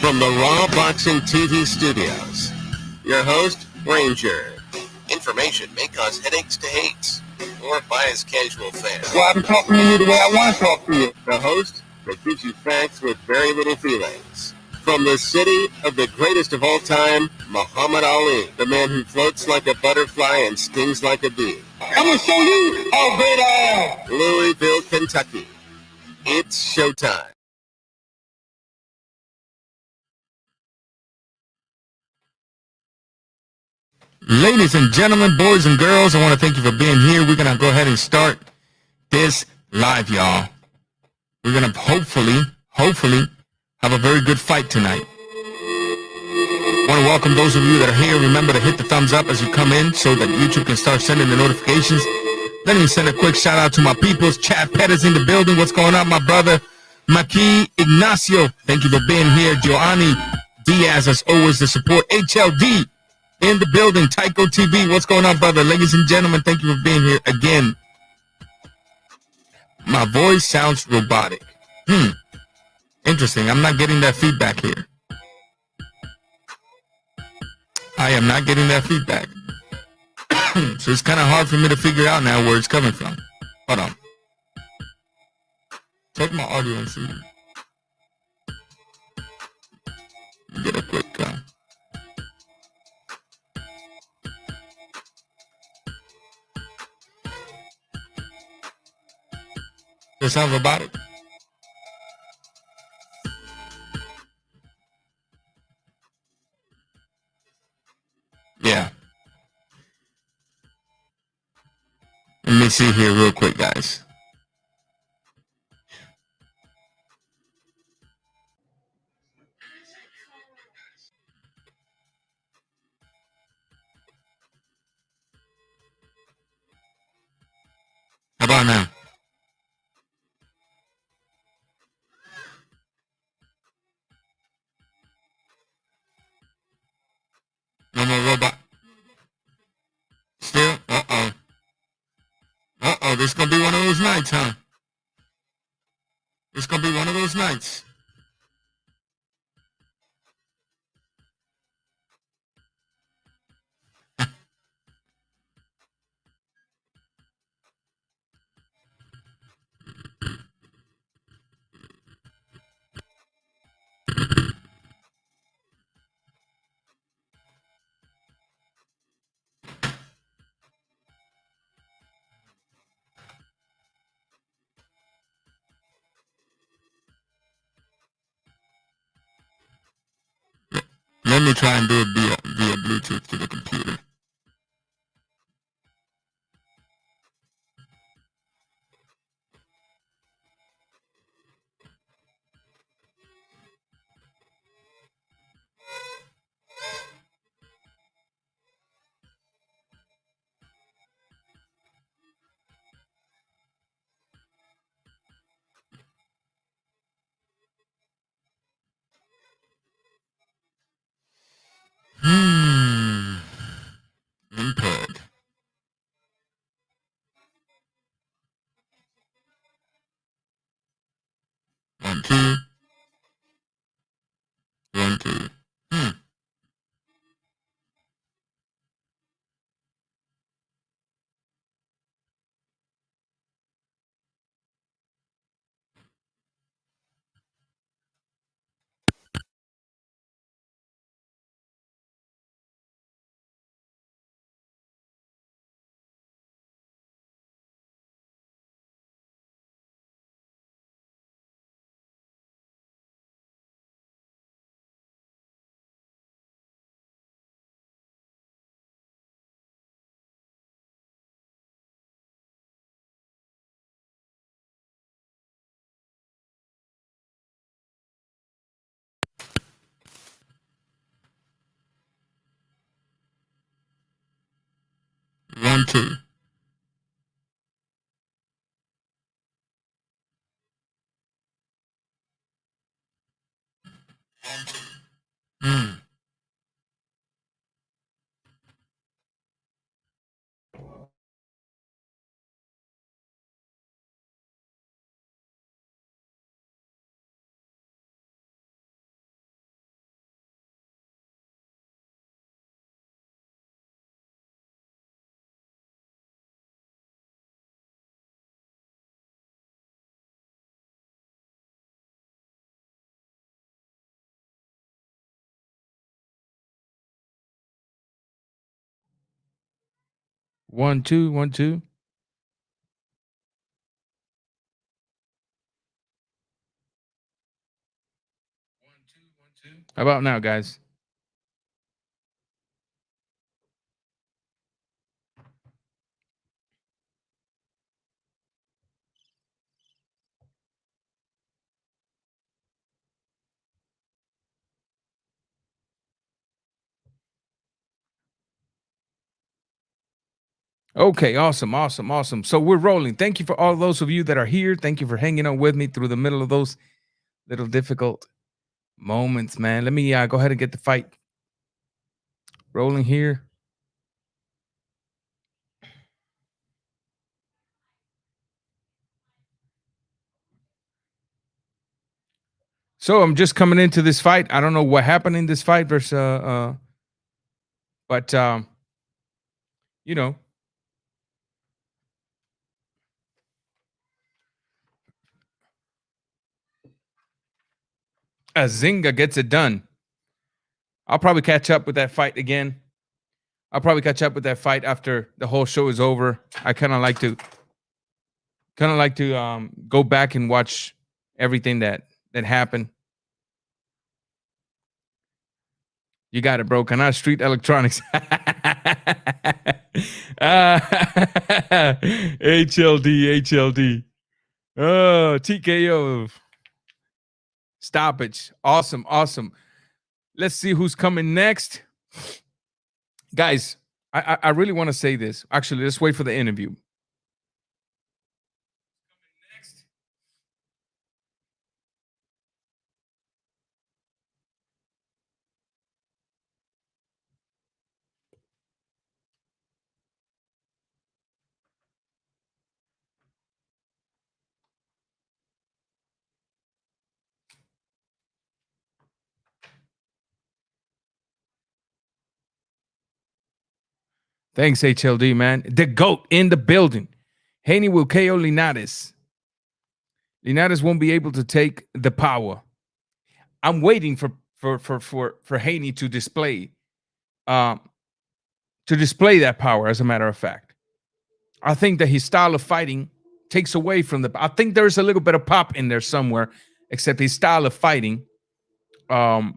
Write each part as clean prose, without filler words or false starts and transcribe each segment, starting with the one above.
from the Raw Boxing TV studios. Your host, Ranger. Information may cause headaches to hates or bias casual fans. Well, I'm talking to you the way I want to talk to you. The host that gives you facts with very little feelings. From the city of the greatest of all time, Muhammad Ali, the man who floats like a butterfly and stings like a bee. I'm going to show you how great I am. Louisville, Kentucky. It's showtime. Ladies and gentlemen, boys and girls, I want to thank you for being here. We're going to go ahead and start this live, y'all. We're going to hopefully have a very good fight tonight. I want to welcome those of you that are here. Remember to hit the thumbs up as you come in so that YouTube can start sending the notifications. Let me send a quick shout out to my peoples. Chad Pettis in the building. What's going on, my brother? Maki Ignacio, thank you for being here. Joanny Diaz, as always, the support. HLD in the building. Tycho TV, what's going on, brother? Ladies and gentlemen, thank you for being here again. My voice sounds robotic. Interesting. I'm not getting that feedback here. I am not getting that feedback. So it's kind of hard for me to figure out now where it's coming from. Hold on. Check my audio and see. Get a quick Does it sound robotic? Yeah. Let me see here real quick, guys. How about now? No more robot. Still? Uh-oh. Uh-oh, this is going to be one of those nights, huh? It's going to be one of those nights. Let me try and do it via Bluetooth to the computer. Impaired. 1, 2. 1, 2. One, two. 1 2 1 2. How about now, guys? Okay, awesome. So we're rolling. Thank you for all those of you that are here. Thank you for hanging out with me through the middle of those little difficult moments, man. Let me go ahead and get the fight rolling here. So I'm just coming into this fight. I don't know what happened in this fight versus but you know, Zinga gets it done. I'll probably catch up with that fight again. I'll probably catch up with that fight after the whole show is over. I kind of like to go back and watch everything that happened. You got it, bro. Canal Street Electronics. HLD. Oh, TKO. Stoppage. Awesome. Let's see who's coming next. Guys, I really want to say this. Actually, let's wait for the interview. Thanks, HLD, man. The GOAT in the building. Haney will KO Linares. Linares won't be able to take the power. I'm waiting for Haney to display that power, as a matter of fact. I think that his style of fighting takes away from I think there's a little bit of pop in there somewhere, except his style of fighting. I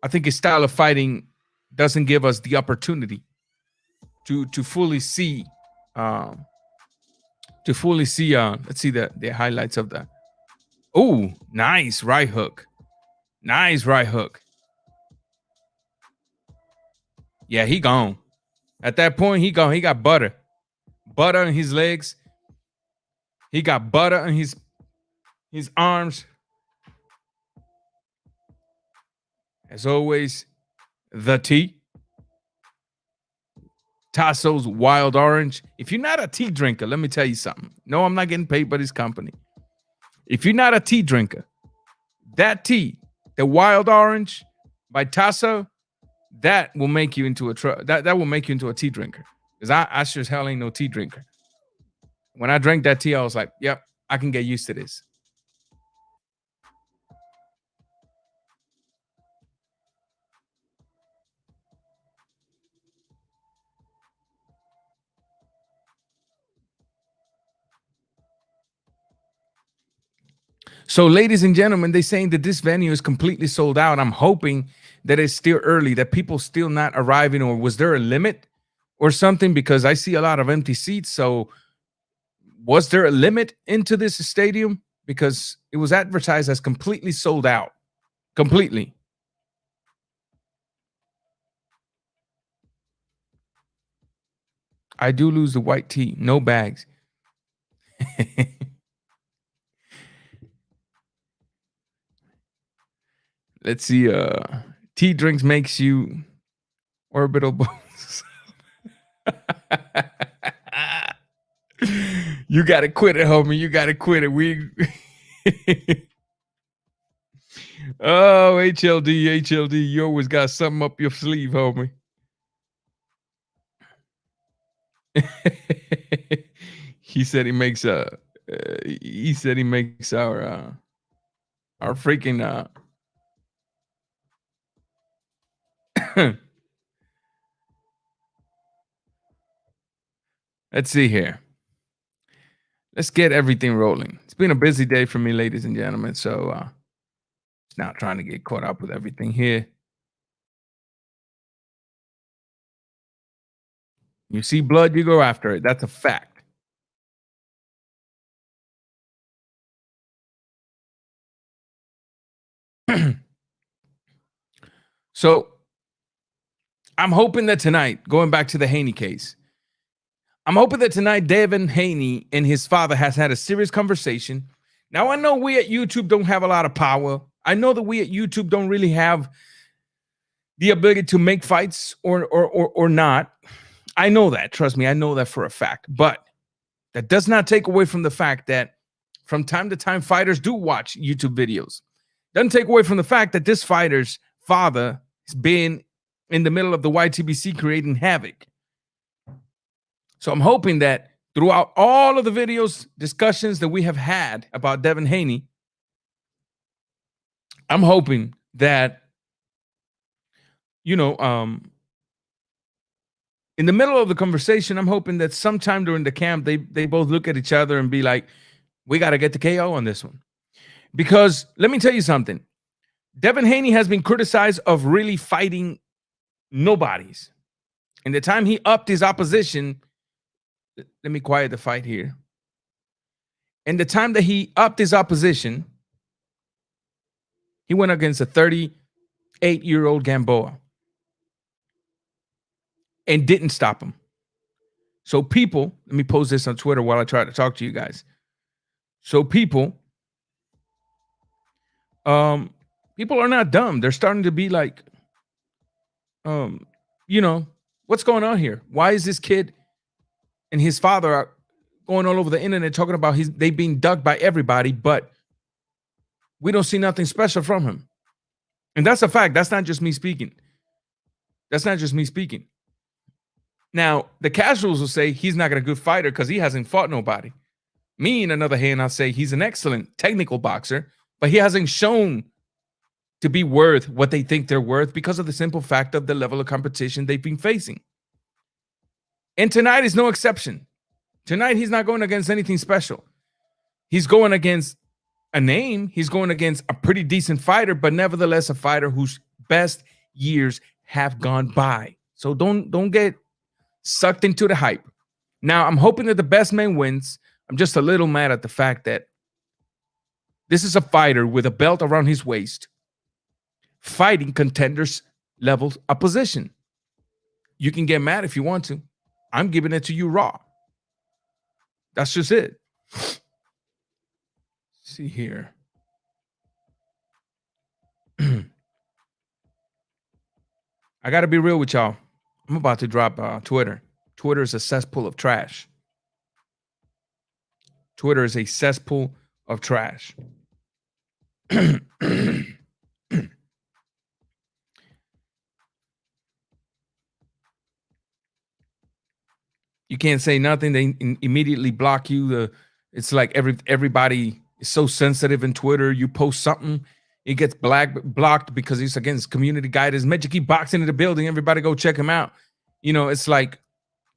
think his style of fighting doesn't give us the opportunity to fully see let's see the highlights of that. Oh, nice right hook. Yeah, he gone. At that point, he gone. He got butter on his legs. He got butter on his arms. As always, the tea. Tasso's Wild Orange. If you're not a tea drinker, let me tell you something. No, I'm not getting paid by this company. If you're not a tea drinker, that tea, the Wild Orange by Tasso, that will make you into that will make you into a tea drinker. Because I sure as hell ain't no tea drinker. When I drank that tea, I was like, yep, I can get used to this. So, ladies and gentlemen, they're saying that this venue is completely sold out. I'm hoping that it's still early, that people still not arriving, or was there a limit or something? Because I see a lot of empty seats. So, was there a limit into this stadium? Because it was advertised as completely sold out. Completely. I do lose the white tea. No bags. Let's see. Tea drinks makes you orbital bones. You gotta quit it, homie. You gotta quit it. We Oh, HLD, you always got something up your sleeve, homie. He said he makes our freaking Let's see here. Let's get everything rolling. It's been a busy day for me, ladies and gentlemen. So just now trying to get caught up with everything here. You see blood, you go after it. That's a fact. So I'm hoping that tonight, going back to the Haney case, I'm hoping that tonight Devin Haney and his father has had a serious conversation. Now, I know we at YouTube don't have a lot of power. I know that we at YouTube don't really have the ability to make fights or not. I know that. Trust me, I know that for a fact. But that does not take away from the fact that from time to time, fighters do watch YouTube videos. Doesn't take away from the fact that this fighter's father has been in the middle of the YTBC creating havoc. So I'm hoping that throughout all of the videos, discussions that we have had about Devin Haney, I'm hoping that, in the middle of the conversation, I'm hoping that sometime during the camp, they both look at each other and be like, we got to get the KO on this one. Because let me tell you something. Devin Haney has been criticized of really fighting nobodies. And the time he upped his opposition, let me quiet the fight here. And the time that he upped his opposition, he went against a 38-year-old Gamboa and didn't stop him. So people, let me post this on Twitter while I try to talk to you guys. So people are not dumb. They're starting to be like, what's going on here? Why is this kid and his father going all over the internet talking about they being ducked by everybody, but we don't see nothing special from him? And that's a fact. That's not just me speaking. Now, the casuals will say he's not a good fighter because he hasn't fought nobody. Me, on another hand, I'll say he's an excellent technical boxer, but he hasn't shown to be worth what they think they're worth because of the simple fact of the level of competition they've been facing. And tonight is no exception. Tonight, he's not going against anything special. He's going against a name. He's going against a pretty decent fighter, but nevertheless a fighter whose best years have gone by. So don't get sucked into the hype. Now, I'm hoping that the best man wins. I'm just a little mad at the fact that this is a fighter with a belt around his waist fighting contenders level opposition. You can get mad if you want to. I'm giving it to you raw. That's just it. See here. I got to be real with y'all. I'm about to drop Twitter. Twitter is a cesspool of trash. Twitter is a cesspool of trash. You can't say nothing. They immediately block you. It's like everybody is so sensitive in Twitter. You post something, it gets blocked because it's against community guidance. Magic keep boxing in the building. Everybody go check him out. It's like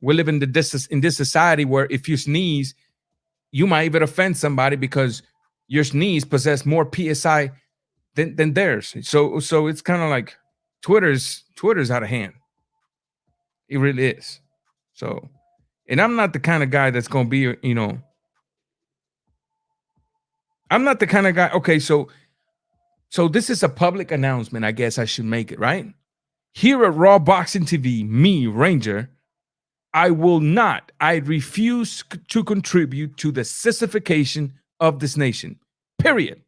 we're living in this society where if you sneeze, you might even offend somebody because your sneeze possess more PSI than theirs. So it's kind of like Twitter's out of hand. It really is. So. And I'm not the kind of guy that's going to be, I'm not the kind of guy. Okay, so this is a public announcement. I guess I should make it, right? Here at RawBoxingTV, me, Ranger, I refuse to contribute to the sissification of this nation. Period.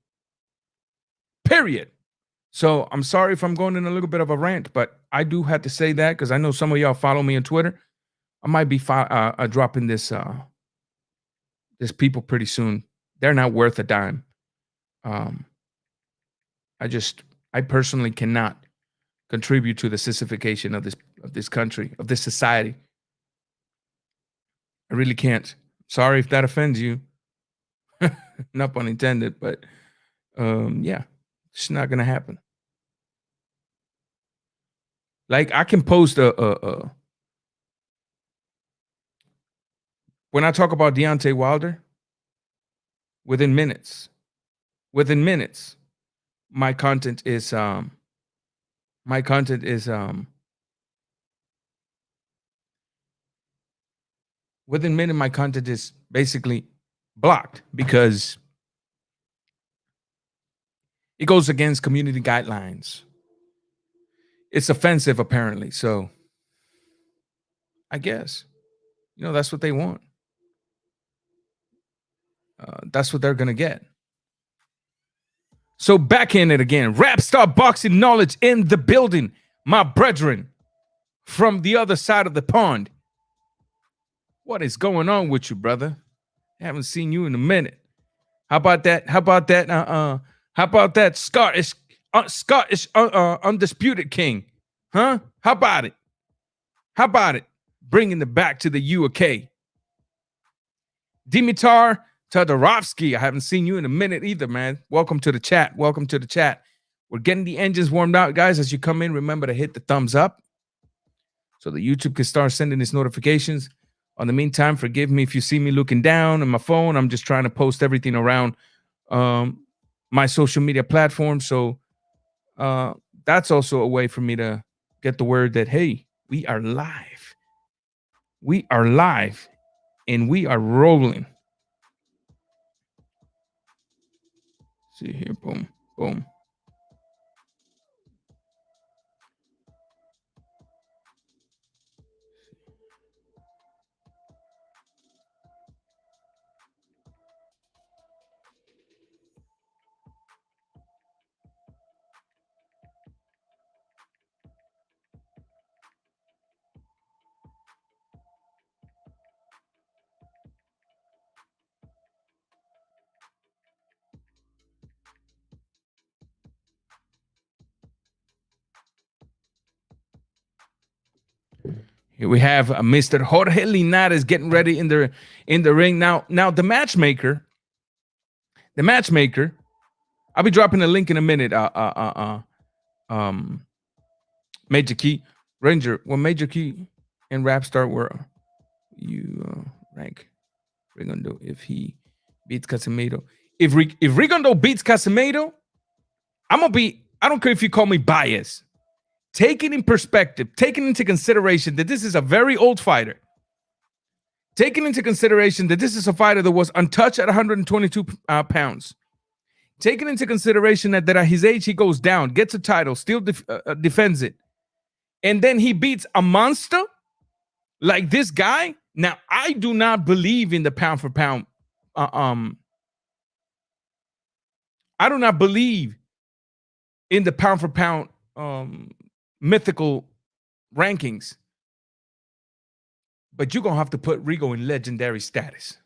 So I'm sorry if I'm going in a little bit of a rant, but I do have to say that because I know some of y'all follow me on Twitter. I might be dropping this people pretty soon. They're not worth a dime. I personally cannot contribute to the sissification of this country, of this society. I really can't. Sorry if that offends you. Not pun intended, but yeah, it's not gonna happen. Like I can post When I talk about Deontay Wilder, within minutes, my content is my content is within minute my content is basically blocked because it goes against community guidelines. It's offensive apparently. So I guess that's what they want. That's what they're gonna get. So back in it again. Rap star boxing knowledge in the building, my brethren from the other side of the pond. What is going on with you, brother? I haven't seen you in a minute. How about that? How about that? How about that Scottish undisputed king? Huh? How about it? How about it? Bringing it back to the UK. Dimitar Todorovsky. I haven't seen you in a minute either, man. Welcome to the chat. Welcome to the chat. We're getting the engines warmed out, guys. As you come in, remember to hit the thumbs up so that YouTube can start sending its notifications. In the meantime, forgive me if you see me looking down on my phone. I'm just trying to post everything around my social media platform. So that's also a way for me to get the word that, hey, we are live. We are live and we are rolling. See here, boom, boom. Here we have Mr. Jorge Linares getting ready in the ring. Now the matchmaker, I'll be dropping a link in a minute. Major Key Ranger. Well, Major Key and Rap Star were you rank Rigondo if he beats Casemiro. If Rigondo beats Casemiro, I don't care if you call me biased. Taking in perspective, taking into consideration that this is a very old fighter, taking into consideration that this is a fighter that was untouched at 122 pounds, taking into consideration that at his age he goes down, gets a title, still defends it, and then he beats a monster like this guy. Now, I do not believe in the pound for pound. I do not believe in the pound for pound mythical rankings, but you're gonna have to put Rigo in legendary status.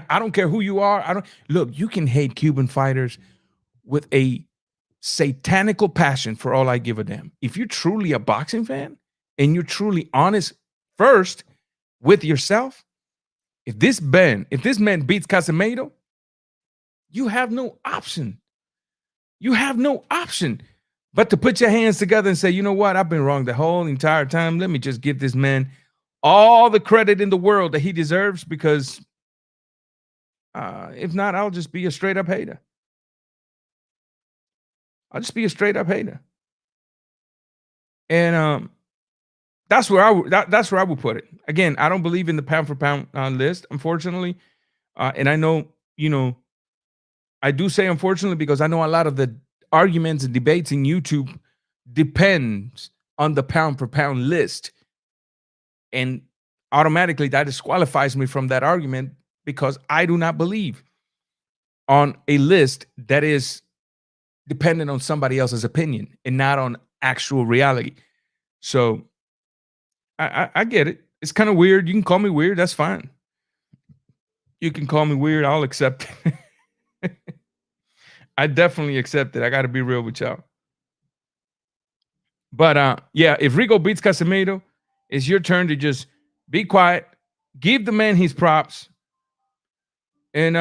I don't care who you are. You can hate Cuban fighters with a satanical passion for all I give a damn. If you're truly a boxing fan and you're truly honest first with yourself, if this man beats Casemiro, you have no option. You have no option but to put your hands together and say, you know what? I've been wrong the whole entire time. Let me just give this man all the credit in the world that he deserves, because if not, I'll just be a straight up hater. And that's where I would put it. Again, I don't believe in the pound for pound list, unfortunately. And I know, I do say unfortunately because I know a lot of the arguments and debates in YouTube depends on the pound for pound list. And automatically that disqualifies me from that argument, because I do not believe on a list that is dependent on somebody else's opinion and not on actual reality. So I get it. It's kind of weird. You can call me weird. That's fine. You can call me weird. I'll accept it. I definitely accept it. I got to be real with y'all. But yeah, if Rigo beats Casemiro, it's your turn to just be quiet, give the man his props, and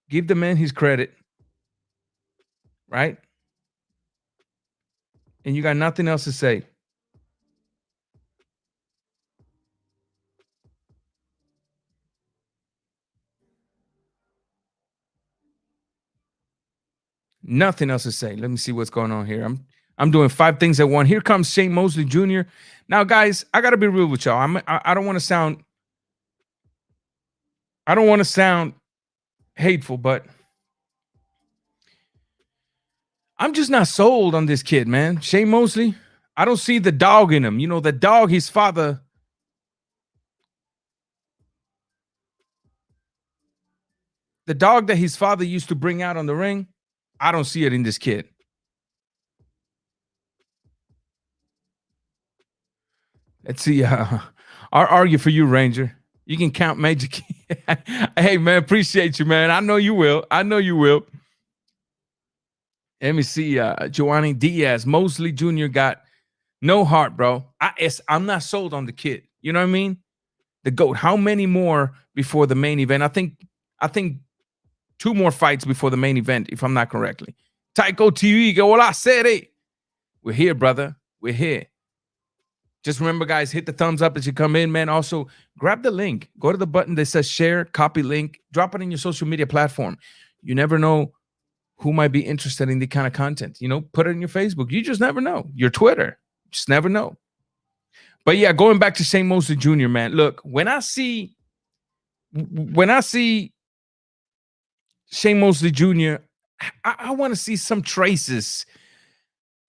give the man his credit, right? And you got nothing else to say. Nothing else to say. Let me see what's going on here. I'm doing 5 things at once. Here comes Shane Mosley Jr. Now, guys, I gotta be real with y'all. I don't want to sound hateful, but I'm just not sold on this kid, man. Shane Mosley. I don't see the dog in him. You know, the dog his father. The dog that his father used to bring out on the ring, I don't see it in this kid. Let's see. I'll argue for you, Ranger. You can count Major Key. Hey, man, appreciate you, man. I know you will. Let me see. Joanny Diaz. Mosley Jr. got no heart, bro. I'm not sold on the kid. You know what I mean? The GOAT. How many more before the main event? I think 2 more fights before the main event, if I'm not correctly. Tycho TV, hola, serie. We're here, brother. We're here. Just remember, guys, hit the thumbs up as you come in, man. Also, grab the link. Go to the button that says share, copy link. Drop it in your social media platform. You never know who might be interested in the kind of content. You know, put it in your Facebook. You just never know. Your Twitter. Just never know. But, yeah, going back to Shane Mosley Jr., man. Look, when I see Shane Mosley Jr., I want to see some traces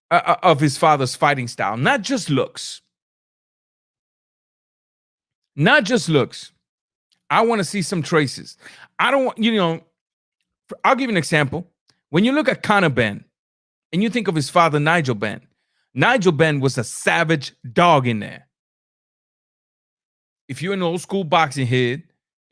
of his father's fighting style, not just looks. Not just looks. I want to see some traces. I don't want, I'll give you an example. When you look at Conor Benn and you think of his father, Nigel Benn was a savage dog in there. If you're an old school boxing head,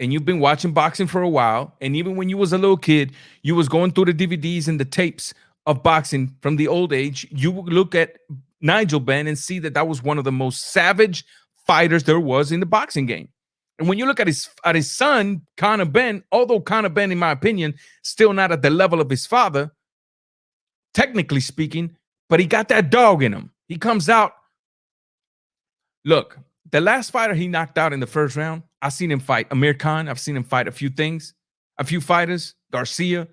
and you've been watching boxing for a while, and even when you was a little kid, you was going through the DVDs and the tapes of boxing from the old age, you would look at Nigel Benn and see that was one of the most savage fighters there was in the boxing game. And when you look at his son, Conor Benn, although Conor Benn, in my opinion, still not at the level of his father, technically speaking, but he got that dog in him. He comes out. Look, the last fighter he knocked out in the first round, I've seen him fight Amir Khan. I've seen him fight a few fighters, Garcia,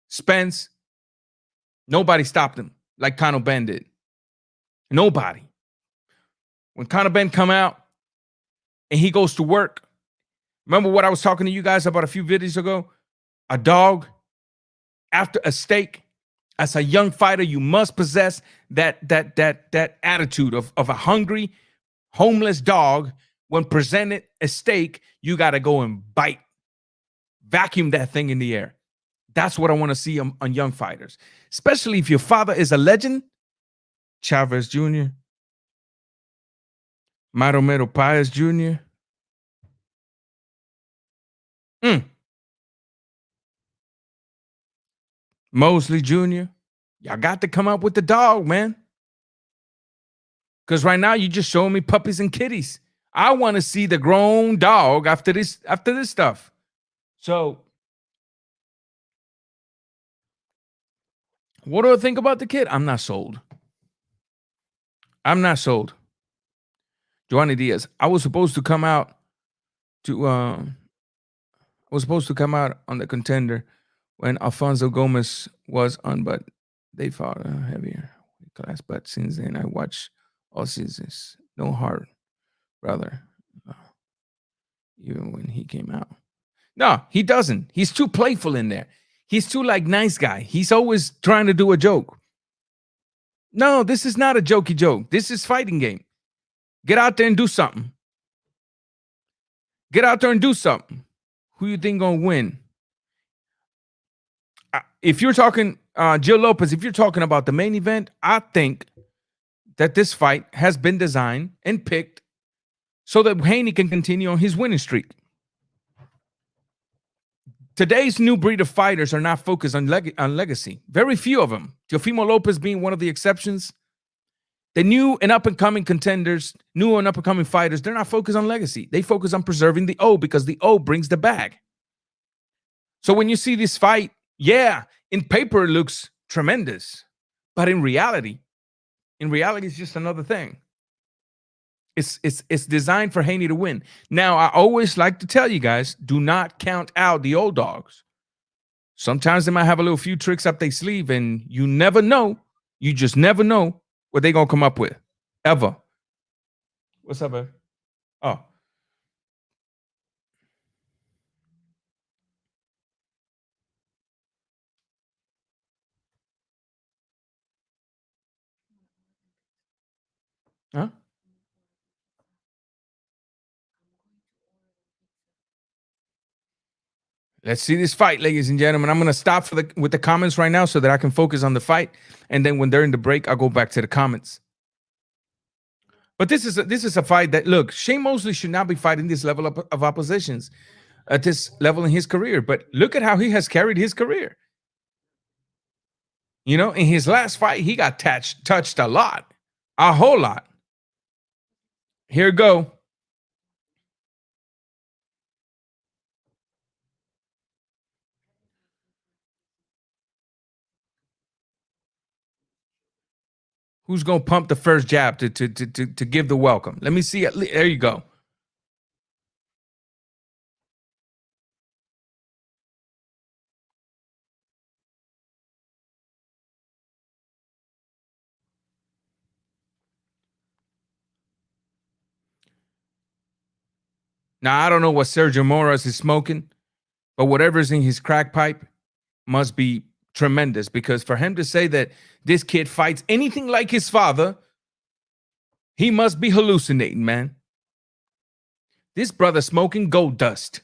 Spence. Nobody stopped him like Conor Benn did. Nobody. When Conor Benn come out and he goes to work, remember what I was talking to you guys about a few videos ago? A dog after a steak. As a young fighter, you must possess that attitude of a hungry, homeless dog. When presented a steak, you got to go and bite, vacuum that thing in the air. That's what I want to see on young fighters, especially if your father is a legend. Chavez Jr., Maromero Paez Jr. Mosley Jr. Y'all got to come up with the dog, man. Because right now you just showing me puppies and kitties. I want to see the grown dog after this stuff. So, what do I think about the kid? I'm not sold. Joanny Diaz. I was supposed to come out on the Contender when Alfonso Gomez was on, but they fought a heavier class. But since then, I watched all seasons. No heart, brother. Even when he came out. No, he doesn't. He's too playful in there. He's too nice guy. He's always trying to do a joke. No, this is not a jokey joke. This is fighting game. Get out there and do something. Who you think gonna win? If you're talking Jill Lopez, if you're talking about the main event, I think that this fight has been designed and picked so that Haney can continue on his winning streak. Today's new breed of fighters are not focused on legacy. Very few of them. Teofimo Lopez being one of the exceptions. The new and up-and-coming contenders, new and up-and-coming fighters, they're not focused on legacy. They focus on preserving the O because the O brings the bag. So when you see this fight, yeah, in paper it looks tremendous. But in reality, it's just another thing. It's designed for Haney to win. Now, I always like to tell you guys, do not count out the old dogs. Sometimes they might have a little few tricks up their sleeve, and you never know. You just never know what they're gonna come up with. Ever. What's up, man? Oh. Huh? Let's see this fight, ladies and gentlemen. I'm gonna stop with the comments right now so that I can focus on the fight, and then when they're in the break, I'll go back to the comments. But this is a fight that, look, Shane Mosley should not be fighting this level of oppositions at this level in his career. But look at how he has carried his career. You know, in his last fight, he got touched a lot, a whole lot. Here we go. Who's gonna pump the first jab to give the welcome? Let me see it. There you go. Now I don't know what Sergio Moras is smoking, but whatever's in his crack pipe must be tremendous, because for him to say that this kid fights anything like his father, he must be hallucinating, man. This brother smoking gold dust.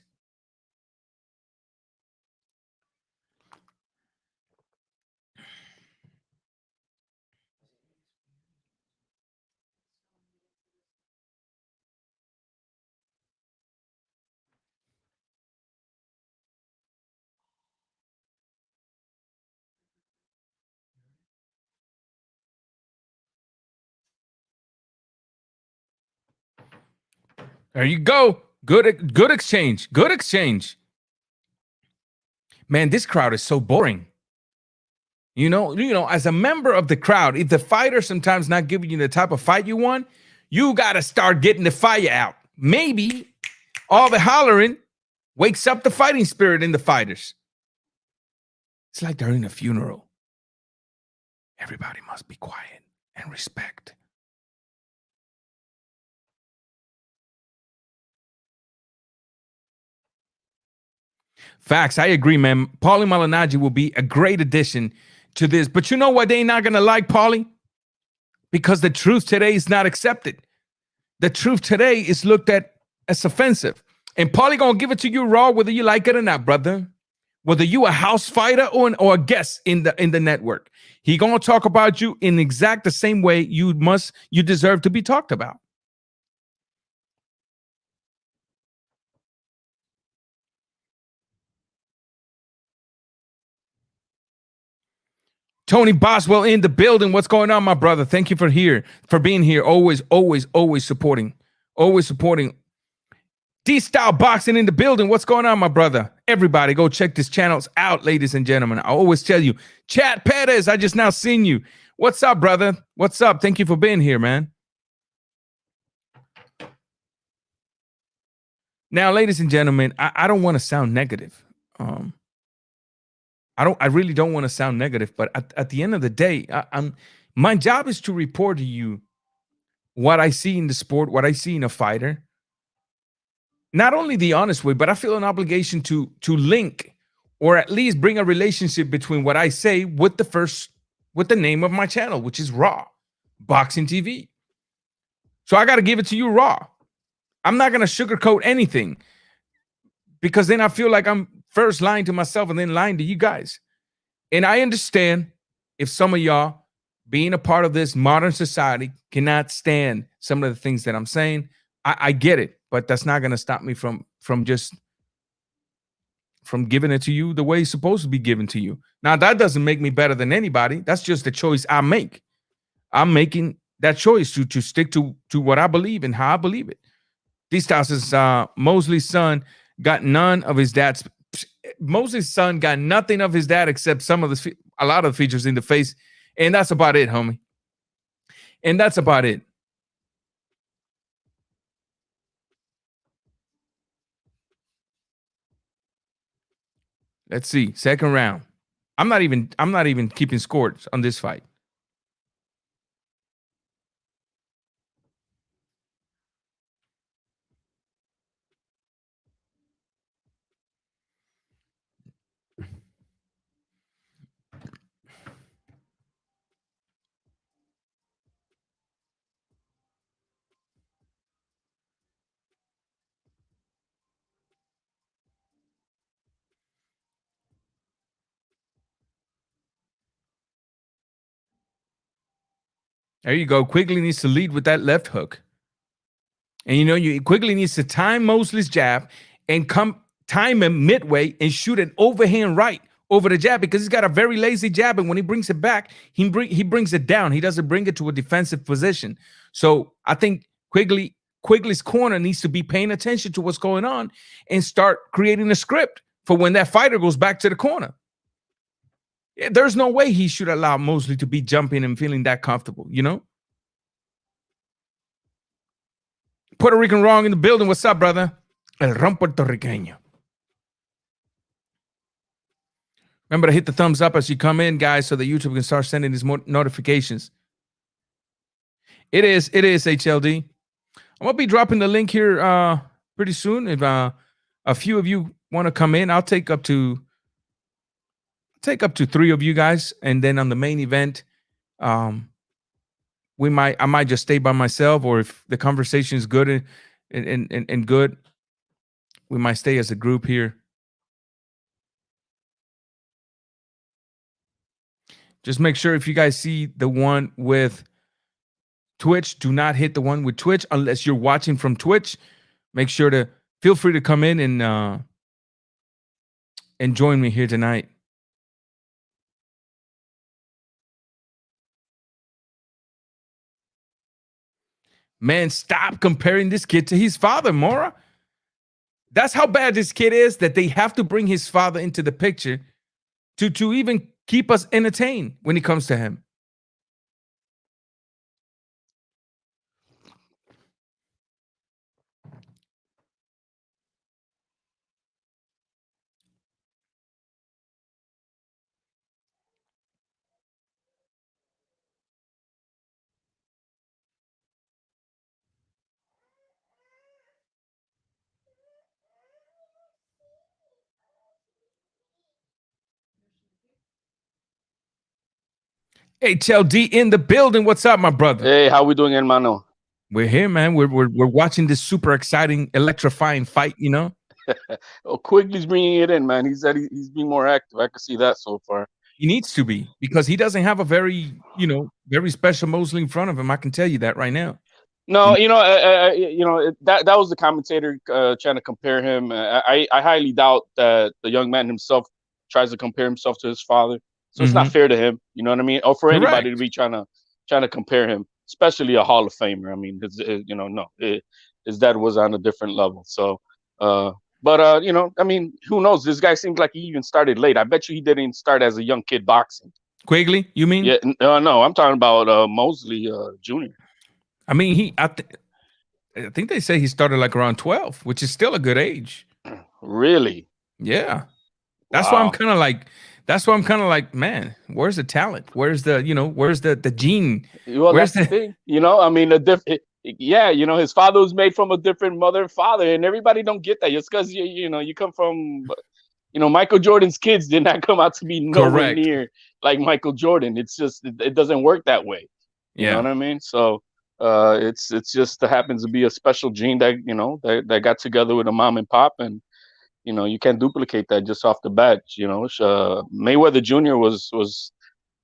There you go. Good exchange. Good exchange. Man, this crowd is so boring. You know, as a member of the crowd, if the fighter sometimes not giving you the type of fight you want, you got to start getting the fire out. Maybe all the hollering wakes up the fighting spirit in the fighters. It's like they're in a funeral. Everybody must be quiet and respect. Facts. I agree, man. Paulie Malignaggi will be a great addition to this. But you know what? They ain't not going to like Paulie? Because the truth today is not accepted. The truth today is looked at as offensive. And Paulie going to give it to you raw, whether you like it or not, brother. Whether you a house fighter or a guest in the network. He going to talk about you in exact the same way you deserve to be talked about. Tony Boswell in the building. What's going on, my brother? Thank you for being here. Always supporting. Always supporting. D-Style Boxing in the building. What's going on, my brother? Everybody, go check these channels out, ladies and gentlemen. I always tell you, Chad Perez, I just now seen you. What's up, brother? What's up? Thank you for being here, man. Now, ladies and gentlemen, I don't want to sound negative. I really don't want to sound negative, but at the end of the day, my job is to report to you what I see in the sport, what I see in a fighter. Not only the honest way, but I feel an obligation to link or at least bring a relationship between what I say with the name of my channel, which is RawBoxingTV. So I got to give it to you raw. I'm not going to sugarcoat anything, because then I feel like I'm first lying to myself and then lying to you guys. And I understand if some of y'all, being a part of this modern society, cannot stand some of the things that I'm saying. I get it, but that's not going to stop me from giving it to you the way it's supposed to be given to you. Now, that doesn't make me better than anybody. That's just the choice I make. I'm making that choice to stick to what I believe and how I believe it. These says Mosley's son got none of his dad's. Mosley's son got nothing of his dad except a lot of the features in the face, and that's about it, homie. And that's about it. Let's see. Second round. I'm not even keeping scores on this fight. There you go. Quigley needs to lead with that left hook. And you Quigley needs to time Mosley's jab and time him midway and shoot an overhand right over the jab, because he's got a very lazy jab, and when he brings it back, he brings it down. He doesn't bring it to a defensive position. So I think Quigley's corner needs to be paying attention to what's going on and start creating a script for when that fighter goes back to the corner. There's no way he should allow Mosley to be jumping and feeling that comfortable, Puerto Rican Wrong in the building. What's up, brother? El Ron Puertorriqueño. Remember to hit the thumbs up as you come in, guys, so that YouTube can start sending these notifications. It is HLD. I'm going to be dropping the link here pretty soon. If a few of you want to come in, I'll take up to 3 of you guys. And then on the main event, I might just stay by myself, or if the conversation is good and good, we might stay as a group here. Just make sure if you guys see the one with Twitch, do not hit the one with Twitch unless you're watching from Twitch. Make sure to feel free to come in and join me here tonight. Man, stop comparing this kid to his father, Mora. That's how bad this kid is, that they have to bring his father into the picture to even keep us entertained when it comes to him. HLD in the building. What's up, my brother? Hey, how we doing, hermano? We're here, man. We're watching this super exciting, electrifying fight, Oh, Quigley's bringing it in, man. He's being more active. I can see that so far. He needs to be, because he doesn't have a very, very special Mosley in front of him. I can tell you that right now. No, that was the commentator trying to compare him. I highly doubt that the young man himself tries to compare himself to his father. So it's not fair to him, you know what I mean? Or for anybody to be trying to compare him, especially a Hall of Famer. I mean, his dad was on a different level. So, I mean, who knows? This guy seems like he even started late. I bet you he didn't start as a young kid boxing. Quigley, you mean? Yeah, no, I'm talking about Mosley Jr. I mean, I think they say he started like around 12, which is still a good age. Really? Yeah. That's why I'm kind of like, man, where's the talent? Where's the gene? Well, that's the thing. I mean, his father was made from a different mother and father, and everybody don't get that. Just because you come from, Michael Jordan's kids did not come out to be nowhere near like Michael Jordan. It's just it doesn't work that way. You know what I mean? So it's just happens to be a special gene that that got together with a mom and pop, and you can't duplicate that just off the bat. Mayweather Jr.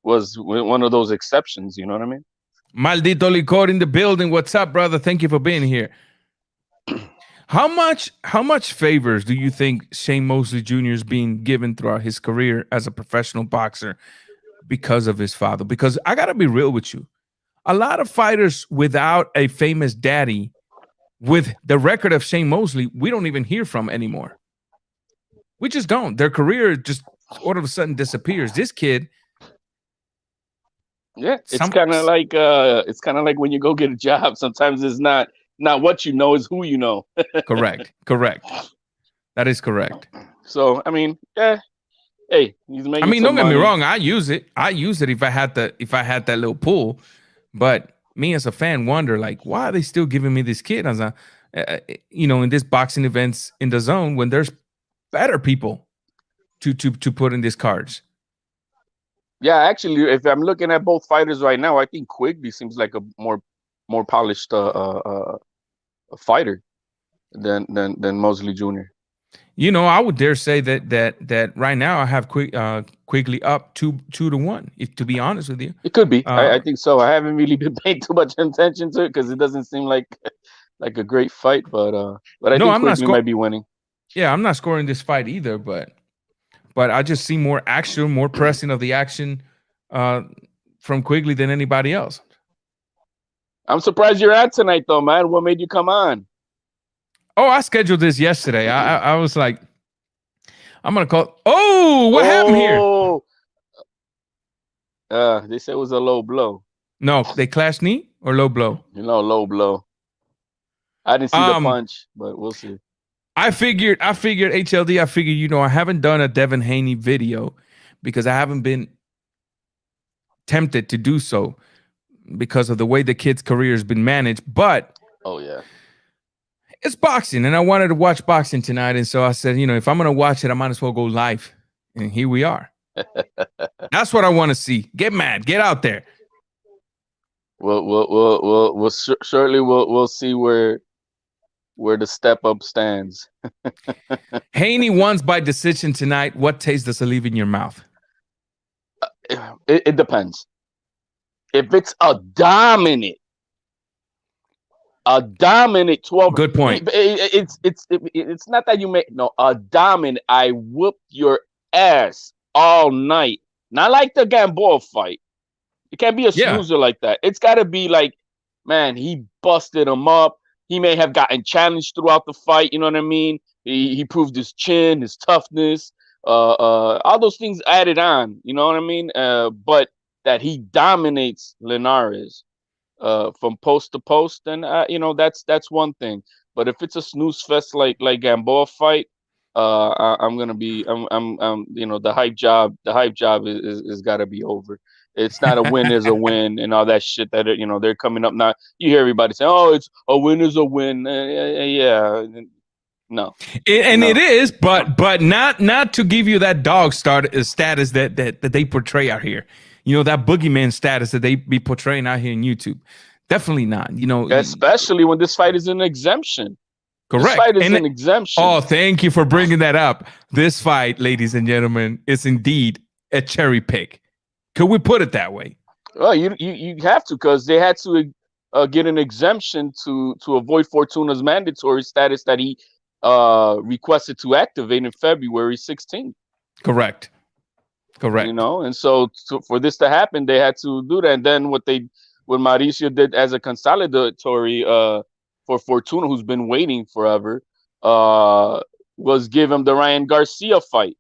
was one of those exceptions. You know what I mean? Maldito Licor in the building. What's up, brother? Thank you for being here. How much favors do you think Shane Mosley Jr. is being given throughout his career as a professional boxer because of his father? Because I gotta be real with you, a lot of fighters without a famous daddy, with the record of Shane Mosley, we don't even hear from anymore. We just don't. Their career just all of a sudden disappears. This kid, it's kind of like when you go get a job. Sometimes it's not what you know, is who you know. Correct. That is correct. So I mean, Hey, he's making. I mean, some don't get me money. wrong. I use it if I had that little pool. But me as a fan wonder, like, why are they still giving me this kid as in this boxing events in the zone when there's better people to put in these cards. Yeah, actually, if I'm looking at both fighters right now, I think Quigley seems like a more polished fighter than Mosley Jr. I would dare say that right now I have Quigley up 2-1. If to be honest with you, It could be. I uh, think so. I haven't really been paying too much attention to it because it doesn't seem like a great fight. But I no, think I'm not Quigley scoring. might be winning. Yeah, I'm not scoring this fight either, but I just see more action, more pressing of the action from Quigley than anybody else. I'm surprised you're at tonight, though, man. What made you come on? Oh, I scheduled this yesterday. I was like, I'm gonna call. Oh, what happened here? They said it was a low blow. No, they clashed knee or low blow. Low blow. I didn't see the punch, but we'll see. I figured HLD. I figured, I haven't done a Devin Haney video because I haven't been tempted to do so because of the way the kid's career has been managed. But oh yeah, it's boxing, and I wanted to watch boxing tonight, and so I said, if I'm gonna watch it, I might as well go live. And here we are. That's what I want to see. Get mad. Get out there. We'll shortly we'll see where the step up stands. Haney wins by decision tonight. What taste does it leave in your mouth? It depends. If it's a dominant 12. Good point. It's not that you make a dominant. I whooped your ass all night. Not like the Gamboa fight. It can't be a snoozer like that. It's got to be like, man, he busted him up. He may have gotten challenged throughout the fight. You know what I mean? He proved his chin, his toughness, all those things added on. You know what I mean? But that he dominates Linares from post to post, then that's one thing. But if it's a snooze fest like Gamboa fight, I'm gonna be the hype job is got to be over. It's not a win is a win and all that shit that they're coming up now. You hear everybody saying, "Oh, it's a win is a win." Yeah, no. It is, but not to give you that dog status that they portray out here. That boogeyman status that they be portraying out here in YouTube. Definitely not. Especially when this fight is an exemption. Correct. This fight is an exemption. Oh, thank you for bringing that up. This fight, ladies and gentlemen, is indeed a cherry pick. Could we put it that way? Well, you have to, because they had to get an exemption to avoid Fortuna's mandatory status that he requested to activate in February 16th. Correct. And so for this to happen, they had to do that. And then what Mauricio did as a consolidatory for Fortuna, who's been waiting forever, was give him the Ryan Garcia fight.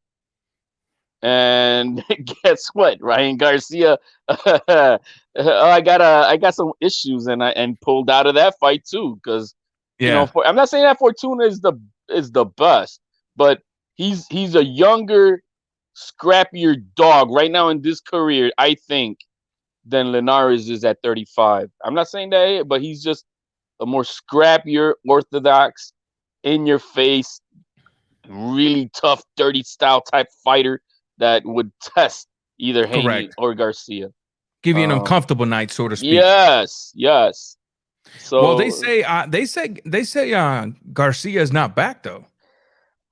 And guess what? Ryan Garcia, I got some issues, and pulled out of that fight too. Because I'm not saying that Fortuna is the best, but he's a younger, scrappier dog right now in this career, I think, than Linares is at 35. I'm not saying that, but he's just a more scrappier, orthodox, in your face, really tough, dirty style type fighter that would test either Haney or Garcia. Give you an uncomfortable night, so to speak. Yes. So well, they say Garcia is not back though.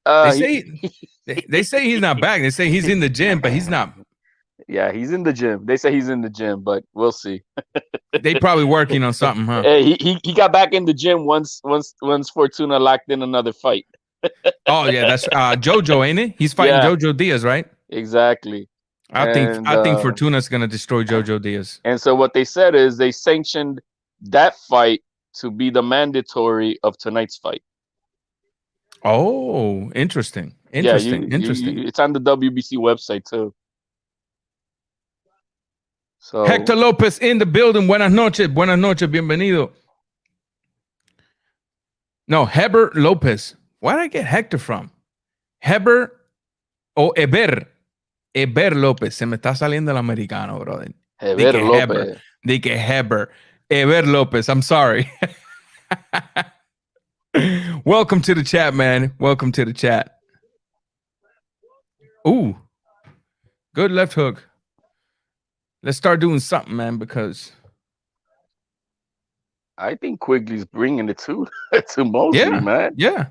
They say he's not back. They say he's in the gym, but he's not. Yeah, he's in the gym. They say he's in the gym, but we'll see. They probably working on something, huh? Hey, he got back in the gym once Fortuna locked in another fight. Oh yeah, that's Jojo, ain't it? He's fighting Jojo Diaz, right? Exactly. I think Fortuna's gonna destroy Jojo Diaz. And so what they said is they sanctioned that fight to be the mandatory of tonight's fight. Oh, interesting. Interesting. It's on the WBC website too. So Hector Lopez in the building. Buenas noches, bienvenido. No, Heber Lopez. Where did I get Hector from? Heber or Eber? Eber López. Se me está saliendo el americano, brother. Eber López. Dije Heber. Eber López. I'm sorry. Welcome to the chat, man. Welcome to the chat. Ooh. Good left hook. Let's start doing something, man, because I think Quigley's bringing it to Mosley, man. Yeah.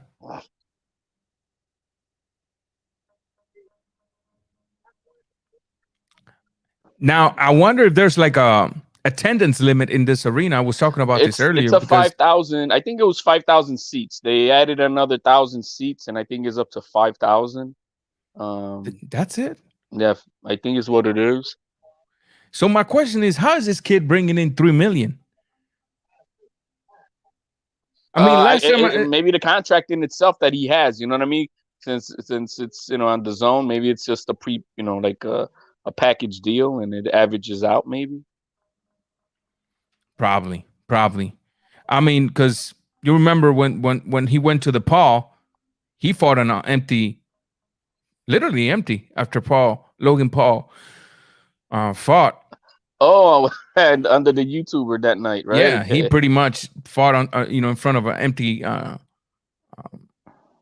Now, I wonder if there's like a attendance limit in this arena. I was talking about this earlier. It's a 5,000. I think it was 5,000 seats. They added another 1,000 seats, and I think it's up to 5,000. That's it? Yeah, I think it's what it is. So my question is, how is this kid bringing in 3 million? I mean, last time maybe the contract in itself that he has, you know what I mean? Since it's on the zone, maybe it's just a like a package deal, and it averages out, maybe. Probably. I mean, because you remember when he went to the Paul, he fought on an empty, literally empty, after Logan Paul fought. Oh, and under the YouTuber that night, right? Yeah, he pretty much fought on, in front of an empty, in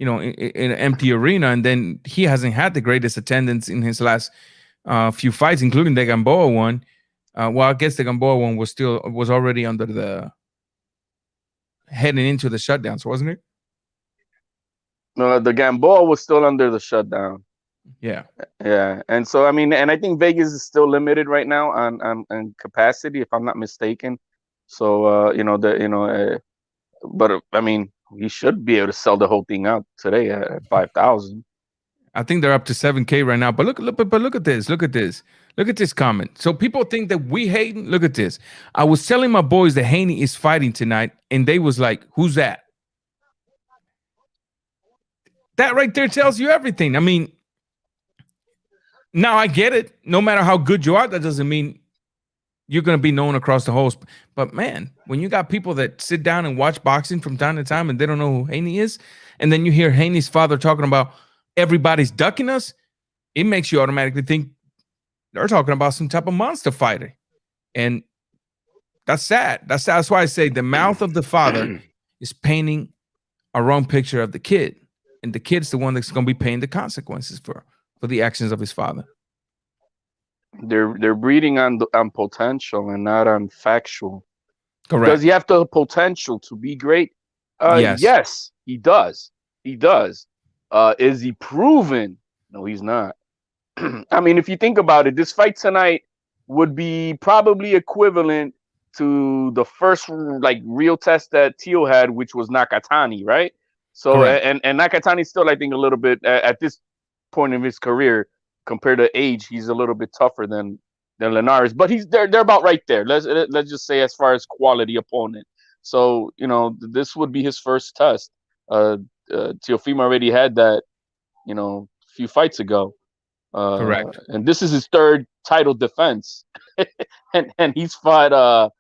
an empty arena, and then he hasn't had the greatest attendance in his last few fights, including the Gamboa one. Well, I guess the Gamboa one was already under the heading into the shutdowns, wasn't it? No, the Gamboa was still under the shutdown. Yeah. And so, I mean, and I think Vegas is still limited right now on capacity, if I'm not mistaken. So, but I mean, he should be able to sell the whole thing out today at 5,000. I think they're up to 7K right now. But look at this. Look at this comment. So people think that we hating. Look at this. I was telling my boys that Haney is fighting tonight, and they was like, "Who's that?" That right there tells you everything. I mean, now I get it. No matter how good you are, that doesn't mean you're going to be known across the whole. But man, when you got people that sit down and watch boxing from time to time and they don't know who Haney is, and then you hear Haney's father talking about everybody's ducking us, it makes you automatically think they're talking about some type of monster fighter. And that's sad. That's why I say the mouth of the father is painting a wrong picture of the kid. And the kid's the one that's going to be paying the consequences for the actions of his father. They're breeding on potential and not on factual. Correct. Does he have the potential to be great? Yes, he does. He does. Is he proven? No, he's not. I mean, if you think about it, this fight tonight would be probably equivalent to the first real test that Teal had, which was Nakatani, right? So and Nakatani's still, I think, a little bit at this point of his career compared to age, he's a little bit tougher than Linares, but they're about right there. Let's just say as far as quality opponent. So this would be his first test. Teofimo already had that, a few fights ago. Correct. And this is his third title defense, and he's fought I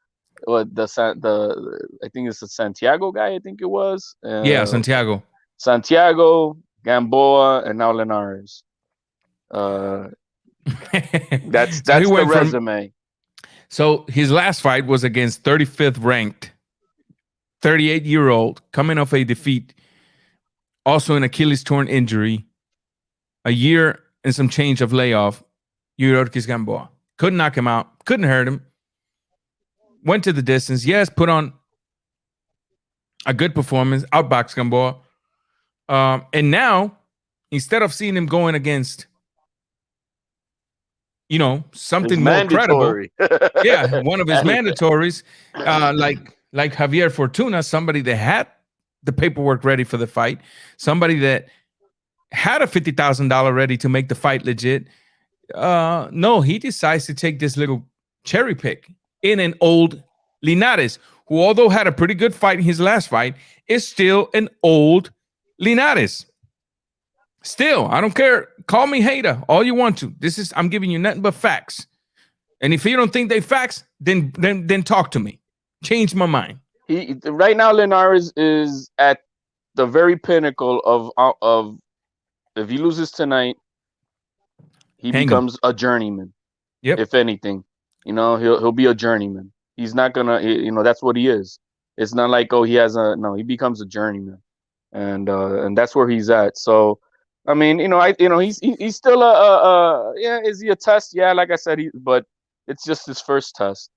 think it's a Santiago guy. I think it was. Santiago, Gamboa, and now Linares. That's the resume. So his last fight was against 35th ranked, 38-year-old, coming off a defeat, also an Achilles torn injury, a year and some change of layoff. Yuriorkis Gamboa couldn't knock him out, couldn't hurt him. Went to the distance. Yes, put on a good performance, outboxed Gamboa. And now, instead of seeing him going against, something more credible, one of his mandatories, like Javier Fortuna, somebody that had the paperwork ready for the fight, somebody that had a $50,000 ready to make the fight legit. No, he decides to take this little cherry pick in an old Linares, who, although had a pretty good fight in his last fight, is still an old Linares. Still, I don't care. Call me hater all you want to. I'm giving you nothing but facts. And if you don't think they facts, then talk to me. Change my mind. Right now, Linares is at the very pinnacle of if he loses tonight, he Hang him. becomes a journeyman. Yep. If anything, he'll be a journeyman. He's not gonna, that's what he is. It's not like, oh, he has no, he becomes a journeyman, and that's where he's at. So, I mean, he's still yeah. Is he a test? Yeah, like I said, but it's just his first test.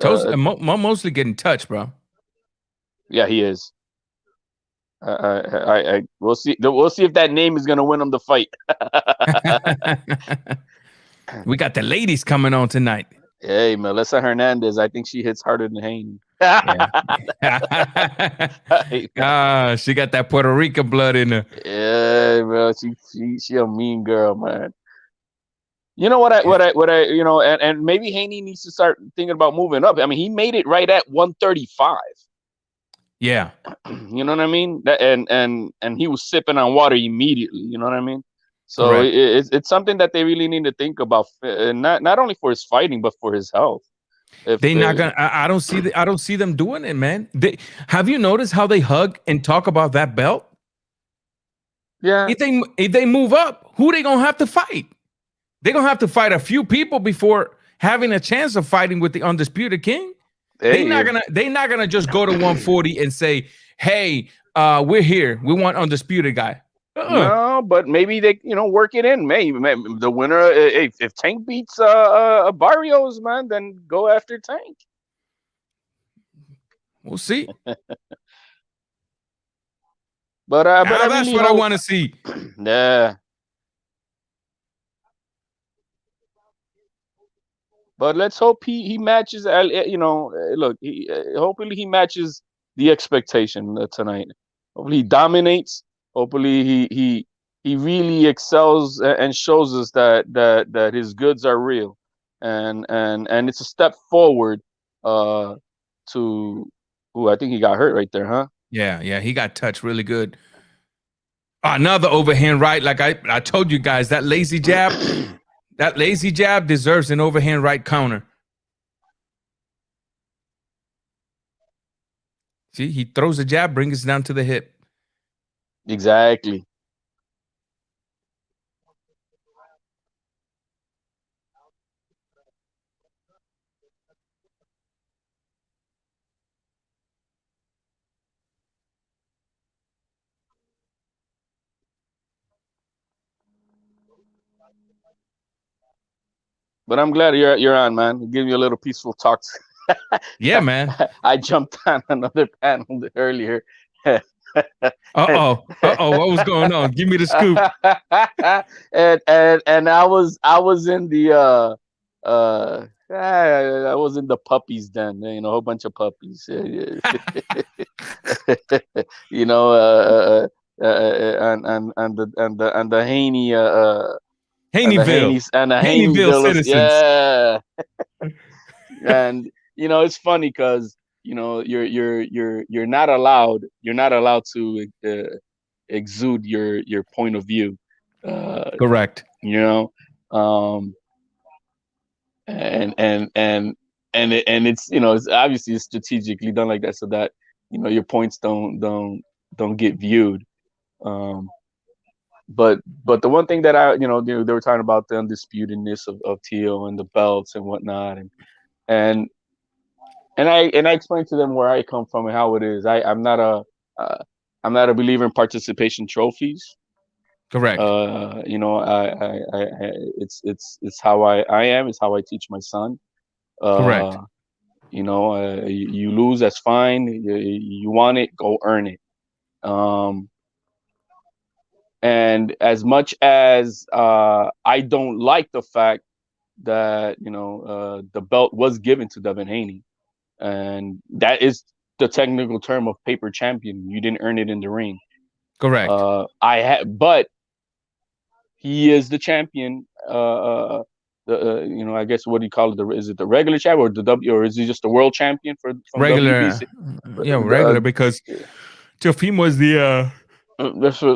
Mostly getting touched, bro. Yeah, he is. We'll see. We'll see if that name is gonna win him the fight. We got the ladies coming on tonight. Hey, Melissa Hernandez. I think she hits harder than Haney. Yeah. She got that Puerto Rican blood in her. Yeah, bro. She a mean girl, man. You know what and maybe Haney needs to start thinking about moving up. I mean, he made it right at 135. Yeah. You know what I mean? And he was sipping on water immediately. You know what I mean? So it's something that they really need to think about, not only for his fighting but for his health. They not gonna. I don't see them doing it, man. Have you noticed how they hug and talk about that belt? Yeah. If they move up, who they gonna have to fight? They're gonna have to fight a few people before having a chance of fighting with the undisputed king. They're not gonna just go to 140 and say, "Hey, we're here. We want undisputed guy." No, but maybe they, work it in. Maybe the winner. If Tank beats Barrios, man, then go after Tank. We'll see. But that's what I want to see. Yeah. But let's hope he matches. Look, hopefully he matches the expectation tonight. Hopefully he dominates. Hopefully he really excels and shows us that his goods are real, and it's a step forward to who I think he got hurt right there, huh? Yeah, he got touched really good. Another overhand right, like I told you guys, that lazy jab. That lazy jab deserves an overhand right counter. See, he throws a jab, brings it down to the hip. Exactly. But I'm glad you're on, man. Give you a little peaceful talk. Yeah, man. I jumped on another panel earlier. What was going on? Give me the scoop. and I was in the I was in the puppies den, a whole bunch of puppies. And the Haney Haneyville and the Haneyville citizens. Yeah. And it's funny because you're not allowed to exude your point of view. Correct. And it's it's obviously strategically done like that so that your points don't get viewed. But the one thing that they were talking about the undisputedness of Teal and the belts and whatnot, and I explained to them where I come from and how it is. I'm not a believer in participation trophies. Correct. It's how I am. It's how I teach my son. Correct. You lose, that's fine. You want it, go earn it. And as much as I don't like the fact that the belt was given to Devin Haney, and that is the technical term of paper champion. You didn't earn it in the ring. Correct. But he is the champion. I guess what do you call it? Is it the regular champion or is he just the world champion for regular? WBC? Regular because Teofimo was the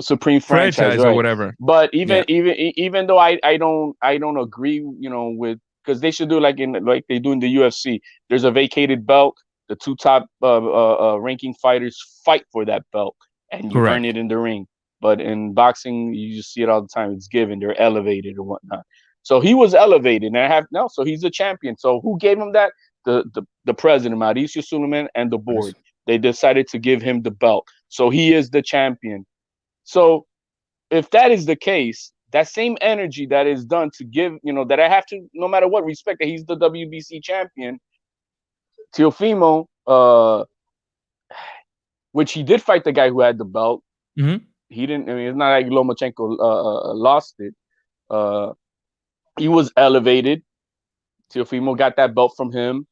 supreme franchise right? Or whatever. But even though I don't agree, with, because they should do like they do in the UFC. There's a vacated belt. The two top ranking fighters fight for that belt, and you earn it in the ring. But in boxing, you just see it all the time. It's given. They're elevated or whatnot. So he was elevated, and so he's a champion. So who gave him that? The president, Mauricio Suleiman, and the board. They decided to give him the belt. So he is the champion. So if that is the case, that same energy that is done to give, that I have to, no matter what, respect that he's the WBC champion. Teofimo, which he did fight the guy who had the belt. Mm-hmm. He didn't. I mean, it's not like Lomachenko lost it. He was elevated. Teofimo got that belt from him,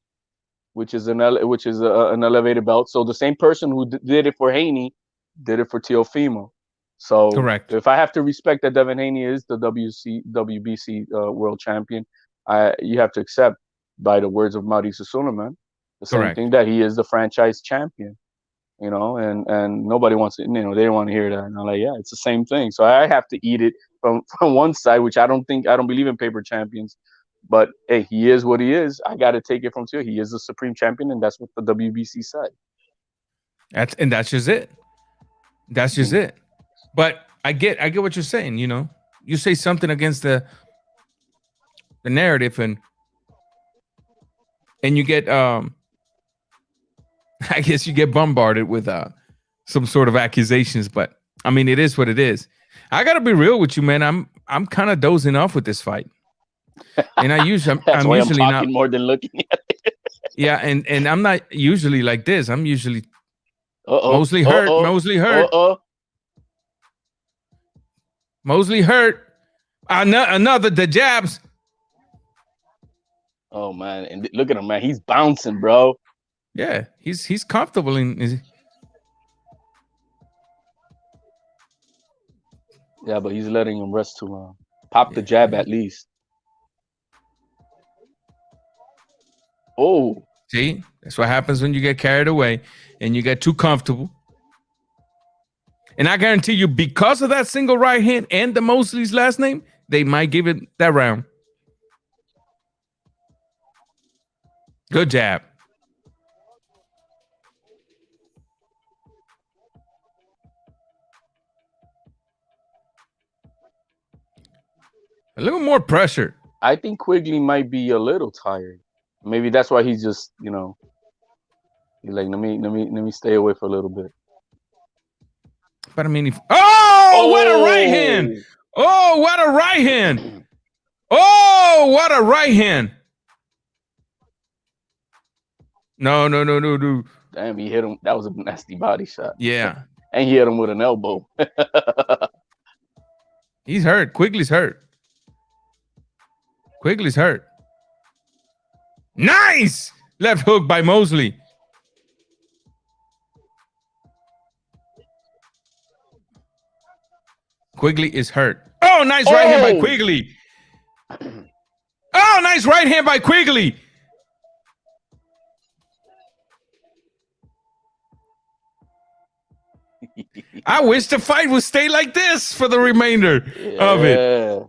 which is an elevated belt. So the same person who did it for Haney did it for Teofimo. So correct. If I have to respect that Devin Haney is the WBC world champion, you have to accept, by the words of Mauricio Suleiman, the same Correct. thing, that he is the franchise champion. And nobody wants it. They don't want to hear that. And I'm like, yeah, it's the same thing. So I have to eat it from one side, which I don't believe in paper champions. But hey, he is what he is. I got to take it from two. He is the supreme champion, and that's what the WBC said. That's just it. That's just it. But I get what you're saying. You say something against the narrative, and you get I guess you get bombarded with some sort of accusations. But I mean, it is what it is. I gotta be real with you, man. I'm kind of dozing off with this fight. And I'm usually talking not more than looking at it. Yeah, and I'm not usually like this. I'm usually Mosley hurt. Mosley hurt. Mosley hurt. Another the jabs. Oh man, and look at him, man. He's bouncing, bro. Yeah, he's comfortable in. Yeah, but he's letting him rest too long. Pop the jab at least. Oh, see, that's what happens when you get carried away and you get too comfortable. And I guarantee you, because of that single right hand and the Mosley's last name, they might give it that round. Good jab. A little more pressure. I think Quigley might be a little tired. Maybe that's why he's just, he's like, let me stay away for a little bit. But I mean, what a right hand! Oh, what a right hand! Oh, what a right hand! No. Damn, he hit him. That was a nasty body shot. Yeah. And he hit him with an elbow. He's hurt. Quigley's hurt. Quigley's hurt. Nice! Left hook by Mosley. Quigley is hurt. Oh, nice right hand by Quigley. Oh, nice right hand by Quigley. I wish the fight would stay like this for the remainder of it.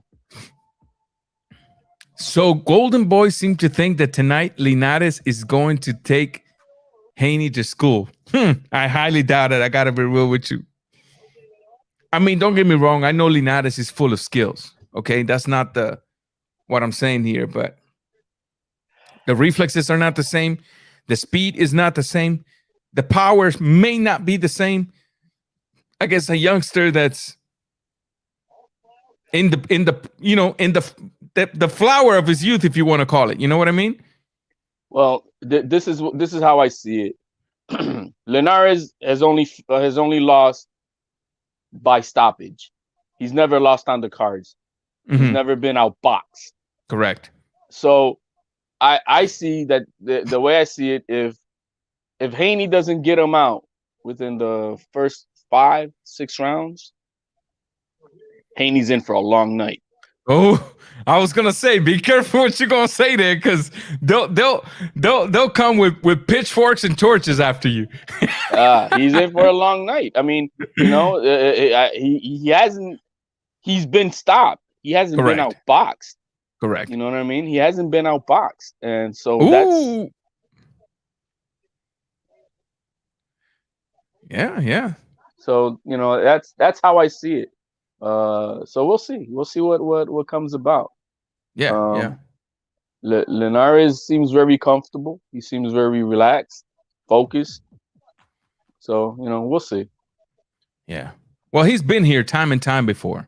So Golden Boys seem to think that tonight Linares is going to take Haney to school. I highly doubt it. I got to be real with you. I mean, don't get me wrong. I know Linares is full of skills. Okay, that's not what I'm saying here, but the reflexes are not the same. The speed is not the same. The powers may not be the same. I guess a youngster that's in the flower of his youth, if you want to call it. You know what I mean? Well, this is how I see it. Linares has only lost by stoppage. He's never lost on the cards. Mm-hmm. He's never been outboxed. Correct. So I see that the way I see it, if Haney doesn't get him out within the first 5-6 rounds, Haney's in for a long night. Oh, I was gonna say, be careful what you're gonna say there, because they'll come with pitchforks and torches after you. He's in for a long night. I mean, he's been stopped. He hasn't been outboxed. Correct. You know what I mean? He hasn't been outboxed, and so that's yeah. So that's how I see it. So we'll see what comes about. Yeah. Linares seems very comfortable. He seems very relaxed, focused. So, we'll see. Yeah. Well, he's been here time and time before.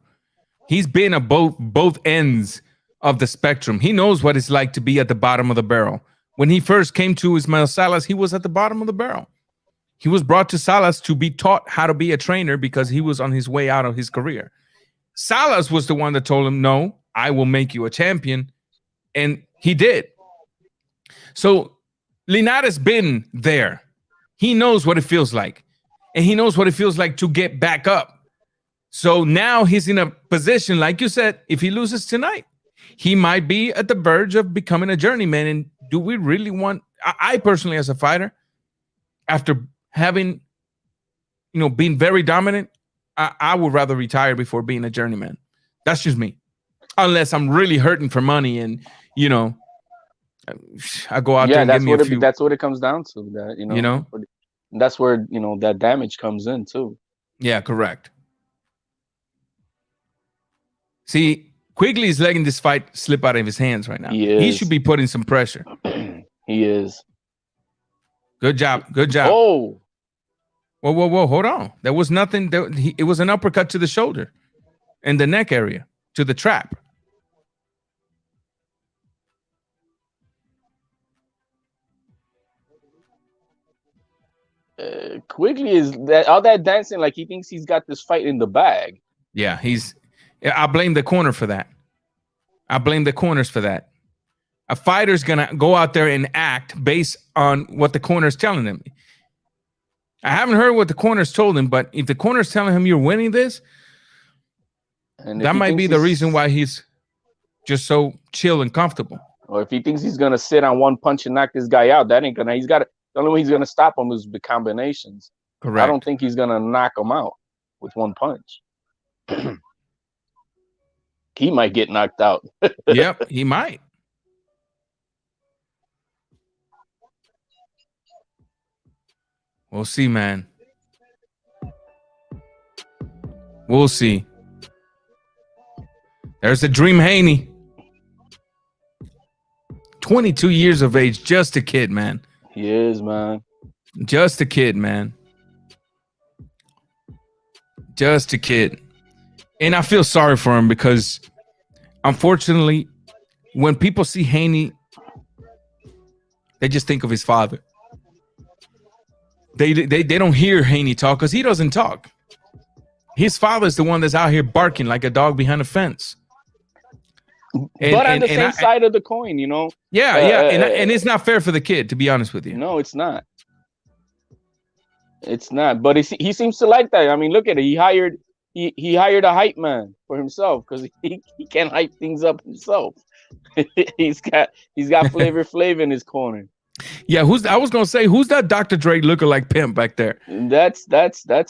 He's been at both ends of the spectrum. He knows what it's like to be at the bottom of the barrel. When he first came to Ismael Salas, he was at the bottom of the barrel. He was brought to Salas to be taught how to be a trainer because he was on his way out of his career. Salas was the one that told him, no, I will make you a champion. And he did. So Linares been there. He knows what it feels like. And he knows what it feels like to get back up. So now he's in a position, like you said, if he loses tonight, he might be at the verge of becoming a journeyman. And do we really want, I personally, as a fighter, after having, been very dominant, I would rather retire before being a journeyman. That's just me. Unless I'm really hurting for money and, I go out there and give me a few. That's what it comes down to. That, that's where, that damage comes in too. Yeah, correct. See, Quigley's letting this fight slip out of his hands right now. He should be putting some pressure. He is. Good job. Oh. Whoa. Hold on. There was nothing. It was an uppercut to the shoulder and the neck area, to the trap. Quigley is all that dancing like he thinks he's got this fight in the bag. Yeah, I blame the corner for that. I blame the corners for that. A fighter's gonna go out there and act based on what the corner's telling him. I haven't heard what the corner's told him, but if the corner's telling him you're winning this, that might be the reason why he's just so chill and comfortable. Or if he thinks he's gonna sit on one punch and knock this guy out, that ain't gonna. The only way he's gonna stop him is the combinations. Correct. I don't think he's gonna knock him out with one punch. He might get knocked out. Yep, he might. We'll see, man. We'll see. There's the Dream Haney. 22 years of age, just a kid, man. He is, man. Just a kid, man. Just a kid. And I feel sorry for him because, unfortunately, when people see Haney, they just think of his father. They don't hear Haney talk because he doesn't talk. His father's the one that's out here barking like a dog behind a fence. But on the same side of the coin, Yeah, and it's not fair for the kid, to be honest with you. No, it's not. It's not. But he seems to like that. I mean, look at it. He hired a hype man for himself because he can't hype things up himself. he's got Flavor Flav in his corner. Yeah, I was gonna say, who's that Dr. Dre lookalike pimp back there? That's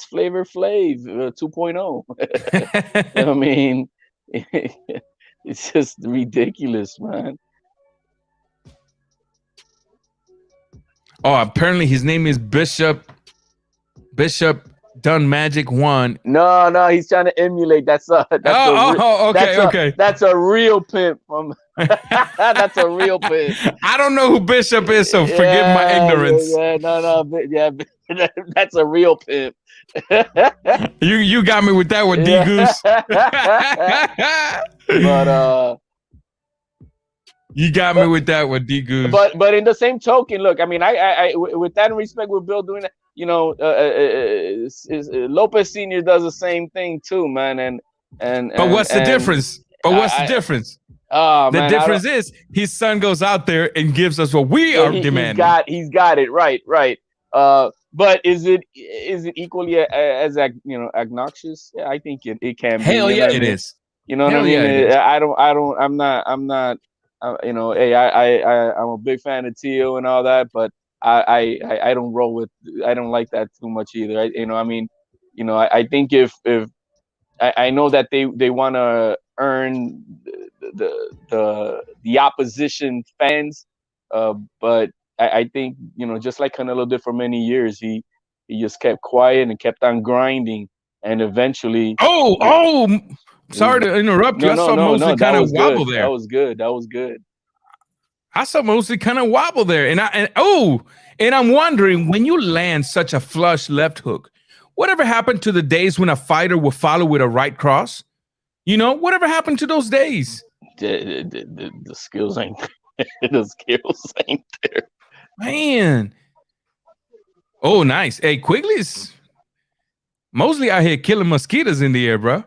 Flavor Flav 2.0. I mean, it's just ridiculous, man. Oh, apparently his name is Bishop Done Magic 1. No, he's trying to emulate. That's okay. That's a real pimp from. That's a real pimp. I don't know who Bishop is, so forgive my ignorance. That's a real pimp. You got me with that one, D Goose. But you got me with that one, D Goose. But in the same token, look, I mean, I with that respect, with Bill doing that, Lopez Sr. does the same thing too, man. But what's the difference? The difference? The difference is his son goes out there and gives us what we are demanding. He's got it right. But is it equally as obnoxious? Yeah, I think it can be. Hell yeah, it is. You know what I mean? I'm not. Hey, I'm a big fan of Tio and all that, but I don't roll with. I don't like that too much either. I think if I know that they want to earn the opposition fans, but I think just like Canelo did for many years, he just kept quiet and kept on grinding, and eventually. Sorry to interrupt you. I saw Mosley kind of wobble there. That was good. That was good. I saw Mosley kind of wobble there, and I'm wondering, when you land such a flush left hook, whatever happened to the days when a fighter would follow with a right cross? You know, whatever happened to those days? The skills ain't the skills ain't there, man. Oh, nice. Hey, Quigley's Mosley out here killing mosquitoes in the air, bro.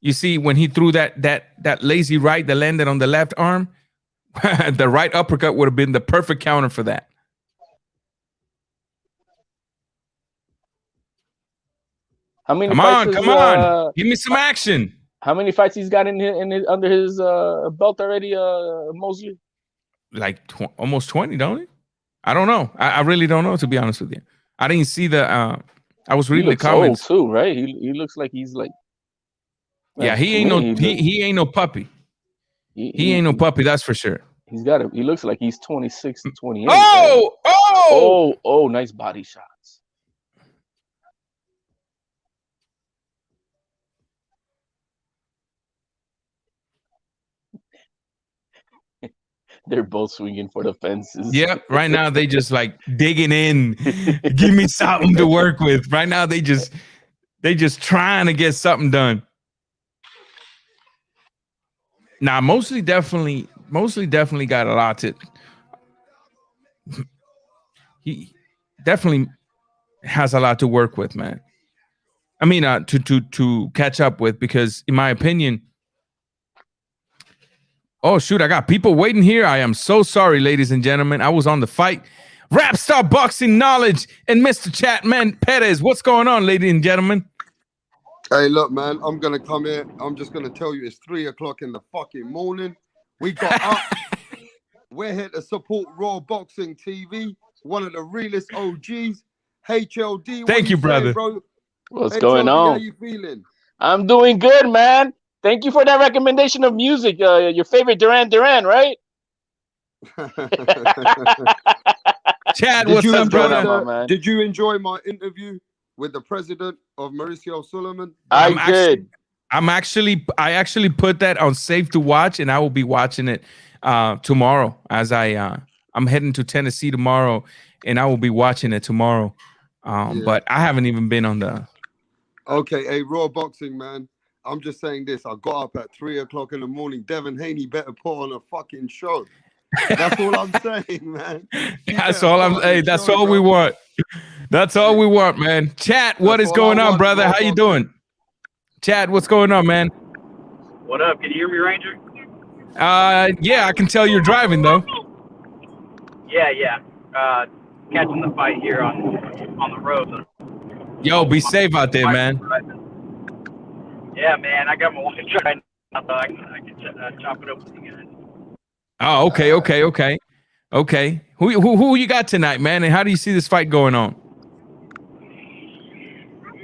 You see, when he threw that lazy right that landed on the left arm, the right uppercut would have been the perfect counter for that. How many? Come on! Give me some action. How many fights he's got in his under his belt already, Mosley? Like almost 20, don't he? I don't know. I really don't know, to be honest with you. I didn't see the. I was reading the comments old too, right? He looks like he's like. Yeah, he ain't no puppy. He ain't no puppy, that's for sure. He looks like he's 26 to 28. Oh, nice body shots. They're both swinging for the fences. Yep, right now they just like digging in. Give me something to work with. Right now they just trying to get something done. Now, mostly definitely got a lot to. He definitely has a lot to work with, man. I mean, to catch up with, because in my opinion. Oh shoot! I got people waiting here. I am so sorry, ladies and gentlemen. I was on the fight. Rap Star Boxing Knowledge and Mr. Chatman Perez. What's going on, ladies and gentlemen? Hey, look, man, I'm going to come here. I'm just going to tell you it's 3 o'clock in the fucking morning. We got up. We're here to support Raw Boxing TV, one of the realest OGs. HLD. Thank you, brother. Bro? What's going on? How you feeling? I'm doing good, man. Thank you for that recommendation of music. Your favorite Duran Duran, right? Chad, what's up, brother? Did you enjoy my interview with the president of Mauricio Suleiman? I did. I actually put that on Safe to Watch, and I will be watching it tomorrow as I'm heading to Tennessee tomorrow, and I will be watching it tomorrow. But I haven't even been on the. Okay, hey, Raw Boxing, man. I'm just saying this. I got up at 3 o'clock in the morning. Devin Haney better put on a fucking show. That's all I'm saying, man. That's all we want. That's all we want, man. Chat, what is going on, brother? How you doing? Chat, what's going on, man? What up? Can you hear me, Ranger? Yeah, I can tell you're driving though. Yeah. Catching the fight here on the road. Yo, be safe out there, man. Yeah, man. I got my wife driving. I thought I could chop it up with you guys. Oh, okay. Who you got tonight, man? And how do you see this fight going on?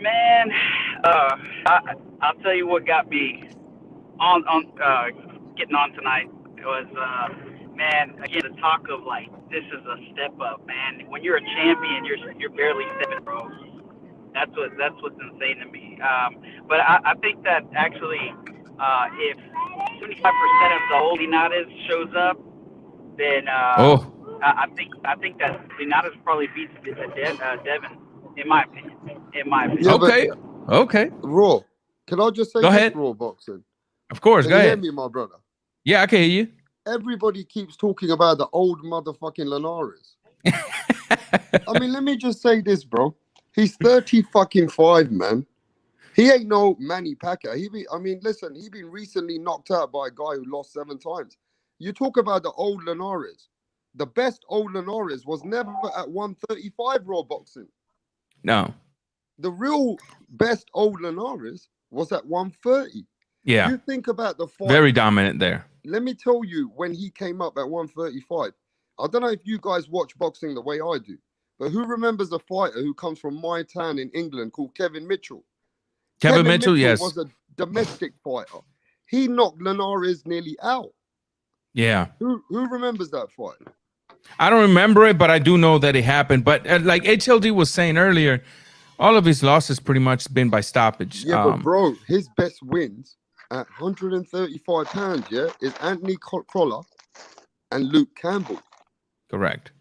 Man, I'll tell you what got me on getting on tonight. It was man, again, the talk of like this is a step up, man. When you're a champion, you're barely stepping, bro. That's what's insane to me. But I think that actually, if 75% of the old Linares shows up, then I think that Linares probably beats Devin, in my opinion. Yeah, okay. Raw. Can I just say Go ahead. Raw Boxing? Of course, go ahead. Hear me, my brother? Yeah, I can hear you. Everybody keeps talking about the old motherfucking Linares. I mean, let me just say this, bro. He's 35, man. He ain't no Manny Pacquiao. He been recently knocked out by a guy who lost 7 times. You talk about the old Linares. The best old Linares was never at 135 Raw Boxing. No. The real best old Linares was at 130. Yeah. You think about the fight. Very dominant there. Let me tell you, when he came up at 135, I don't know if you guys watch boxing the way I do, but who remembers a fighter who comes from my town in England called Kevin Mitchell? Kevin Mitchell, yes. Was a domestic fighter. He knocked Linares nearly out. Yeah. Who remembers that fight? I don't remember it, but I do know that it happened. But like HLD was saying earlier, All of his losses pretty much been by stoppage. Yeah, but bro, his best wins at 135 pounds, yeah, is Anthony Crolla and Luke Campbell. Correct.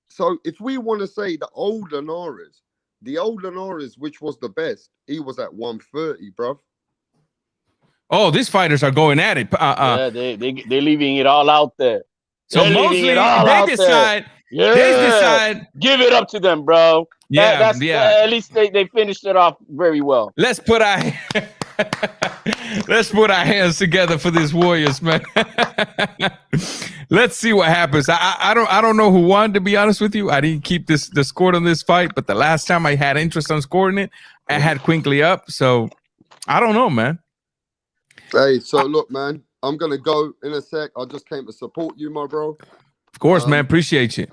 So if we want to say the old Linares, which was the best, he was at 130, bro. Oh, these fighters are going at it. Yeah, they're leaving it all out there. So They're mostly they decide. Yeah. They decide. Give it up to them, bro. Yeah, at least they finished it off very well. Let's put our hands together for these Warriors, man. Let's see what happens. I don't know who won, to be honest with you. I didn't keep the score on this fight, but the last time I had interest on scoring it, I had Quinkly up. So I don't know, man. Hey, so look, man, I'm gonna go in a sec. I just came to support you, my bro. Of course, man. Appreciate you.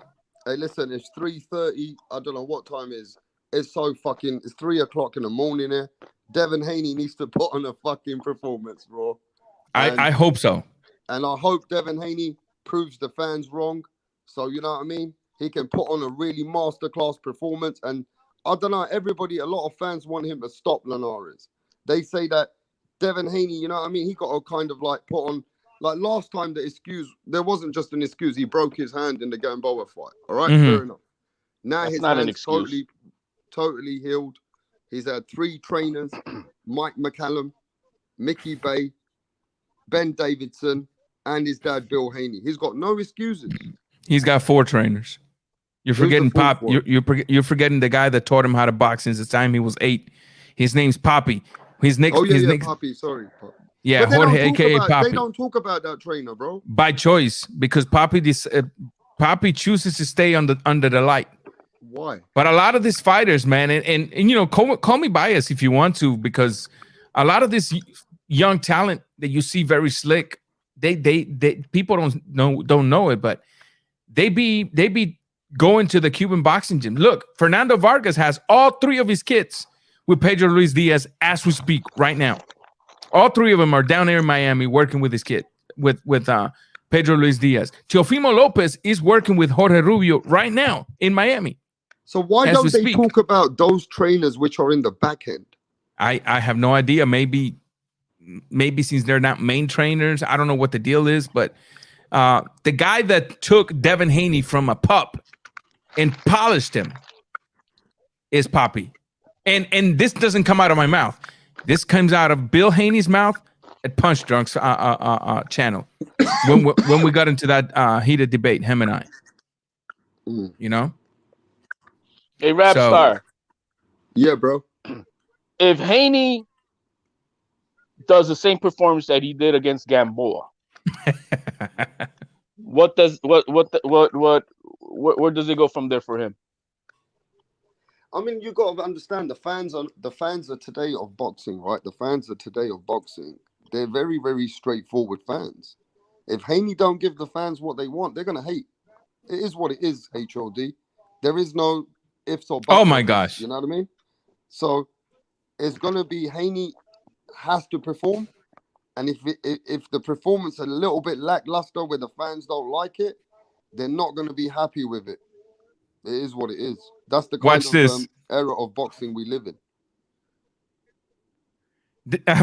Hey, listen, it's 3:30. I don't know what time it is. It's 3 o'clock in the morning here. Devin Haney needs to put on a fucking performance, bro. I hope so. And I hope Devin Haney proves the fans wrong. So, you know what I mean? He can put on a really masterclass performance. And I don't know, a lot of fans want him to stop Linares. They say that Devin Haney, you know what I mean? He got to kind of like put on, like last time the excuse, there wasn't just an excuse. He broke his hand in the Gamboa fight. All right, fair enough. Now That's his not an hand's excuse. totally healed. He's had 3 trainers, Mike McCallum, Mickey Bay, Ben Davidson, and his dad, Bill Haney. He's got no excuses. He's got 4 trainers. You're forgetting Pop. You're forgetting the guy that taught him how to box since the time he was 8. His name's Poppy. His next. Poppy. Sorry. Poppy. Yeah, Jorge, aka Poppy. They don't talk about that trainer, bro. By choice, because Poppy chooses to stay under the light. Why? But a lot of these fighters, man, and you know, call me biased if you want to, because a lot of this young talent that you see very slick, they people don't know it, but they be going to the Cuban boxing gym. Look, Fernando Vargas has all 3 of his kids with Pedro Luis Diaz as we speak right now. All 3 of them are down there in Miami working with his kid, with Pedro Luis Diaz. Teofimo Lopez is working with Jorge Rubio right now in Miami. So why don't they talk about those trainers which are in the back end? I have no idea. Maybe since they're not main trainers, I don't know what the deal is. But the guy that took Devin Haney from a pup and polished him is Poppy. And this doesn't come out of my mouth. This comes out of Bill Haney's mouth at Punch Drunk's channel when we got into that heated debate, him and I. You know? Hey, Rap Star. Yeah, bro. If Haney does the same performance that he did against Gamboa, where does it go from there for him? I mean, you got to understand the fans are today of boxing, right? The fans are today of boxing. They're very, very straightforward fans. If Haney don't give the fans what they want, they're gonna hate. It is what it is, HOD. There is no ifs or buts. Oh my gosh. You know what I mean? So it's gonna be Haney has to perform, and if the performance is a little bit lackluster where the fans don't like it, they're not gonna be happy with it. It is what it is. That's the kind of era of boxing we live in.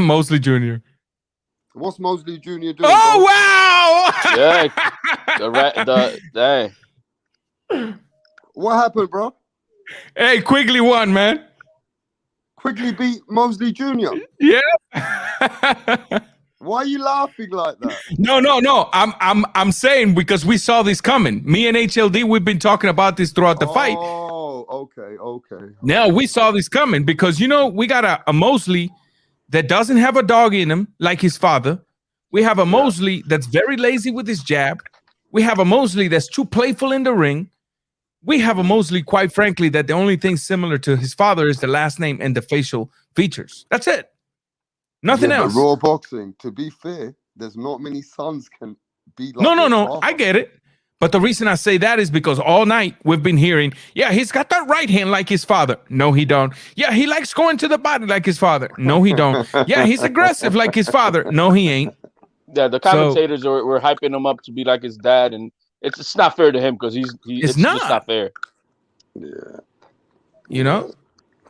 Mosley Jr. What's Mosley Jr. doing? Oh, bro? wow! Yeah, What happened, bro? Hey, Quigley won, man. Quigley beat Mosley Jr. Yeah. Why are you laughing like that? No. I'm saying because we saw this coming. Me and HLD, we've been talking about this throughout the fight. Oh, okay. Now we saw this coming because we got a Mosley that doesn't have a dog in him like his father. We have a Mosley that's very lazy with his jab. We have a Mosley that's too playful in the ring. We have a Mosley, quite frankly, that the only thing similar to his father is the last name and the facial features. That's it. Nothing else. Raw boxing, to be fair, there's not many sons can be like No. I get it. But the reason I say that is because all night we've been hearing, he's got that right hand like his father. No, he don't. Yeah, he likes going to the body like his father. No, he don't. Yeah, he's aggressive like his father. No, he ain't. Yeah, the commentators were hyping him up to be like his dad, and it's not fair to him because it's just not fair. Yeah. You know?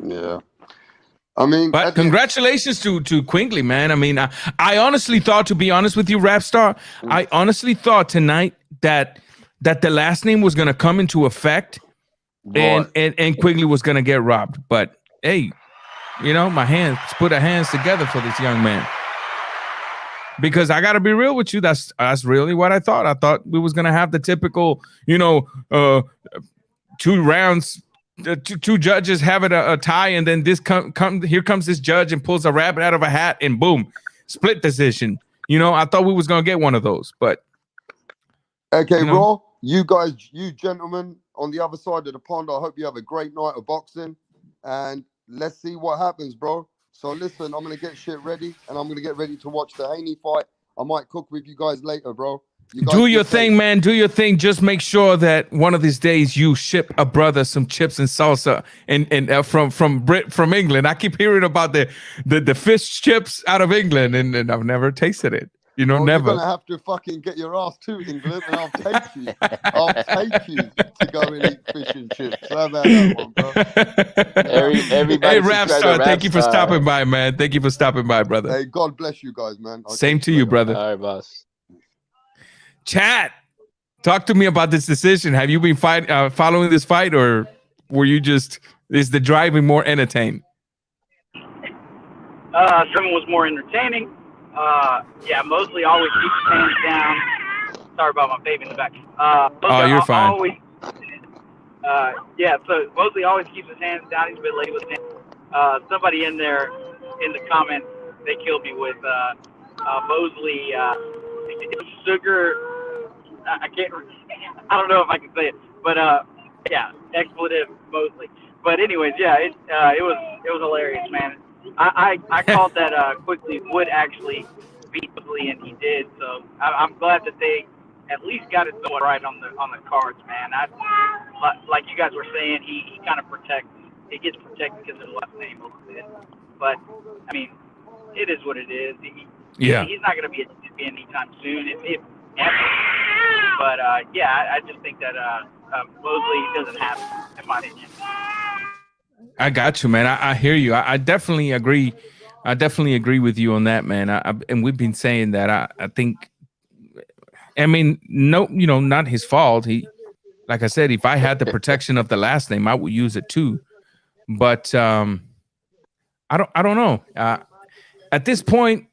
Yeah. I mean, but congratulations to Quigley, man. I mean, I honestly thought, to be honest with you, Rapstar, I honestly thought tonight that the last name was going to come into effect, and Quigley was going to get robbed. But hey, you know, put our hands together for this young man. Because I got to be real with you, that's really what I thought. I thought we was going to have the typical, you know, 2 rounds. Two judges have it a tie, and then here comes this judge and pulls a rabbit out of a hat, and boom, split decision. You know, I thought we was gonna get one of those, but okay, you know. Raw, you guys, you gentlemen on the other side of the pond, I hope you have a great night of boxing, and let's see what happens, bro. So listen, I'm gonna get shit ready, and I'm gonna get ready to watch the Haney fight. I might cook with you guys later, bro. Do your thing, man. Do your thing. Just make sure that one of these days you ship a brother some chips and salsa and from England. I keep hearing about the fish chips out of England, and I've never tasted it. You know, never. You're gonna have to fucking get your ass to England, and I'll take you. I'll take you to go and eat fish and chips. How about that one, bro? Everybody, hey, Rapstar, thank you for stopping by, man. Thank you for stopping by, brother. Hey, God bless you guys, man. Same to you, brother. All right, boss. Chat, talk to me about this decision. Have you been following this fight, or were you is the driving more entertained? Some was more entertaining. Yeah, mostly always keep his hands down. Sorry about my baby in the back. Oh, you're fine. Always, yeah, so mostly always keeps his hands down. He's a bit late with him. Somebody in there in the comments, they killed me with Mosley. Sugar. I don't know if I can say it, but yeah, expletive mostly. But anyways, yeah, it was hilarious, man. I called that Quigley would actually beat Mosley, and he did. So I'm glad that they at least got it somewhat right on the cards, man. Like you guys were saying, he kind of protects. He gets protected because of his last name a little bit. But I mean, it is what it is. He's not going to be a champion anytime soon, if ever. But yeah, I just think that Mosley doesn't have it, in my opinion. I got you, man. I hear you. I definitely agree. I definitely agree with you on that, man. And we've been saying that. I think. I mean, no, you know, not his fault. He, like I said, if I had the protection of the last name, I would use it too. But I don't know. At this point,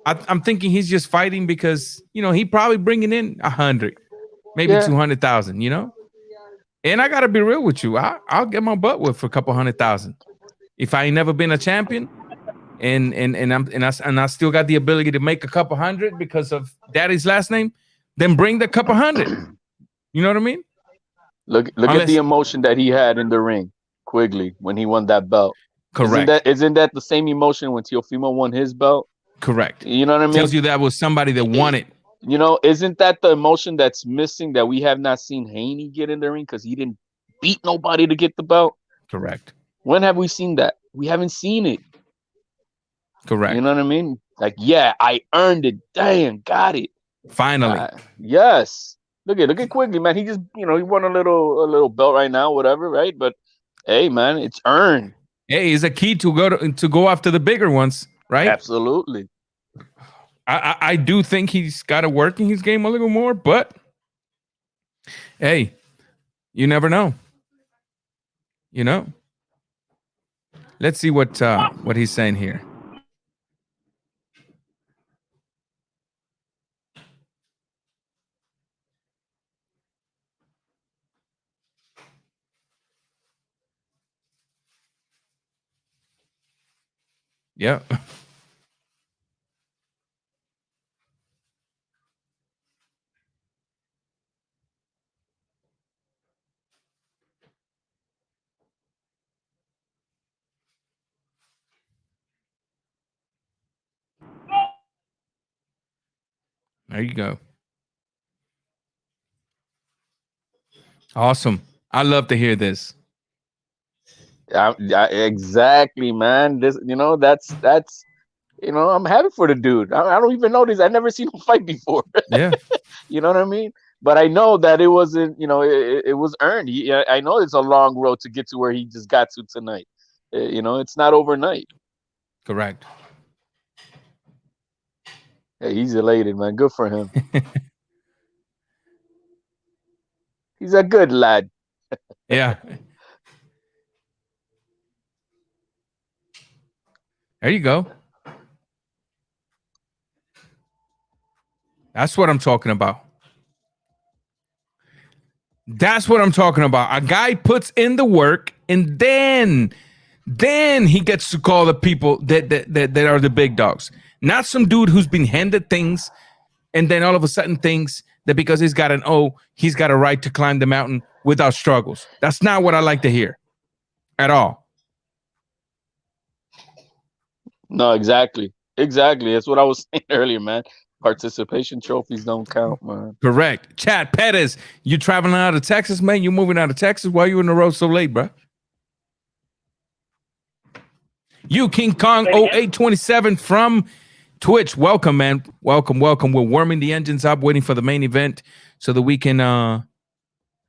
I'm thinking he's just fighting because, you know, he probably bringing in 100, maybe 200,000, you know. And I gotta be real with you. I'll get my butt whipped for a couple 100,000 if I ain't never been a champion, and I still got the ability to make a couple hundred because of Daddy's last name. Then bring the couple hundred. You know what I mean? Look at the emotion that he had in the ring, Quigley, when he won that belt. Correct. Isn't that the same emotion when Teofimo won his belt? Correct. You know what I mean? Tells you that was somebody that won it. You know, isn't that the emotion that's missing that we have not seen Haney get in the ring because he didn't beat nobody to get the belt? Correct. When have we seen that? We haven't seen it. Correct. You know what I mean? Like, yeah, I earned it. Damn, got it. Finally. Yes. Look at Quigley, man. He just, you know, he won a little belt right now, whatever, right? But hey, man, it's earned. Hey, it's a key to go after the bigger ones, right? Absolutely. I do think he's got to work in his game a little more, but hey, you never know. You know. Let's see what he's saying here. Yeah. There you go. Awesome. I love to hear this. Exactly, man. This, you know, that's you know, I'm happy for the dude. I don't even know this. I've never seen him fight before. Yeah. You know what I mean? But I know that it wasn't, you know, it was earned. I know it's a long road to get to where he just got to tonight. You know, it's not overnight. Correct. Hey, he's elated, man. Good for him. He's a good lad. Yeah. There you go. That's what I'm talking about. That's what I'm talking about. A guy puts in the work, and then he gets to call the people that are the big dogs. Not some dude who's been handed things, and then all of a sudden thinks that because he's got an O, he's got a right to climb the mountain without struggles. That's not what I like to hear at all. No, exactly. That's what I was saying earlier, man. Participation trophies don't count, man. Correct. Chad Pettis, you traveling out of Texas, man? You moving out of Texas? Why you in the road so late, bro? You King Kong 0827 from Twitch. Welcome, man. Welcome. We're warming the engines up, waiting for the main event so that we can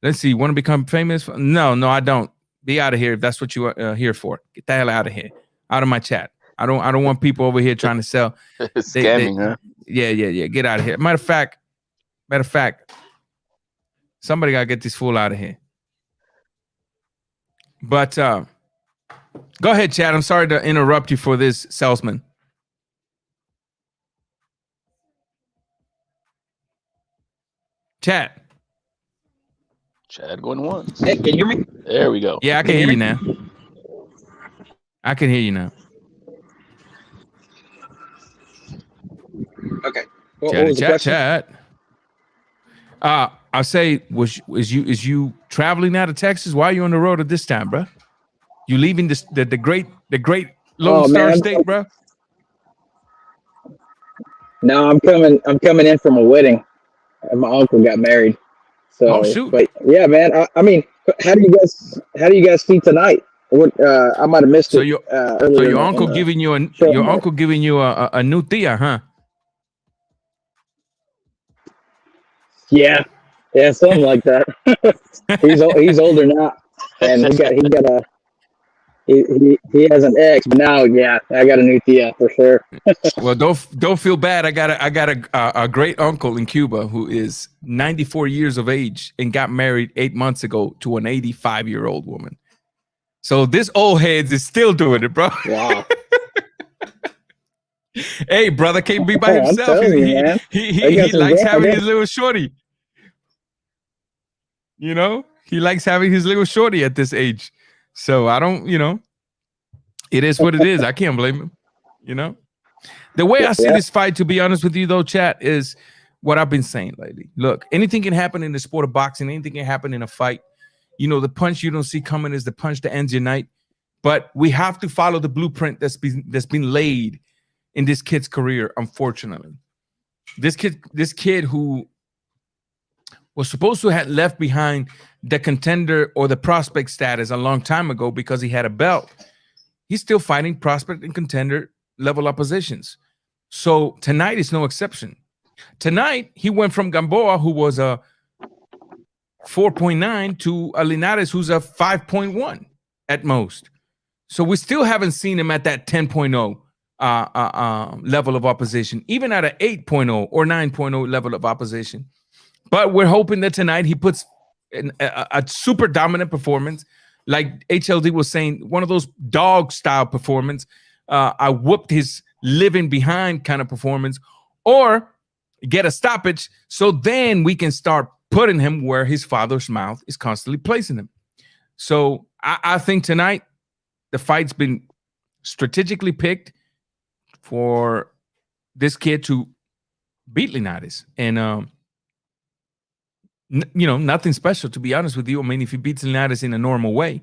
let's see, want to become famous? No, I don't. Be out of here if that's what you're here for. Get the hell out of here. Out of my chat. I don't want people over here trying to sell. Scamming, huh? Yeah. Get out of here. Matter of fact, somebody gotta get this fool out of here. But go ahead, Chad. I'm sorry to interrupt you for this, salesman. Chad going once. Hey, can you hear me? There we go. Yeah, I can hear you now. Okay. What was the question? Chat. I say, is you traveling out of Texas? Why are you on the road at this time, bro? You leaving the great Lone Star State, bro? No, I'm coming in from a wedding. My uncle got married. So, oh shoot! But yeah, man. I mean, how do you guys see tonight? What I might have missed it. So your uncle giving you a new tia, huh? Yeah, something like that. he's older now, and he has an ex, but now I got a new tia for sure. Well, don't feel bad. I got a great uncle in Cuba who is 94 years of age and got married 8 months ago to an 85-year-old woman. So this old heads is still doing it, bro. Wow. Hey, brother can't be by himself. He likes having his little shorty. You know, he likes having his little shorty at this age. So I don't, it is what it is. I can't blame him, The way I see this fight, to be honest with you, though, chat, is what I've been saying lately. Look, anything can happen in the sport of boxing. Anything can happen in a fight. The punch you don't see coming is the punch that ends your night. But we have to follow the blueprint that's been laid in this kid's career, unfortunately. This kid who was supposed to have left behind the contender or the prospect status a long time ago because he had a belt. He's still fighting prospect and contender level oppositions. So tonight is no exception. Tonight, he went from Gamboa, who was a 4.9, to a Linares, who's a 5.1 at most. So we still haven't seen him at that 10.0 level of opposition, even at an 8.0 or 9.0 level of opposition. But we're hoping that tonight he puts a super dominant performance, like HLD was saying, one of those dog style performance. I whooped his living behind kind of performance, or get a stoppage. So then we can start putting him where his father's mouth is constantly placing him. So I think tonight the fight's been strategically picked for this kid to beat Linares. And, nothing special, to be honest with you. I mean, if he beats Linares in a normal way,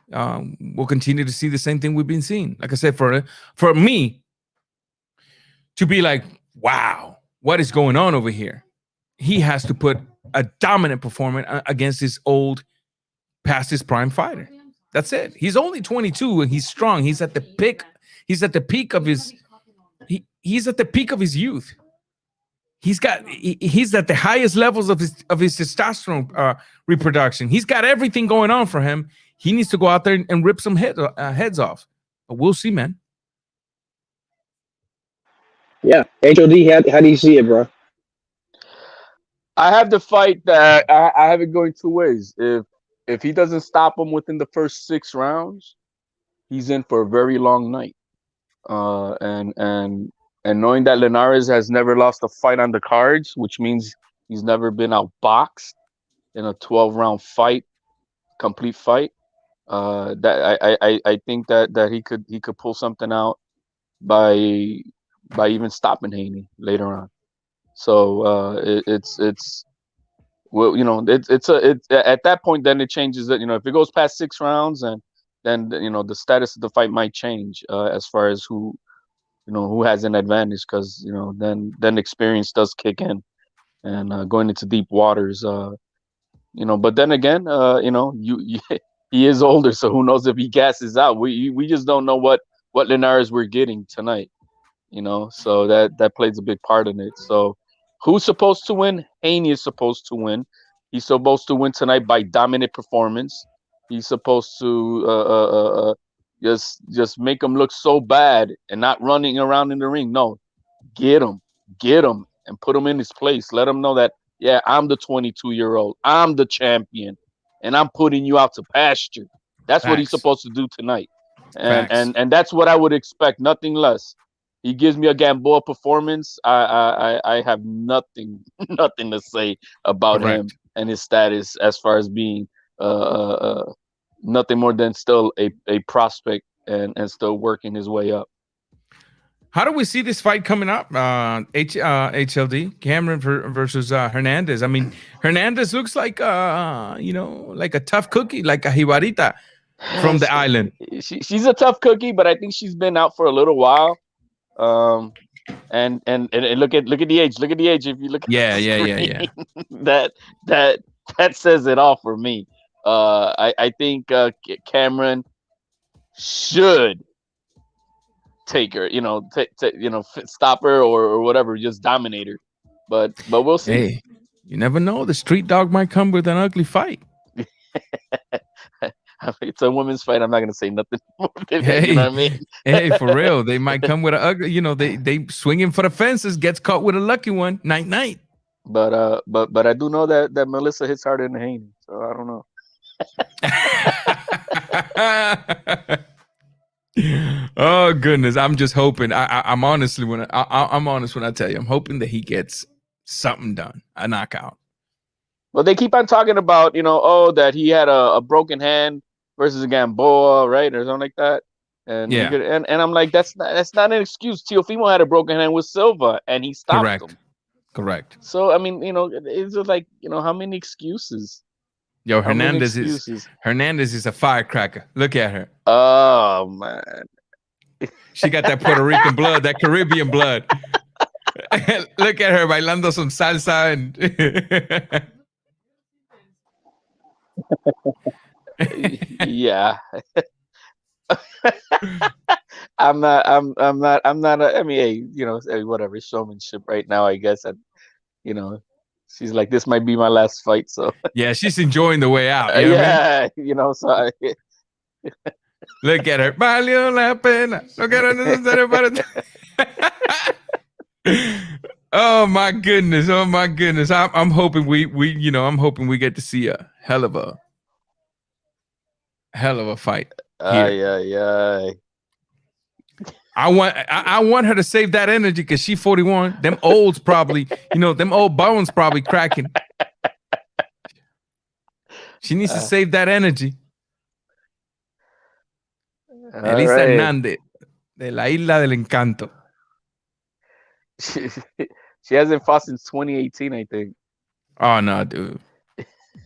we'll continue to see the same thing we've been seeing. Like I said, for me to be like, wow, what is going on over here? He has to put a dominant performance against this old, past his prime fighter. That's it. He's only 22 and he's strong. He's at the peak. He's at the peak of his. He's at the peak of his youth. He's at the highest levels of his testosterone reproduction. He's got everything going on for him. he needs to go out there and rip some heads off. But we'll see, man. Yeah, HOD. How do you see it, bro? I have the fight that I have it going two ways. If he doesn't stop him within the first 6 rounds, he's in for a very long night. And knowing that Linares has never lost a fight on the cards, which means he's never been outboxed in a 12-round fight, complete fight. That I think that he could pull something out by even stopping Haney later on. So it's well, it's at that point, then it changes that, if it goes past 6 rounds, and then the status of the fight might change as far as who has an advantage, because then experience does kick in, and going into deep waters, but then again, he is older, so who knows if he gasses out. We just don't know what Linares we're getting tonight, so that plays a big part in it. So who's supposed to win? Haney is supposed to win. He's supposed to win tonight by dominant performance. He's supposed to just make him look so bad and not running around in the ring. No, get him, and put him in his place. Let him know that, yeah, I'm the 22-year-old. I'm the champion, and I'm putting you out to pasture. That's what he's supposed to do tonight, and that's what I would expect, nothing less. He gives me a Gamboa performance. I have nothing to say about him and his status as far as being nothing more than still a prospect and still working his way up. How do we see this fight coming up? HLD Cameron versus Hernandez. I mean, Hernandez looks like like a tough cookie, like a jibarita from the island. She's a tough cookie, but I think she's been out for a little while. And look at the age. Look at the age. If you look at the screen, that says it all for me. I think Cameron should take her, stop her or whatever, just dominate her. But we'll see. Hey, you never know. The street dog might come with an ugly fight. It's a women's fight. I'm not gonna say nothing more than hey, that, you know what I mean? Hey, for real, they might come with an ugly. They swinging for the fences, gets caught with a lucky one. Night. But I do know that Melissa hits harder than Haney, so I don't know. Oh goodness, I'm just hoping. I'm honestly I'm honest when I tell you, I'm hoping that he gets something done, a knockout. Well, they keep on talking about that he had a broken hand versus a Gamboa, right, or something like that. And and I'm like, that's not an excuse. Teofimo had a broken hand with Silva, and he stopped him. Correct. So I mean, it's just like, how many excuses? Yo, Hernandez is a firecracker. Look at her. Oh man, she got that Puerto Rican blood, that Caribbean blood. Look at her bailando some salsa and. Yeah. I'm not I mean, hey, whatever, showmanship right now, I guess. She's like, this might be my last fight, so yeah, she's enjoying the way out. So look at her. Valió la pena. Look at her. Oh my goodness. I'm hoping I'm hoping we get to see a hell of a fight. Yeah. I want her to save that energy because she's 41. Them olds probably, them old bones probably cracking. She needs to save that energy. Elisa Hernández, de la Isla del Encanto. She hasn't fought since 2018, I think. Oh no, dude.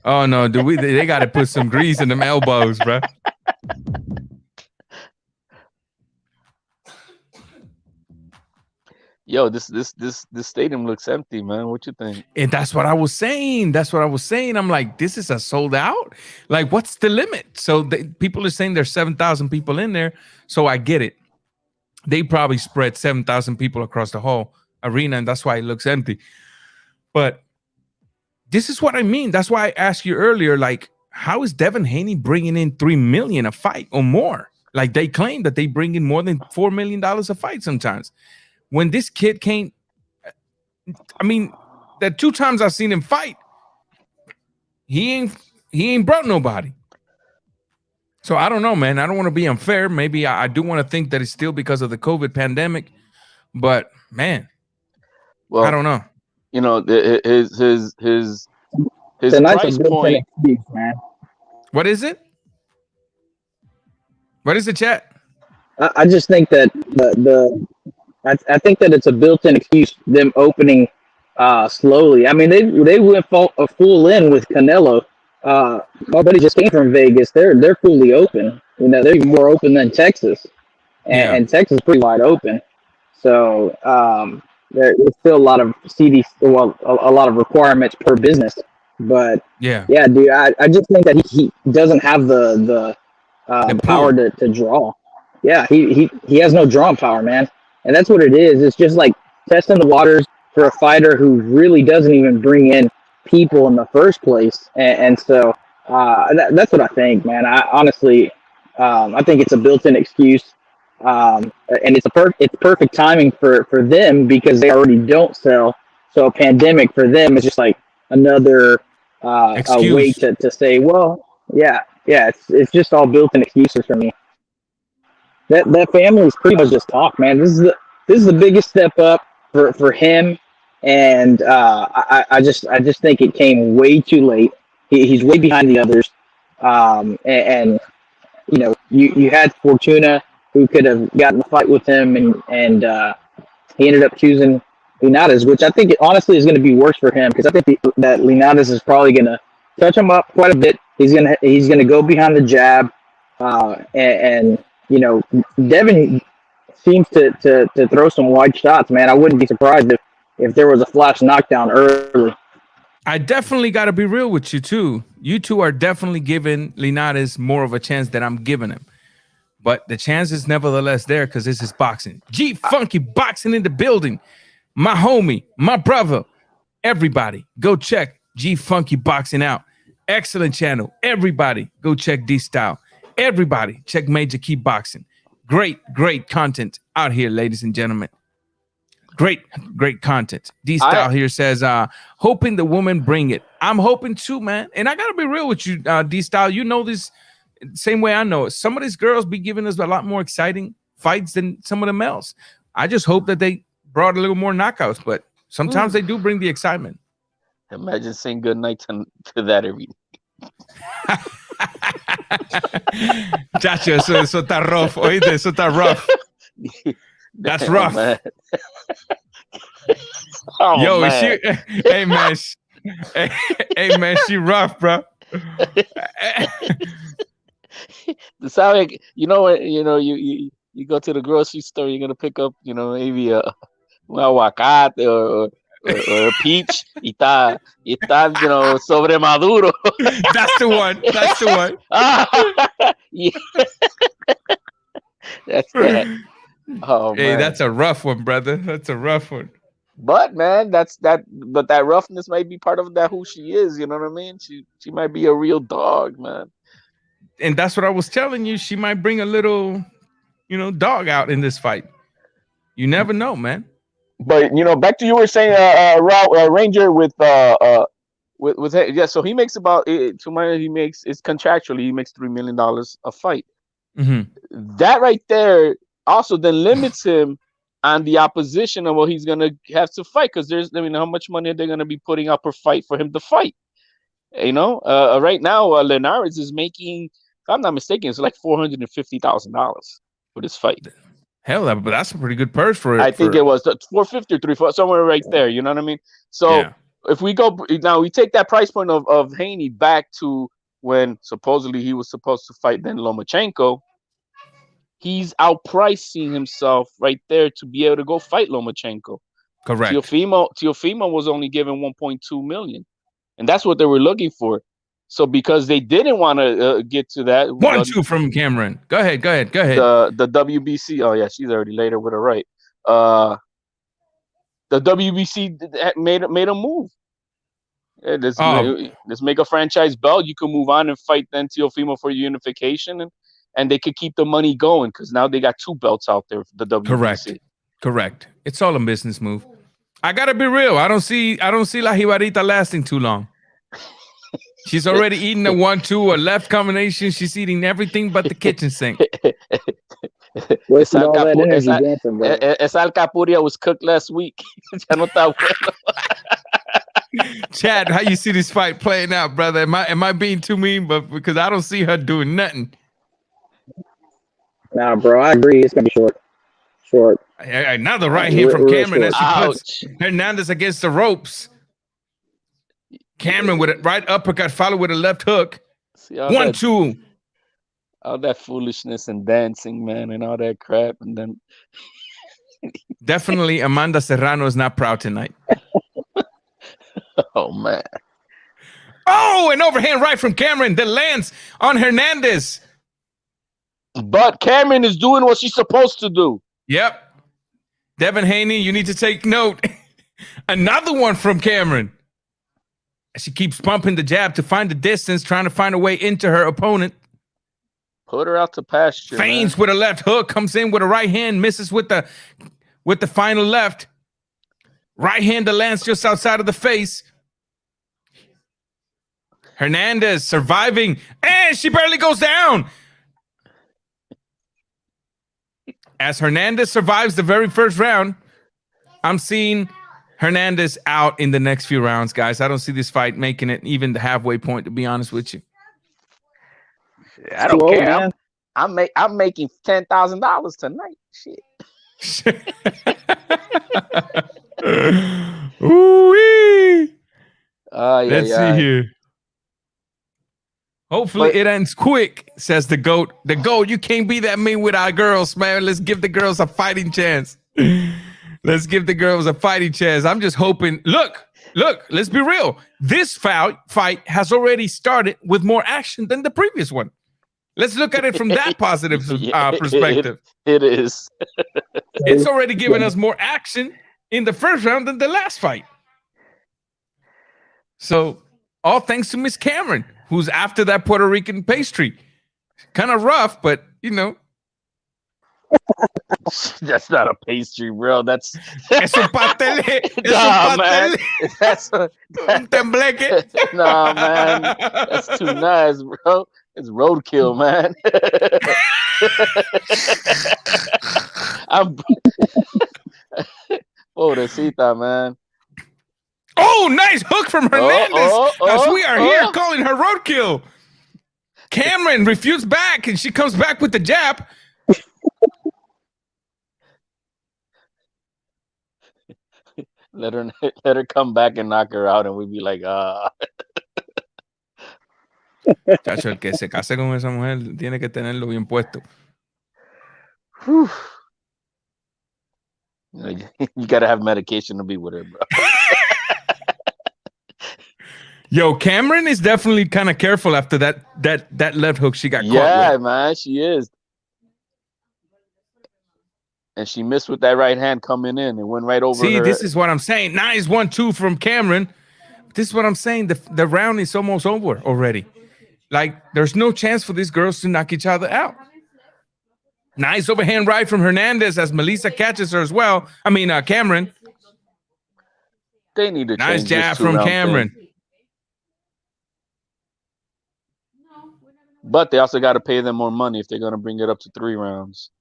They got to put some grease in them elbows, bro. Yo, this stadium looks empty, man. What you think? And that's what I was saying. I'm like, this is a sold out. Like, what's the limit? So people are saying there's 7,000 people in there. So I get it. They probably spread 7,000 people across the whole arena, and that's why it looks empty. But this is what I mean. That's why I asked you earlier, like, how is Devin Haney bringing in $3 million a fight or more? Like they claim that they bring in more than $4 million a fight sometimes. When this kid can't, I mean, the 2 times I've seen him fight, he ain't brought nobody. So I don't know, man. I don't want to be unfair. Maybe I do want to think that it's still because of the COVID pandemic, but man, Well, I don't know. You know, his Tonight's price a built-in point. excuse, man. What is it? What is the chat? I just think that I think that it's a built-in excuse, them opening slowly. I mean, they went a full in with Canelo. My buddy just came from Vegas. They're fully open. You know, they're more open than Texas, and Texas is pretty wide open. So there's still a lot of a lot of requirements per business. But yeah, dude, I just think that he doesn't have the power to draw. Yeah, he has no drawing power, man. And that's what it is. It's just like testing the waters for a fighter who really doesn't even bring in people in the first place. And so that's what I think, man. I honestly, I think it's a built-in excuse. And it's perfect timing for them because they already don't sell. So a pandemic for them is just like another a way to say, well, yeah, it's just all built-in excuses for me. That family is pretty much just talk, man. This is the biggest step up for him, and I just think it came way too late. He's way behind the others, and you know you had Fortuna who could have gotten a fight with him, and he ended up choosing Linares, which I think honestly is going to be worse for him because I think that Linares is probably going to touch him up quite a bit. He's gonna go behind the jab, and you know, Devin seems to throw some wide shots, man. I wouldn't be surprised if there was a flash knockdown early. I definitely got to be real with you, too. You two are definitely giving Linares more of a chance than I'm giving him. But the chance is nevertheless there because this is boxing. G Funky Boxing in the building. My homie, my brother, everybody, go check G Funky Boxing out. Excellent channel. Everybody, go check D-Style. Everybody, check Major Key Boxing. Great content out here, ladies and gentlemen. Great content. D-Style here says, hoping the women bring it. I'm hoping too, man. And I got to be real with you, D-Style. You know this same way I know it. Some of these girls be giving us a lot more exciting fights than some of them else. I just hope that they brought a little more knockouts, but sometimes they do bring the excitement. Imagine saying good night to that every Chacho, eso está rough. Oíste, eso está rough. That's rough. Man. Yo, man. Hey man, she rough, bro. You you go to the grocery store, you're gonna pick up, maybe a aguacate or a peach, y está, sobre maduro. That's the one. Yeah. That's that. Oh, hey, man. that's a rough one, brother. That's a rough one. But man, but that roughness might be part of that who she is. You know what I mean? She might be a real dog, man. And that's what I was telling you. She might bring a little, dog out in this fight. You never know, man. But back to you were saying, Ranger with yeah. So he makes about it's contractually he makes $3 million a fight. Mm-hmm. That right there also then limits him on the opposition of what he's gonna have to fight, because how much money are they gonna be putting up per fight for him to fight? Right now Linares is making, if I'm not mistaken, it's like $450,000 for this fight. Hell, but that's a pretty good purse for it. I think it was 450 or 340, somewhere right there. You know what I mean? So yeah. If we go now, we take that price point of Haney back to when supposedly he was supposed to fight then Lomachenko. He's outpricing himself right there to be able to go fight Lomachenko. Correct. Teofimo was only given 1.2 million, and that's what they were looking for. So because they didn't want to get to that, 1-2 from Cameron. Go ahead. The WBC. Oh yeah, she's already later with her right. The WBC made a move. Yeah, let's make a franchise belt. You can move on and fight then Teofimo for unification, and they could keep the money going because now they got 2 belts out there for the WBC. Correct. It's all a business move. I gotta be real. I don't see La Jibarita lasting too long. She's already eating a 1-2, a left combination. She's eating everything but the kitchen sink. Wasting all that energy dancing, bro. Esa alcapuria was cooked last week. Ya no está bueno. Chad, how you see this fight playing out, brother? Am I being too mean? But because I don't see her doing nothing. Nah, bro, I agree. It's gonna be short. Another right hand from Cameron as she puts Ouch. Hernandez against the ropes. Cameron with a right uppercut followed with a left hook. See, all 1-2. All that foolishness and dancing, man, and all that crap, and then Definitely Amanda Serrano is not proud tonight. oh man. Oh, an overhand right from Cameron that lands on Hernandez. But Cameron is doing what she's supposed to do. Yep. Devin Haney, you need to take note. Another one from Cameron. She keeps pumping the jab to find the distance, trying to find a way into her opponent. Put her out to pasture. Feigns with a left hook, comes in with a right hand, misses with the final left. Right hand that lands just outside of the face. Hernandez surviving, and she barely goes down. As Hernandez survives the very first round, I'm seeing Hernandez out in the next few rounds, guys. I don't see this fight making it even the halfway point, to be honest with you. I don't care. I'm making $10,000 tonight. Shit. Ooh-wee. Let's see here. Hopefully it ends quick, says the GOAT. The GOAT, you can't be that mean with our girls, man. Let's give the girls a fighting chance. Let's give the girls a fighting chance. I'm just hoping. Look, let's be real. This fight has already started with more action than the previous one. Let's look at it from that positive perspective. It is. It's already given us more action in the first round than the last fight. So, all thanks to Miss Cameron, who's after that Puerto Rican pastry. Kind of rough, but, you know. That's not a pastry, bro. That's Es un pastel. Nah, man. That's un tembleque. Nah, man. That's too nice, bro. It's roadkill, man. Pobrecita, man. Oh, nice hook from Hernandez. As we are here calling her roadkill. Cameron refused back, and she comes back with the jab. Let her come back and knock her out, and we'd be like, Chacho, el que se case con esa mujer tiene que tenerlo bien puesto. You gotta have medication to be with her, bro. Yo, Cameron is definitely kind of careful after that left hook she got caught with. Yeah, man, she is. And she missed with that right hand coming in and went right over. See, her. This is what I'm saying. Nice 1-2 from Cameron. This is what I'm saying. The round is almost over already. Like, there's no chance for these girls to knock each other out. Nice overhand right from Hernandez as Melissa catches her as well. I mean, Cameron. They need to nice change jab this from Cameron. Thing. But they also got to pay them more money if they're going to bring it up to 3 rounds.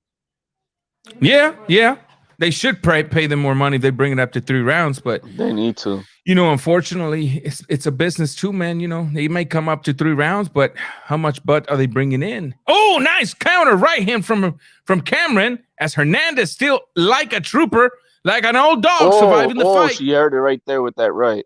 Yeah. They should pay them more money if they bring it up to 3 rounds, but they need to. You know, unfortunately, it's a business too, man. You know, they may come up to 3 rounds, but how much butt are they bringing in? Oh, nice counter right hand from Cameron as Hernandez still like a trooper, like an old dog surviving the fight. She heard it right there with that right.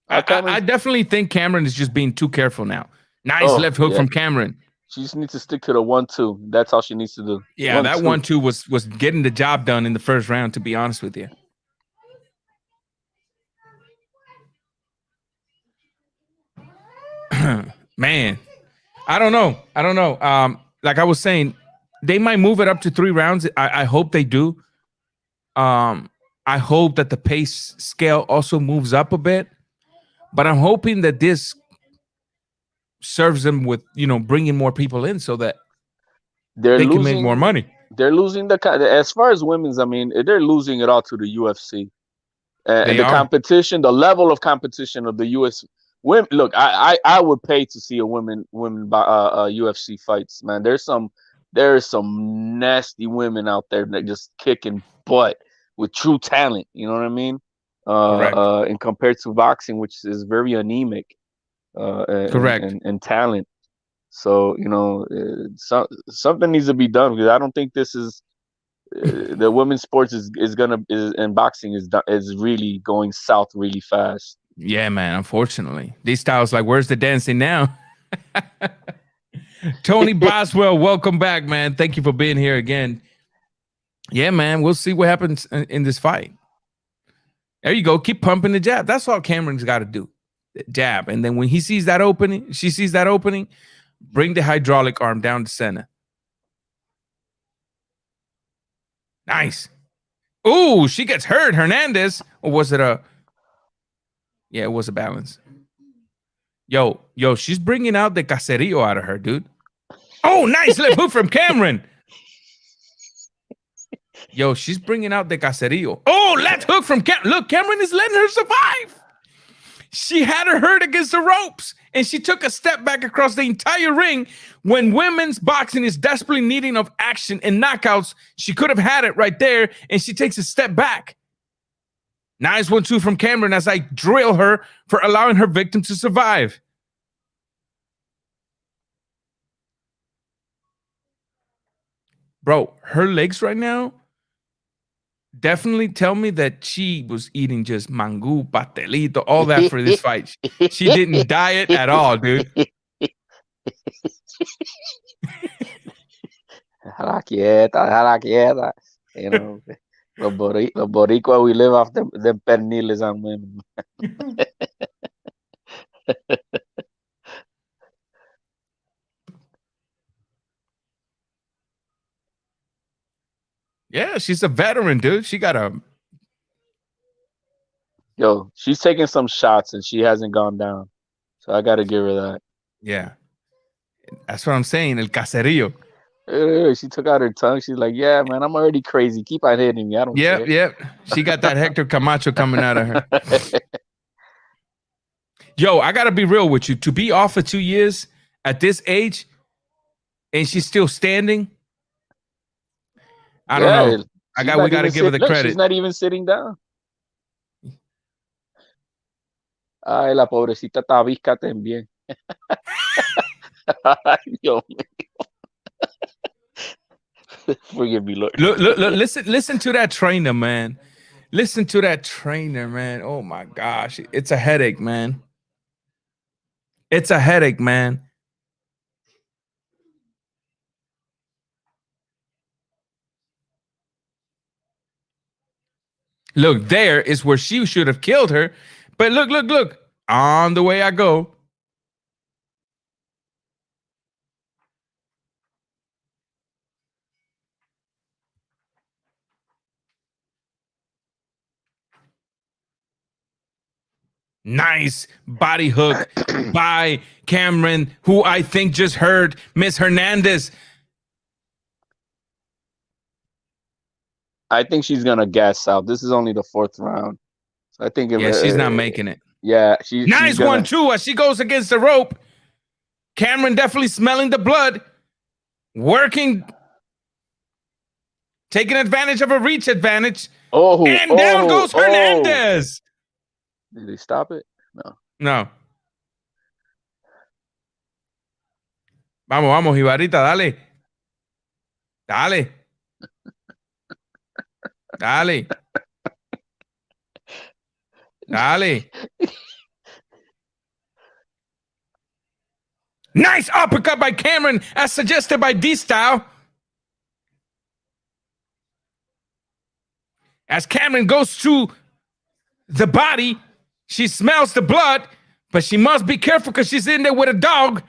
I definitely think Cameron is just being too careful now. Nice left hook from Cameron. She just needs to stick to the 1-2. That's all she needs to do. Yeah, that 1-2 was getting the job done in the first round, to be honest with you. Man, I don't know. Like I was saying, they might move it up to 3 rounds. I hope they do. I hope that the pace scale also moves up a bit, but I'm hoping that this serves them with, bringing more people in so that They're they can make more losing. money. They're losing as far as women's. I mean, they're losing it all to the UFC. They And the are. competition, the level of competition of the US women. Look, I would pay to see a women UFC fights, man. There's some nasty women out there that just kicking butt with true talent. You know what I mean? Correct. And compared to boxing, which is very anemic, Correct. and talent. So something needs to be done, because I don't think this is. The women's sports is and boxing is really going south really fast. Yeah, man. Unfortunately, these styles like, where's the dancing now? Tony Boswell, welcome back, man. Thank you for being here again. Yeah, man. We'll see what happens in this fight. There you go. Keep pumping the jab. That's all Cameron's got to do. Jab, and then when he sees that opening, she sees that opening, bring the hydraulic arm down to center. Nice. Ooh, she gets hurt. Hernandez. Or was it a... Yeah, it was a balance. Yo, she's bringing out the caserío out of her, dude. Oh, nice left hook from Cameron. Yo, she's bringing out the caserío. Oh, left hook from Cameron. Look, Cameron is letting her survive. She had her hurt against the ropes, and she took a step back across the entire ring. When women's boxing is desperately needing of action and knockouts, she could have had it right there, and she takes a step back. Nice 1-2 from Cameron as I drill her for allowing her victim to survive. Bro, her legs right now definitely tell me that she was eating just mangú, pastelito, all that for this fight. She didn't diet at all, dude. Jala quieta. You know, los boricua, we live off them perniles on women. Yeah, she's a veteran, dude. She got a... Yo, she's taking some shots and she hasn't gone down. So I got to give her that. Yeah. That's what I'm saying, el caserío. She took out her tongue. She's like, yeah, man, I'm already crazy. Keep on hitting me. I don't care. Yep. She got that Hector Camacho coming out of her. Yo, I got to be real with you. To be off for 2 years at this age and she's still standing, I don't know. We got to give her the credit. She's not even sitting down. Ay, la pobrecita tabisca también. Ay, Dios mío. Forgive me, Lord. Look, listen to that trainer, man. Listen to that trainer, man. Oh my gosh. It's a headache, man. It's a headache, man. Look, there is where she should have killed her. But look. On the way I go. Nice body hook by Cameron, who I think just heard Miss Hernandez. I think she's going to gas out. This is only the 4th round. So I think she's not making it. Yeah. Nice 1-2 as she goes against the rope. Cameron definitely smelling the blood. Working. Taking advantage of a reach advantage. And down goes Hernandez. Did they stop it? No. Vamos, Jibarita, dale. Nice uppercut by Cameron, as suggested by D-Style. As Cameron goes to the body, she smells the blood, but she must be careful because she's in there with a dog.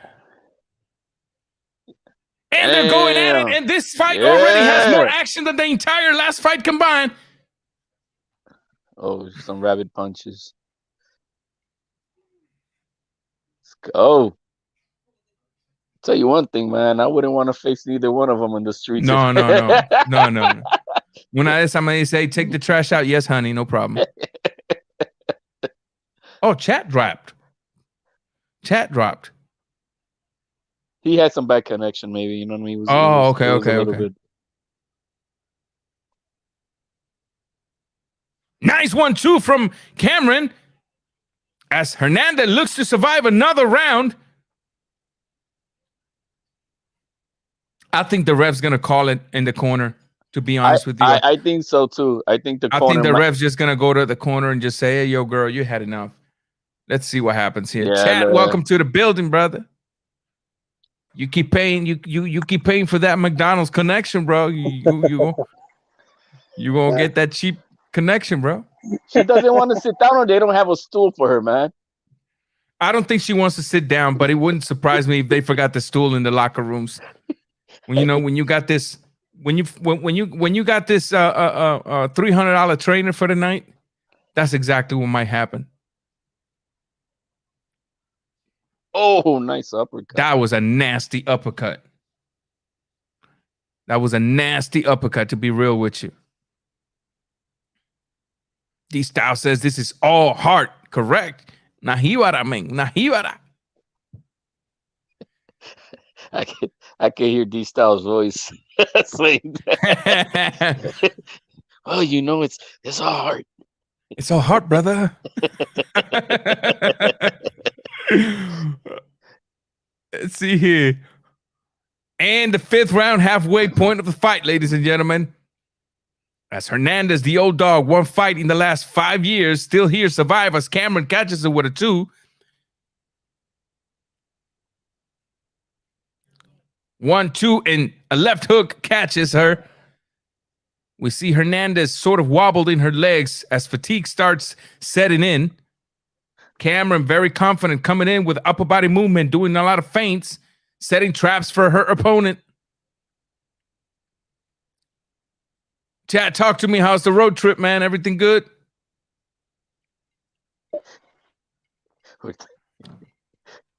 And they're going at it, and this fight already has more action than the entire last fight combined. Oh, some rabbit punches. Let's go. Tell you one thing, man. I wouldn't want to face neither one of them in the streets. No. Una vez me dice, hey, take the trash out. Yes, honey, no problem. Oh, chat dropped. He had some bad connection, maybe. You know what I mean? Okay. Nice 1-2 from Cameron as Hernandez looks to survive another round. I think the ref's going to call it in the corner, to be honest with you. I think so, too. I think the ref's just going to go to the corner and just say, hey, yo, girl, you had enough. Let's see what happens here. Yeah, Chat, welcome to the building, brother. You keep paying. You keep paying for that McDonald's connection, bro. You gonna get that cheap connection, bro. She doesn't want to sit down, or they don't have a stool for her, man. I don't think she wants to sit down, but it wouldn't surprise me if they forgot the stool in the locker rooms. When you got this $300 trainer for the night, that's exactly what might happen. Oh, nice uppercut. That was a nasty uppercut. To be real with you. D-Style says this is all heart. Correct. Nahibara, man. Nahibara. I can hear D-Style's voice saying that. Oh, you know, it's all heart. It's all heart, brother. Let's see here. And the 5th round, halfway point of the fight, ladies and gentlemen. As Hernandez, the old dog, one fight in the last 5 years, still here, survive as Cameron catches it with a 2. 1-2, and a left hook catches her. We see Hernandez sort of wobbled in her legs as fatigue starts setting in. Cameron very confident coming in with upper body movement, doing a lot of feints, setting traps for her opponent. Chat, talk to me. How's the road trip, man? Everything good?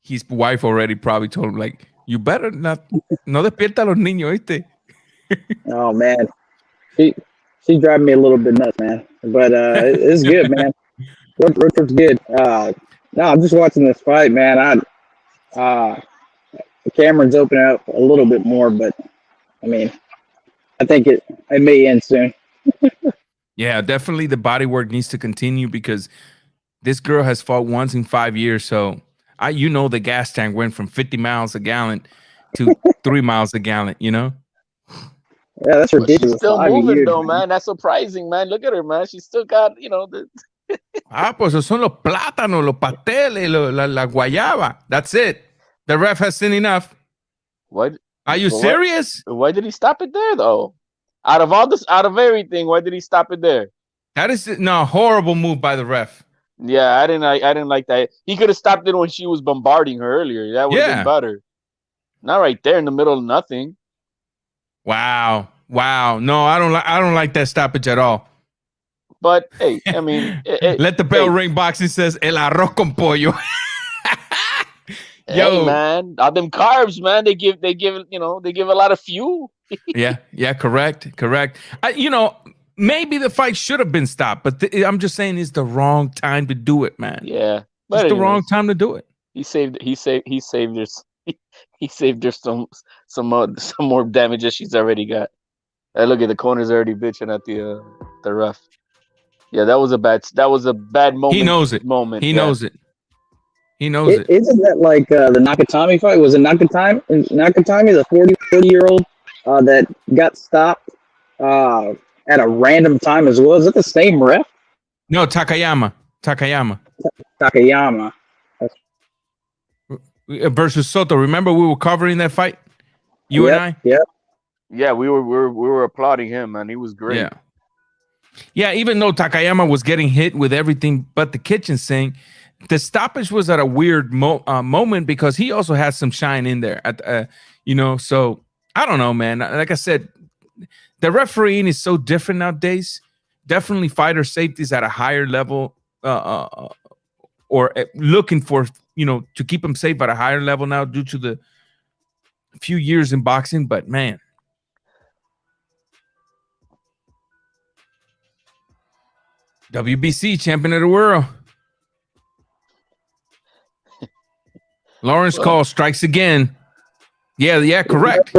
His wife already probably told him, like, you better not, no despierta a los niños, ¿oíste? Oh, man. She driving me a little bit nuts, man. But it's good, man. Road trip's good. No, I'm just watching this fight, man. Cameron's opening up a little bit more, but I mean, I think it may end soon. Yeah, definitely the body work needs to continue because this girl has fought once in 5 years. So the gas tank went from 50 miles a gallon to 3 miles a gallon, you know? Yeah, that's ridiculous. She's still moving though, man. That's surprising, man. Look at her, man. She's still got, the pues esos son los plátanos, los pasteles, la guayaba. That's it. The ref has seen enough. What? Are you serious? Why did he stop it there, though? Out of everything, why did he stop it there? That is a horrible move by the ref. Yeah, I didn't like that. He could have stopped it when she was bombarding her earlier. That would have been better. Not right there in the middle of nothing. Wow. No, I don't like that stoppage at all. But hey, I mean, let the bell ring. Boxing says el arroz con pollo. Yo, hey, man, all them carbs, man, they give a lot of fuel. yeah, correct. Maybe the fight should have been stopped, but I'm just saying it's the wrong time to do it, man. Yeah, but it's the wrong time to do it. He saved her some more damages she's already got. Look at the corner's already bitching at the ref. Yeah, that was a bad moment. He knows it. He knows it. Isn't that like the Nakatami fight? Was it Nakatami, the 40-year-old that got stopped at a random time as well? Is it the same ref? No, Takayama. Versus Soto. Remember we were covering that fight? You and I? Yeah, we were applauding him, man. He was great. Yeah, even though Takayama was getting hit with everything but the kitchen sink, the stoppage was at a weird moment because he also has some shine in there. So I don't know, man. Like I said, the refereeing is so different nowadays. definitely fighter safeties at a higher level, or looking for, to keep them safe at a higher level now due to the few years in boxing. But man, WBC champion of the world. Lawrence Cole strikes again. Yeah, correct.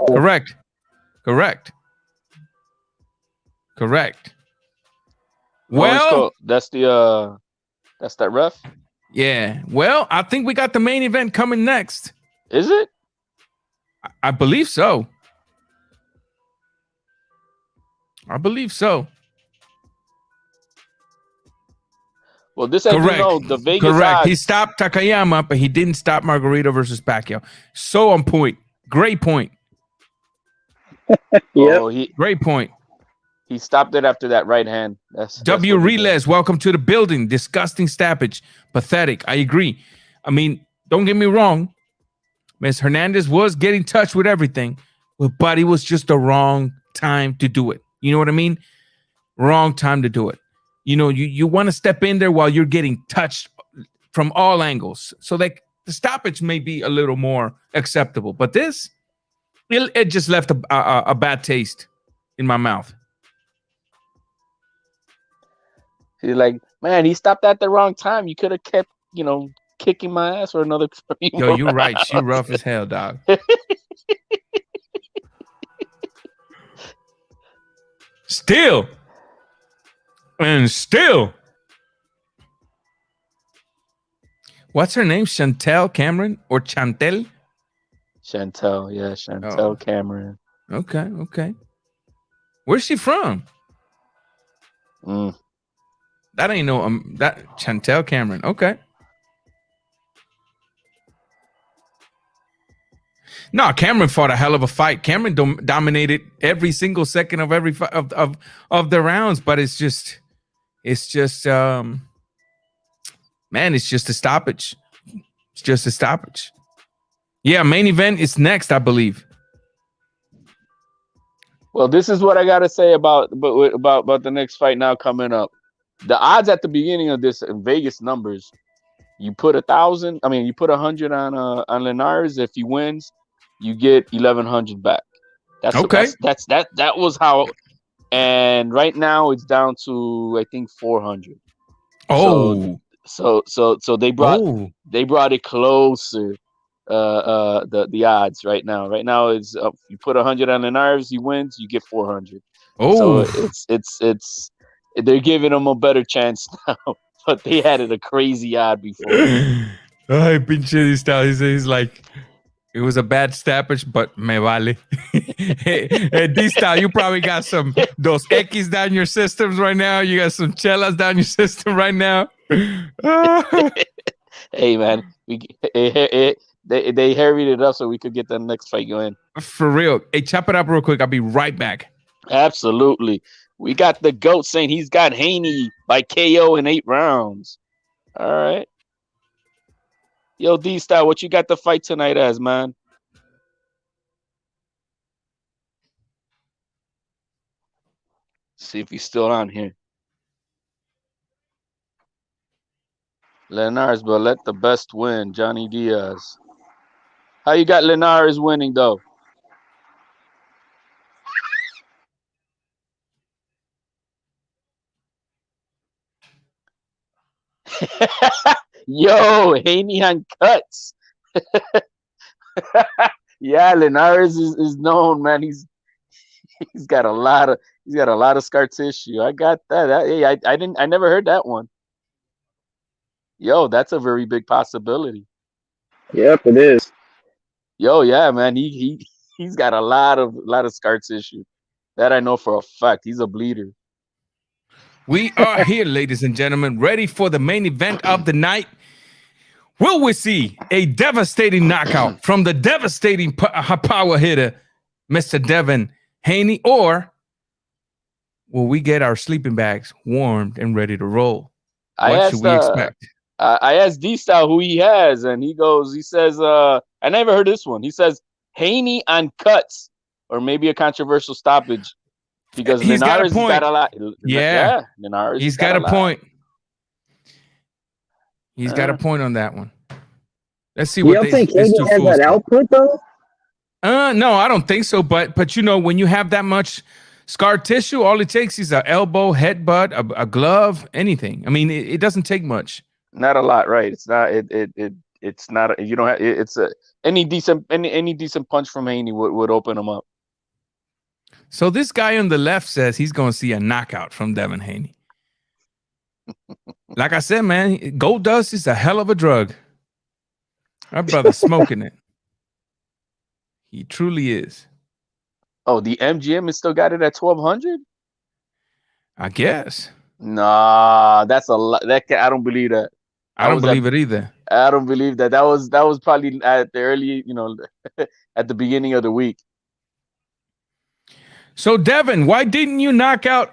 Well, that's that ref. Yeah. Well, I think we got the main event coming next. Is it? I believe so. Well, this, as correct. you know, the Vegas correct. odds. He stopped Takayama, but he didn't stop Margarito versus Pacquiao. So on point. Great point. Great point. He stopped it after that right hand. That's W. Reles, welcome to the building. Disgusting stoppage. Pathetic. I agree. I mean, don't get me wrong. Ms. Hernandez was getting touched with everything, but it was just the wrong time to do it. You know what I mean? Wrong time to do it. You want to step in there while you're getting touched from all angles. So the stoppage may be a little more acceptable. But this, it just left a bad taste in my mouth. He's like, man, he stopped at the wrong time. You could have kept, kicking my ass for another. Yo, you're right. She rough as hell, dog. Still. What's her name? Chantel Cameron or Chantel? Chantel, yeah, Chantel Cameron. Okay. Where's she from? That ain't that Chantel Cameron. Okay. No, Cameron fought a hell of a fight. Cameron dominated every single second of every of the rounds, but it's just man, it's just a stoppage. Yeah, main event is next, I believe. Well, this is what I gotta say about the next fight now coming up. The odds at the beginning of this in Vegas numbers, you put 1,000. I mean, you put 100 on Linares. If he wins, you get 1,100 back. That's okay. That was how. And right now it's down to, I think, 400. Oh, so they brought it closer. The odds right now. Right now is you put 100 on Linares, he wins, you get 400. Oh, so it's they're giving him a better chance now, but they had it a crazy odd before. Ay, pinche style. He's like, it was a bad stoppage, but me vale. Hey, D-Style, you probably got some Dos X down your systems right now. You got some chelas down your system right now. Hey, man, they hurried it up so we could get the next fight going. For real. Hey, chop it up real quick. I'll be right back. Absolutely. We got the GOAT saying he's got Haney by KO in 8 rounds. All right. Yo, D-Style, what you got the fight tonight as, man? See if he's still on here. Linares, but let the best win. Johnny Diaz. How you got Linares winning, though? Yo, Haney on cuts. Yeah, Linares is known, man. He's got a lot of scar tissue. I got that. Hey, I never heard that one. Yo, that's a very big possibility. Yep, it is. Yo, yeah, man. He's got a lot of scar tissue. That I know for a fact. He's a bleeder. We are here, ladies and gentlemen, ready for the main event of the night. Will we see a devastating knockout from the devastating power hitter, Mr. Devin Haney, or will we get our sleeping bags warmed and ready to roll? What should we expect? I asked D-Style who he has, and he says, I never heard this one. He says, Haney on cuts, or maybe a controversial stoppage. because He's got a Linares point. got a lot. Yeah, Linares. he's got a lot. point. He's got a point on that one. Let's see You what don't think these Kagan two has fools that do. output though? No, I don't think so. But you know, when you have that much scar tissue, all it takes is an elbow, headbutt, a glove, anything. I mean, it doesn't take much. Not a lot, right? It's not. It's not. You don't have. It's a any decent punch from Haney would open him up. So this guy on the left says he's going to see a knockout from Devin Haney. Like I said, man, gold dust is a hell of a drug. Our brother's smoking it. He truly is. Oh, the MGM has still got it at 1,200. I guess. Nah, that's a lot. I don't believe that. I don't believe it either. I don't believe that. That was probably at the early, at the beginning of the week. So Devin, why didn't you knock out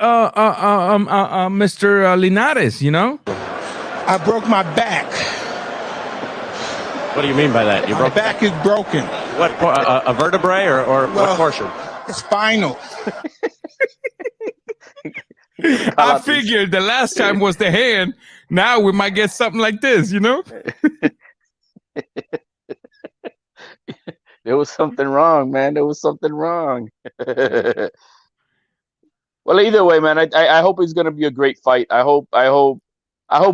Mr. Linares? You know, I broke my back. What do you mean by that? My back is broken. What, a vertebrae or what portion? Spinal. I figured the last time was the hand. Now we might get something like this, you know? There was something wrong, man. There was something wrong. Well, either way, man, I hope it's gonna be a great fight. I hope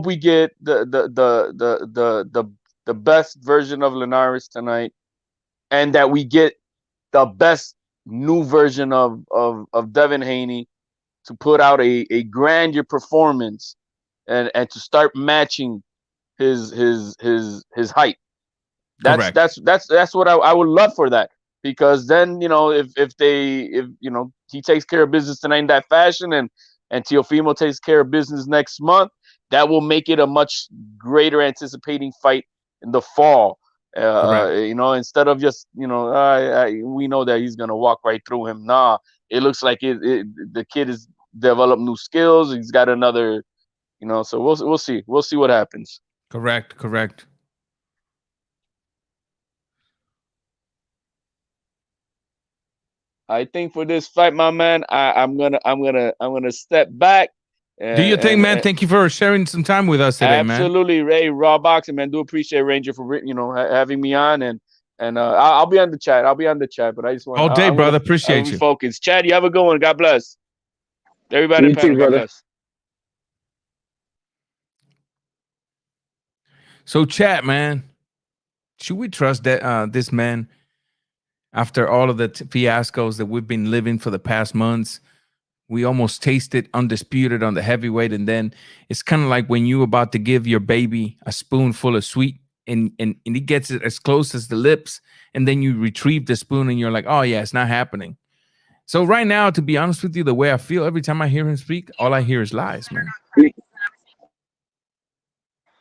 we get the best version of Linares tonight, and that we get the best new version of Devin Haney to put out a grandeur performance and to start matching his height. That's what I would love for that, because then, if he takes care of business tonight in that fashion, and Teofimo takes care of business next month, that will make it a much greater anticipating fight in the fall. Instead of just, we know that he's gonna walk right through him. Nah, it looks like the kid has developed new skills. He's got another, so we'll see what happens. Correct. I think for this fight, my man, I'm gonna step back. Do you think, man? Thank you for sharing some time with us today, man. Absolutely, Ray. Raw Boxing, man. Do appreciate Ranger for having me on, and I'll be on the chat. But I just want all day, brother. Appreciate you. Focus, Chad. You have a good one. God bless everybody. You too, brother. So, chat, man. Should we trust that this man? After all of the fiascos that we've been living for the past months, we almost tasted undisputed on the heavyweight, and then it's kind of like when you're about to give your baby a spoonful of sweet, and he gets it as close as the lips, and then you retrieve the spoon, and you're like, oh yeah, it's not happening. So right now, to be honest with you, the way I feel every time I hear him speak, all I hear is lies, man.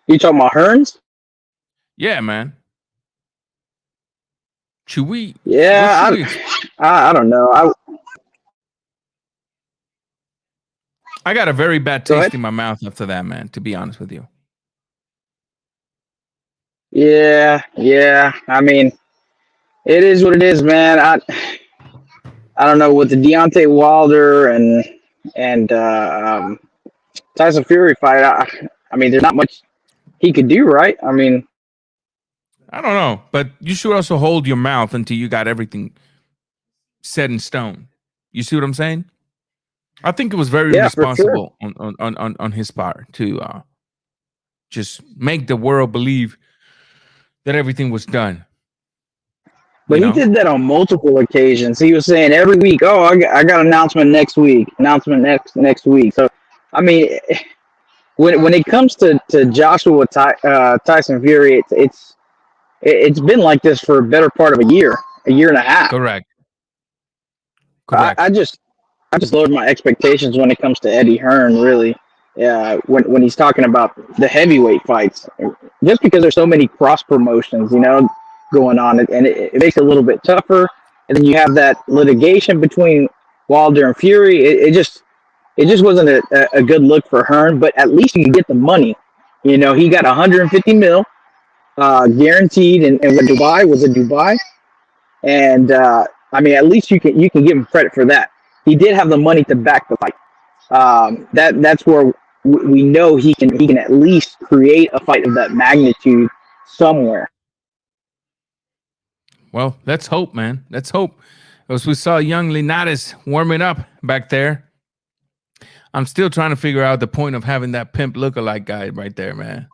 You talking about Hearns? Yeah, man. Should we? Yeah, I don't know. I got a very bad taste in my mouth after that, man, to be honest with you. Yeah. I mean, it is what it is, man. I don't know, with the Deontay Wilder and Tyson Fury fight. I mean, there's not much he could do, right? I mean, I don't know, but you should also hold your mouth until you got everything set in stone. You see what I'm saying? I think it was very responsible on his part to just make the world believe that everything was done. But he did that on multiple occasions. He was saying every week, "Oh, I got an announcement next week. Announcement next week." So, I mean, when it comes to Joshua Tyson Fury, it's been like this for a better part of a year and a half. Correct. I just lowered my expectations when it comes to Eddie Hearn, really. When he's talking about the heavyweight fights, just because there's so many cross promotions, going on, and it makes it a little bit tougher. And then you have that litigation between Wilder and Fury. It just wasn't a good look for Hearn. But at least you can get the money. He got 150 mil guaranteed, and Dubai, and I mean, at least you can give him credit for that. he did have the money to back the fight. That's where we know he can at least create a fight of that magnitude somewhere. Well, let's hope, man. Let's hope. As we saw young Linares warming up back there. I'm still trying to figure out the point of having that pimp lookalike guy right there, man.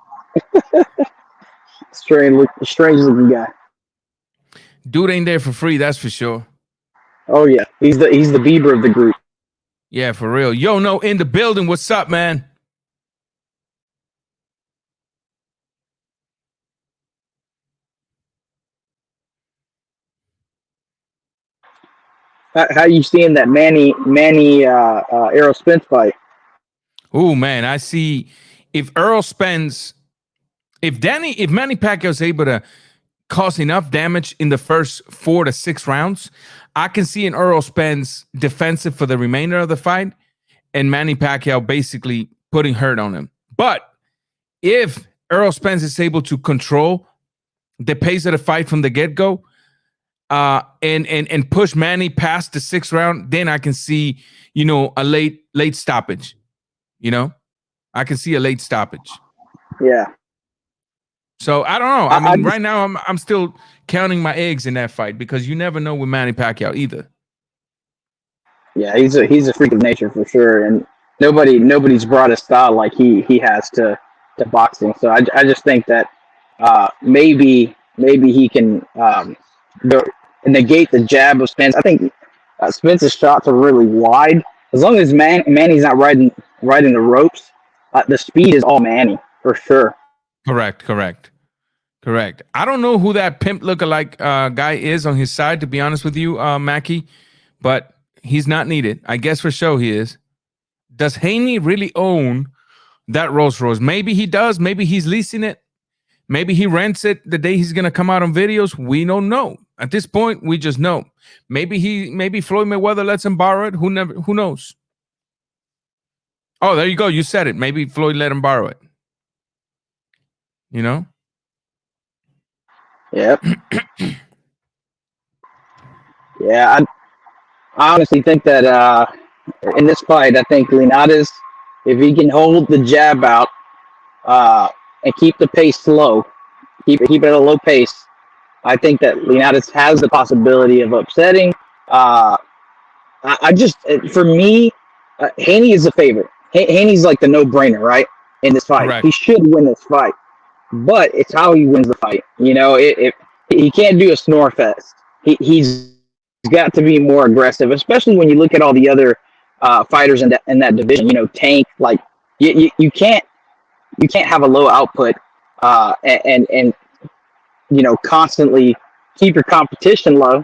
Strange looking guy. Dude ain't there for free, that's for sure. Oh yeah, he's the Bieber of the group. Yeah, for real. Yo, no, in the building. What's up, man? How you seeing that Manny Errol Spence fight? Oh man, I see. If Manny Pacquiao's able to cause enough damage in the first 4 to 6 rounds, I can see an Errol Spence defensive for the remainder of the fight, and Manny Pacquiao basically putting hurt on him. But if Errol Spence is able to control the pace of the fight from the get-go, and push Manny past the 6th round, then I can see, a late stoppage. I can see a late stoppage. Yeah. So I don't know. I mean, right now I'm still counting my eggs in that fight because you never know with Manny Pacquiao either. Yeah, he's a freak of nature for sure, and nobody's brought a style like he has to boxing. So I just think that maybe he can negate the jab of Spence. I think Spence's shots are really wide. As long as Manny's not riding the ropes, the speed is all Manny for sure. Correct. I don't know who that pimp lookalike guy is on his side, to be honest with you, Mackie, but he's not needed. I guess for show he is. Does Haney really own that Rolls Royce? Maybe he does. Maybe he's leasing it. Maybe he rents it the day he's gonna come out on videos. We don't know. At this point, we just know. Maybe Floyd Mayweather lets him borrow it. Who knows? Oh, there you go. You said it. Maybe Floyd let him borrow it. Yep. Yeah, I honestly think that in this fight, I think Linares, if he can hold the jab out and keep the pace slow, keep it at a low pace, I think that Linares has the possibility of upsetting. For me, Haney is a favorite. Haney's like the no-brainer, right? In this fight, Correct. He should win this fight, but it's how he wins the fight. If he can't do a snore fest, he's got to be more aggressive, especially when you look at all the other fighters in that division. Tank, like you can't have a low output and constantly keep your competition low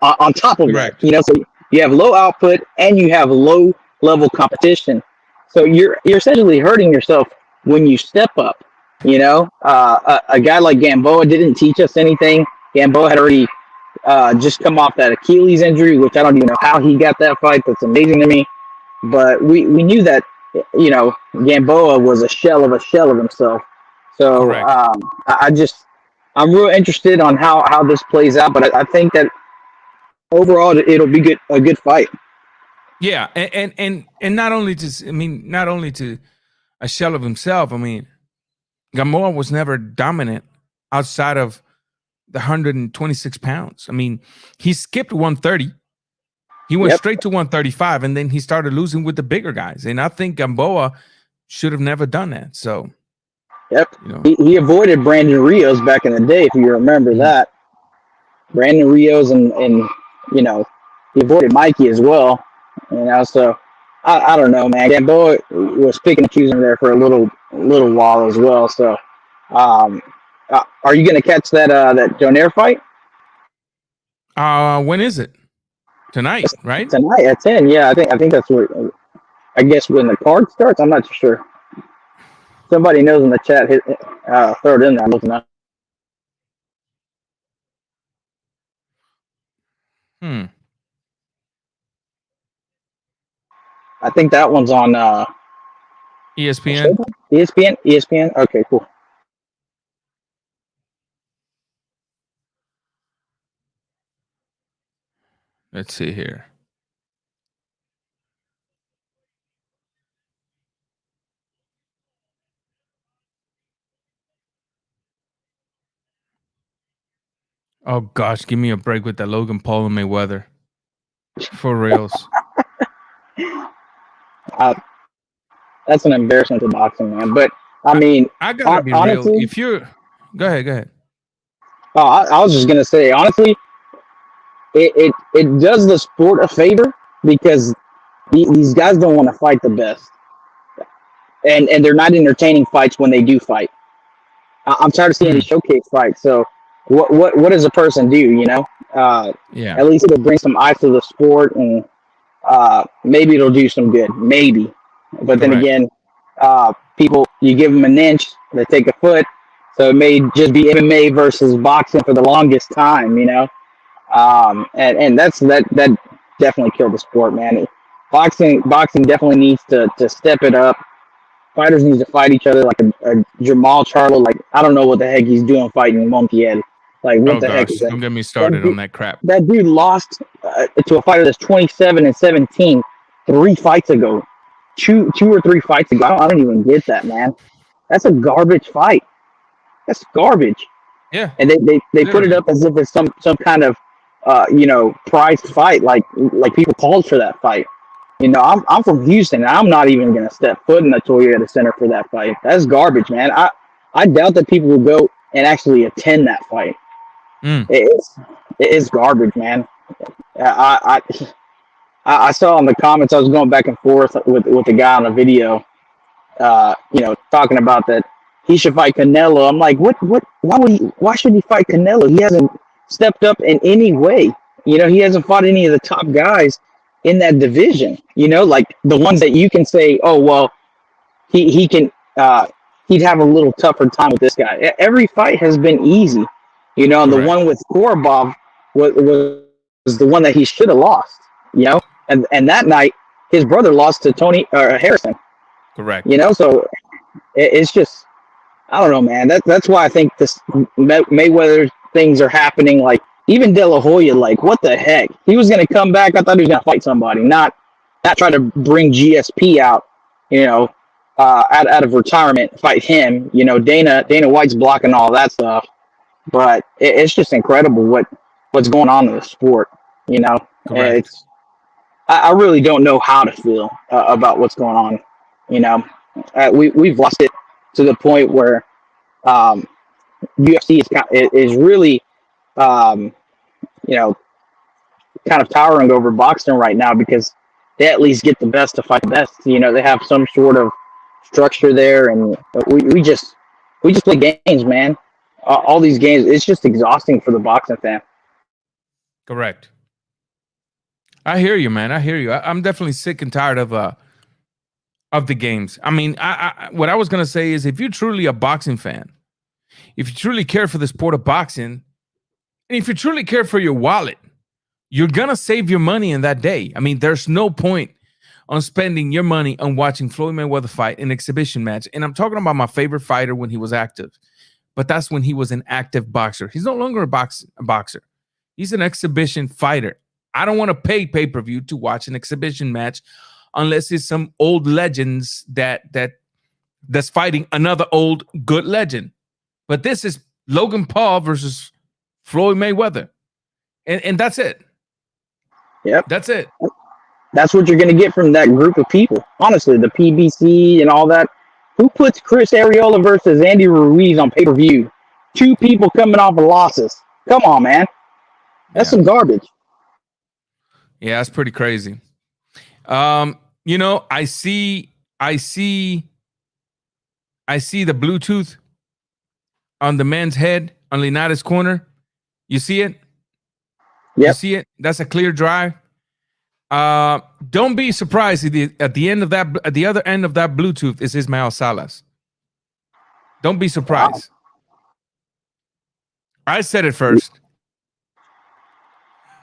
on top of Correct. that. So you have low output and you have low level competition. So you're essentially hurting yourself when you step up. A guy like Gamboa didn't teach us anything. Gamboa had already just come off that Achilles injury, which I don't even know how he got that fight. That's amazing to me. But we knew that, Gamboa was a shell of himself. So I'm real interested on how this plays out. But I think that overall it'll be a good fight. Yeah, and not only to a shell of himself. I mean, Gamboa was never dominant outside of the 126 pounds. I mean, he skipped 130. He went straight to 135, and then he started losing with the bigger guys. And I think Gamboa should have never done that. So, he avoided Brandon Rios back in the day, if you remember that. Brandon Rios and he avoided Mikey as well. So I don't know, man. Gamboa was picking and choosing there for a little while as well. So, are you going to catch that Donaire fight? When is it? Tonight, right? Tonight at 10. Yeah, I think that's what. I guess when the card starts, I'm not too sure. Somebody knows in the chat. Throw it in there. I'm looking up. I think that one's on ESPN. ESPN. Okay, cool. Let's see here. Oh gosh, give me a break with that Logan Paul and Mayweather. For reals. That's an embarrassment to boxing, man. But I mean, I gotta be real. honestly, If you're, go ahead. I was just gonna say, honestly, it does the sport a favor because these guys don't want to fight the best, and they're not entertaining fights when they do fight. I'm tired of seeing these showcase fights. So what does a person do? You know, Yeah. at least it'll bring some eyes to the sport, and maybe it'll do some good. Maybe, but then Correct. again, people, you give them an inch, they take a foot. So it may just be MMA versus boxing for the longest time. You know, and that definitely killed the sport, man. Boxing definitely needs to step it up. Fighters need to fight each other like a Jamal Charlo. Like, I don't know what the heck he's doing fighting Montiel. Like, what Oh the heck gosh, is that? don't get me started on that crap. That dude lost to a fighter that's 27-17 3 fights ago. Two or three fights ago. I don't even get that, man. That's a garbage fight. That's garbage. Yeah. And they put it Literally. up as if it's some kind of prized fight, like people called for that fight. You know, I'm from Houston, and I'm not even gonna step foot in the Toyota Center for that fight. That's garbage, man. I doubt that people will go and actually attend that fight. It's garbage, man. I saw in the comments, I was going back and forth with the guy on the video, talking about that he should fight Canelo. I'm like, why should he fight Canelo? He hasn't stepped up in any way. You know, he hasn't fought any of the top guys in that division. You know, like the ones that you can say, oh well, he can he'd have a little tougher time with this guy. Every fight has been easy. You know, and the one with Korobov was the one that he should have lost. You know, and that night his brother lost to Tony Harrison. Correct. You know, so it's just, I don't know, man. That's why I think this Mayweather things are happening. Like, even De La Hoya, like, what the heck? He was going to come back. I thought he was going to fight somebody, not try to bring GSP out, out of retirement, fight him. You know, Dana White's blocking all that stuff. But it's just incredible what's going on in the sport. You know, Correct. I really don't know how to feel about what's going on. You know, we've lost it to the point where UFC is really, kind of towering over boxing right now because they at least get the best to fight the best. You know, they have some sort of structure there, and we just play games, man. All these games, it's just exhausting for the boxing fan. Correct. I hear you, man. I hear you. I'm definitely sick and tired of the games. I mean, what I was gonna say is, if you're truly a boxing fan, if you truly care for the sport of boxing, and if you truly care for your wallet, you're gonna save your money in that day. I mean, there's no point on spending your money on watching Floyd Mayweather fight an exhibition match. And I'm talking about my favorite fighter when he was active, but that's when he was an active boxer. He's no longer a boxer. He's an exhibition fighter. I don't want to pay pay-per-view to watch an exhibition match unless it's some old legends that's fighting another old good legend. But this is Logan Paul versus Floyd Mayweather. And that's it. Yep. That's it. That's what you're going to get from that group of people. Honestly, the PBC and all that. Who puts Chris Arreola versus Andy Ruiz on pay-per-view? Two people coming off of losses. Come on, man. That's some garbage. Yeah, that's pretty crazy. I see the Bluetooth on the man's head on Linares' corner. You see it? Yep. You see it? That's a clear drive. Don't be surprised if at the other end of that Bluetooth is Ismael Salas. Don't be surprised. Wow. I said it first.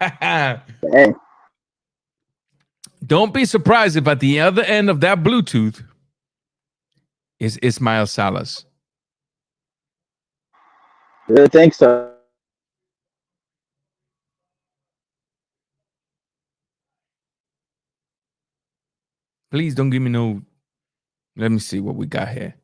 Hey. Don't be surprised if at the other end of that Bluetooth is Ismael Salas. I think so. Please don't give me no. Let me see what we got here.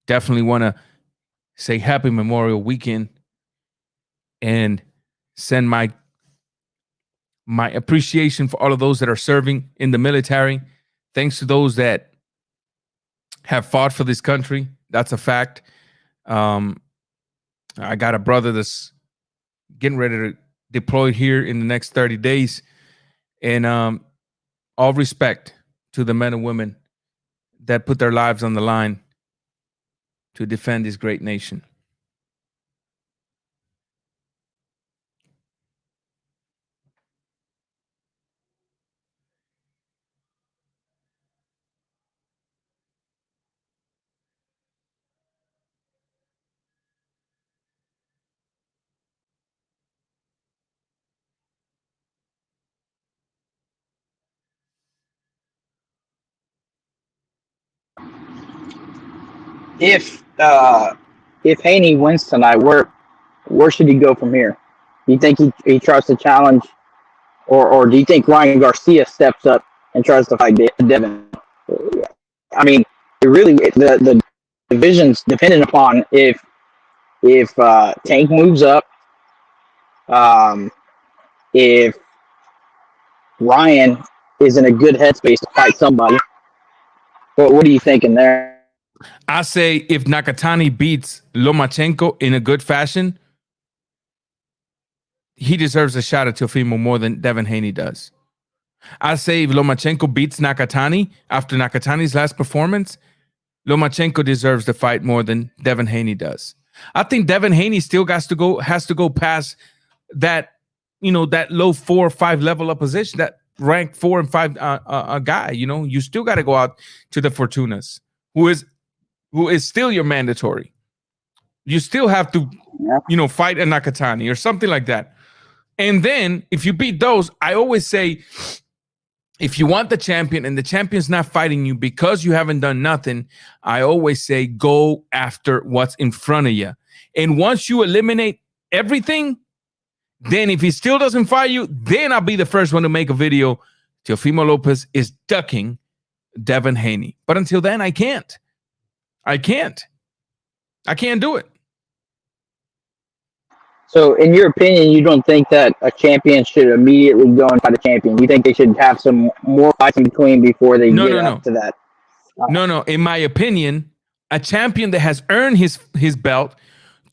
definitely want to say happy Memorial Weekend and send my appreciation for all of those that are serving in the military. Thanks to those that have fought for this country. That's a fact. I got a brother that's getting ready to deploy here in the next 30 days. And all respect to the men and women that put their lives on the line to defend this great nation. If Haney wins tonight, where should he go from here? Do you think he tries to challenge, or do you think Ryan Garcia steps up and tries to fight Devin? I mean, the division's dependent upon if Tank moves up, if Ryan is in a good headspace to fight somebody. But what are you thinking there? I say if Nakatani beats Lomachenko in a good fashion, he deserves a shot at Teofimo more than Devin Haney does. I say if Lomachenko beats Nakatani after Nakatani's last performance, Lomachenko deserves the fight more than Devin Haney does. I think Devin Haney still has to go past that, that low 4 or 5 level of position, that ranked 4 and 5 guy. You still got to go out to the Fortunas, who is still your mandatory. You still have to, fight a Nakatani or something like that. And then if you beat those, I always say, if you want the champion and the champion's not fighting you because you haven't done nothing, I always say go after what's in front of you. And once you eliminate everything, then if he still doesn't fight you, then I'll be the first one to make a video. Teofimo Lopez is ducking Devin Haney. But until then, I can't. I can't do it. So, in your opinion, you don't think that a champion should immediately go and fight a champion? You think they should have some more fights in between before they get up to that? No. In my opinion, a champion that has earned his belt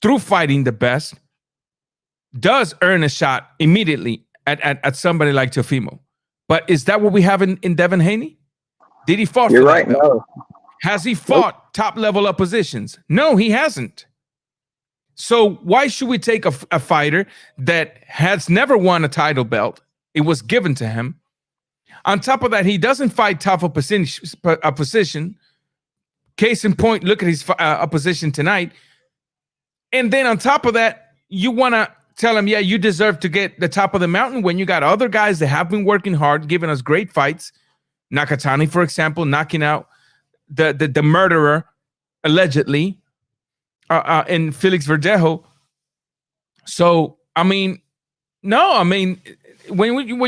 through fighting the best does earn a shot immediately at somebody like Teofimo. But is that what we have in Devin Haney? Did he fight for that belt? No. Has he fought top level oppositions? No, he hasn't. So why should we take a fighter that has never won a title belt? It was given to him. On top of that, he doesn't fight tough opposition. Case in point, look at his opposition tonight. And then on top of that, you want to tell him, yeah, you deserve to get the top of the mountain when you got other guys that have been working hard, giving us great fights. Nakatani, for example, knocking out the murderer, allegedly, in Felix Verdejo. So, when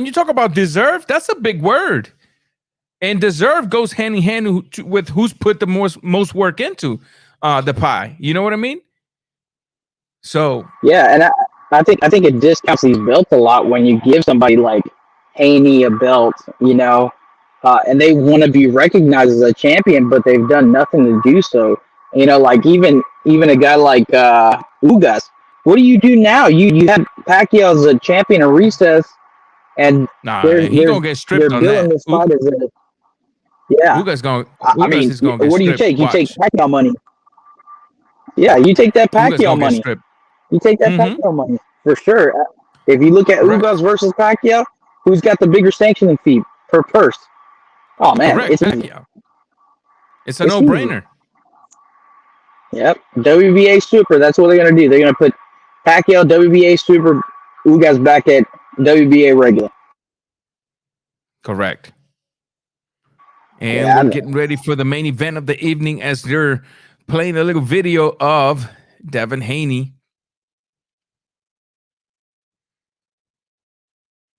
you talk about deserve, that's a big word. And deserve goes hand in hand with who's put the most work into the pie. You know what I mean? So yeah, and I think it discounts these belts a lot when you give somebody like Haney a belt, and they want to be recognized as a champion, but they've done nothing to do so. Like even a guy like Ugas. What do you do now? You had Pacquiao as a champion in recess, and he's gonna get stripped on that. This fight yeah, Ugas gonna. Is gonna get what do you stripped. take? You take Pacquiao money. Yeah, you take that Pacquiao money. You take that Pacquiao money for sure. If you look at Ugas versus Pacquiao, who's got the bigger sanctioning fee per purse? Oh man, correct. It's a no-brainer. Yep, WBA Super. That's what they're gonna do. They're gonna put Pacquiao WBA Super, Ugas back at WBA regular. Correct. And we're getting ready for the main event of the evening as they're playing a little video of Devin Haney.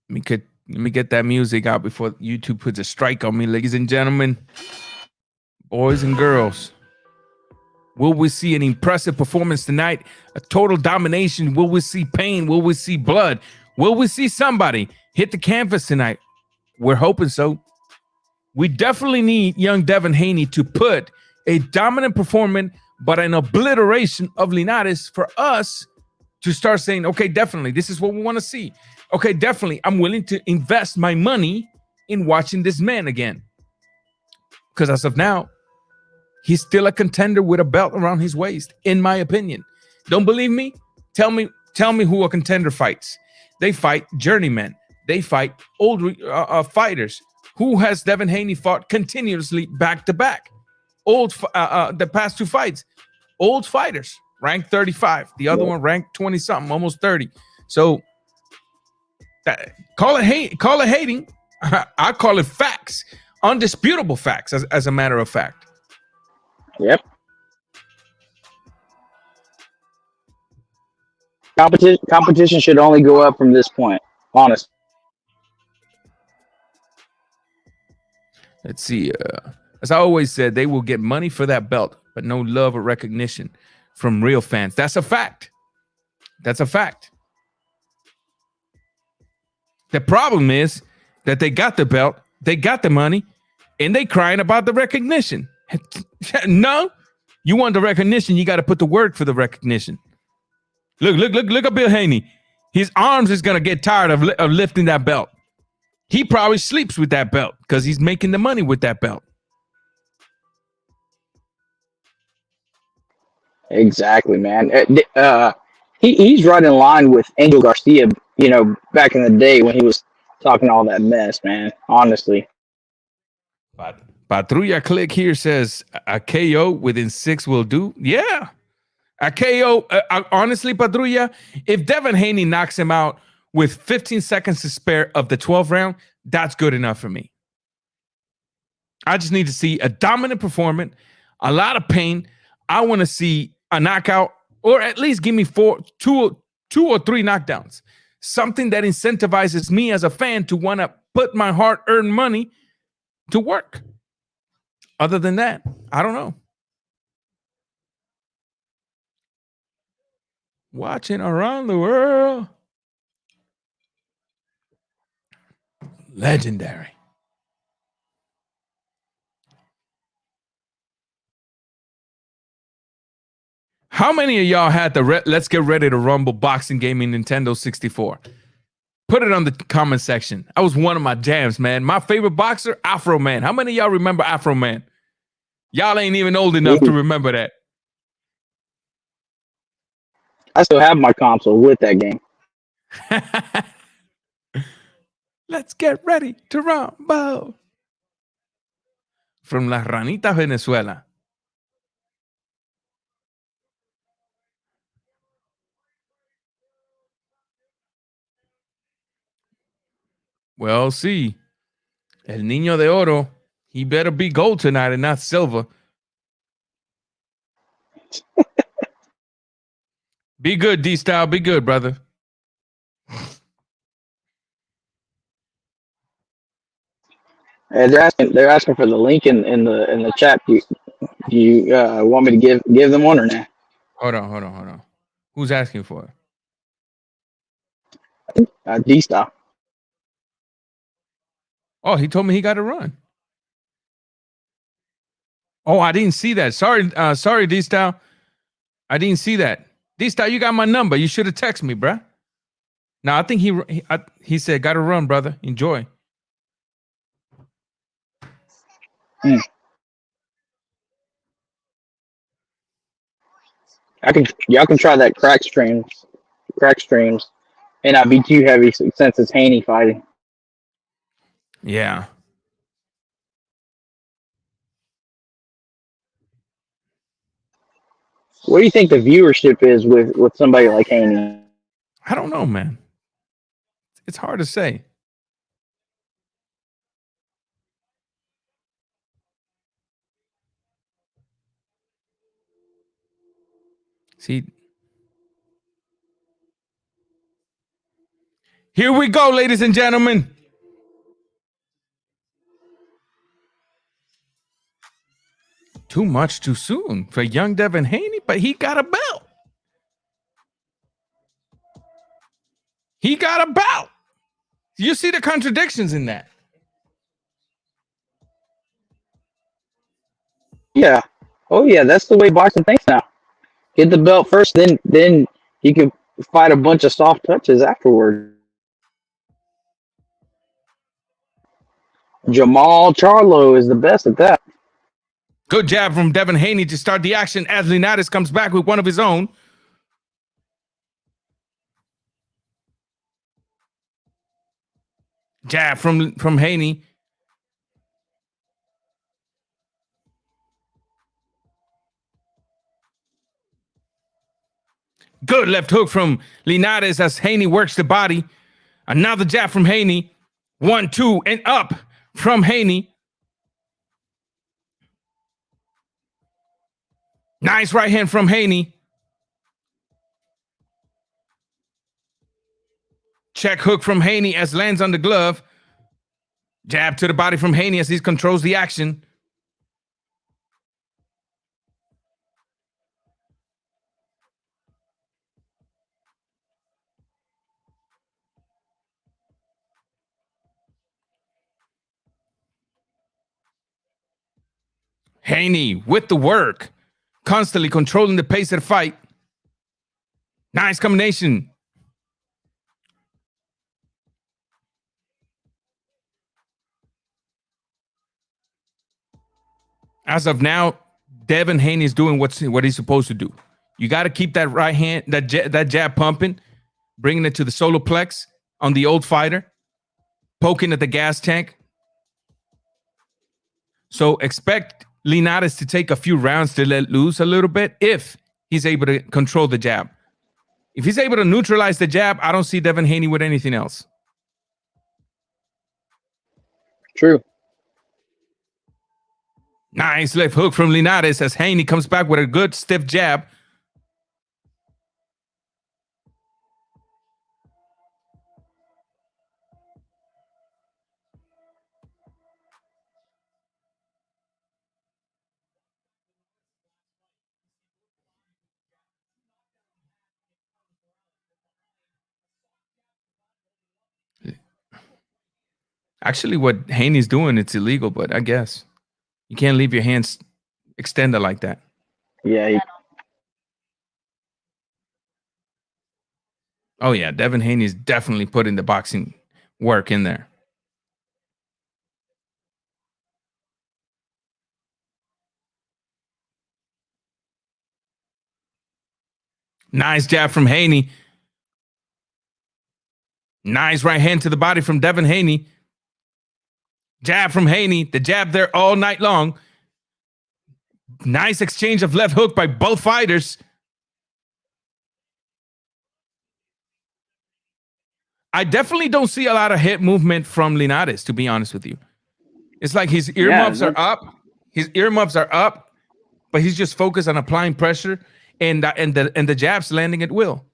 Let me get that music out before YouTube puts a strike on me, ladies and gentlemen, boys and girls. Will we see an impressive performance tonight? A total domination? Will we see pain? Will we see blood? Will we see somebody hit the canvas tonight? We're hoping so. We definitely need young Devin Haney to put a dominant performance, but an obliteration of Linares for us to start saying, okay, definitely, this is what we want to see. Okay, definitely, I'm willing to invest my money in watching this man again. Because as of now, he's still a contender with a belt around his waist, in my opinion. Don't believe me? Tell me who a contender fights. They fight journeymen. They fight old fighters. Who has Devin Haney fought continuously back to back? The past two fights, old fighters, ranked 35. The other one ranked 20 something, almost 30. So call it hating. I call it facts, undisputable facts, as a matter of fact. Yep. Competition should only go up from this point, honestly. Let's see. As I always said, they will get money for that belt, but no love or recognition from real fans. That's a fact. That's a fact. The problem is that they got the belt, they got the money, and they crying about the recognition. No, you want the recognition, you got to put the work for the recognition. Look at Bill Haney. His arms is gonna get tired of lifting that belt. He probably sleeps with that belt because he's making the money with that belt. Exactly, man. He's right in line with Angel Garcia, back in the day when he was talking all that mess, man. Honestly. Patrulla Click here says a KO within 6 will do. Yeah. A KO, honestly, Patrulla, if Devin Haney knocks him out with 15 seconds to spare of the 12th round, that's good enough for me. I just need to see a dominant performance, a lot of pain. I want to see a knockout, or at least give me two or three knockdowns. Something that incentivizes me as a fan to want to put my hard-earned money to work. Other than that, I don't know. Watching around the world. Legendary. How many of y'all had the Let's Get Ready to Rumble boxing game in Nintendo 64? Put it on the comment section. That was one of my jams, man. My favorite boxer, Afro Man. How many of y'all remember Afro Man? Y'all ain't even old enough to remember that. I still have my console with that game. Let's get ready to rumble. From La Ranita, Venezuela. Well, see, El Niño de Oro, he better be gold tonight and not silver. Be good, D-Style. Be good, brother. They're asking for the link in the chat. Do you want me to give them one or not? Hold on. Who's asking for it? D-Style. Oh, he told me he got to run. Oh, I didn't see that. Sorry, D-Style. I didn't see that. D-Style, you got my number. You should have texted me, bruh. No, I think he said, got to run, brother. Enjoy. Y'all can try that crack streams, may not be too heavy since it's Haney fighting. Yeah. What do you think the viewership is with somebody like Haney? I don't know, man. It's hard to say. See, here we go, ladies and gentlemen. Too much too soon for young Devin Haney, but he got a belt. He got a belt. You see the contradictions in that? Yeah. Oh yeah, that's the way boxing thinks now. Get the belt first, then you can fight a bunch of soft touches afterward. Jamal Charlo is the best at that. Good jab from Devin Haney to start the action as Linares comes back with one of his own. Jab from Haney. Good left hook from Linares as Haney works the body. Another jab from Haney. 1, 2, and up from Haney. Nice right hand from Haney. Check hook from Haney as lands on the glove. Jab to the body from Haney as he controls the action. Haney with the work, constantly controlling the pace of the fight. Nice combination. As of now, Devin Haney is doing what he's supposed to do. You got to keep that right hand, that jab pumping, bringing it to the solar plex on the old fighter, poking at the gas tank. So expect Linares to take a few rounds to let loose a little bit if he's able to control the jab. If he's able to neutralize the jab, I don't see Devin Haney with anything else. True. Nice left hook from Linares as Haney comes back with a good stiff jab. Actually, what Haney's doing, it's illegal, but I guess you can't leave your hands extended like that. Yeah. Oh, yeah. Devin Haney's definitely putting the boxing work in there. Nice jab from Haney. Nice right hand to the body from Devin Haney. Jab from Haney. The jab there all night long. Nice exchange of left hook by both fighters. I definitely don't see a lot of hip movement from Linares, to be honest with you. It's like his earmuffs are up. His earmuffs are up, but he's just focused on applying pressure and the jabs landing at will.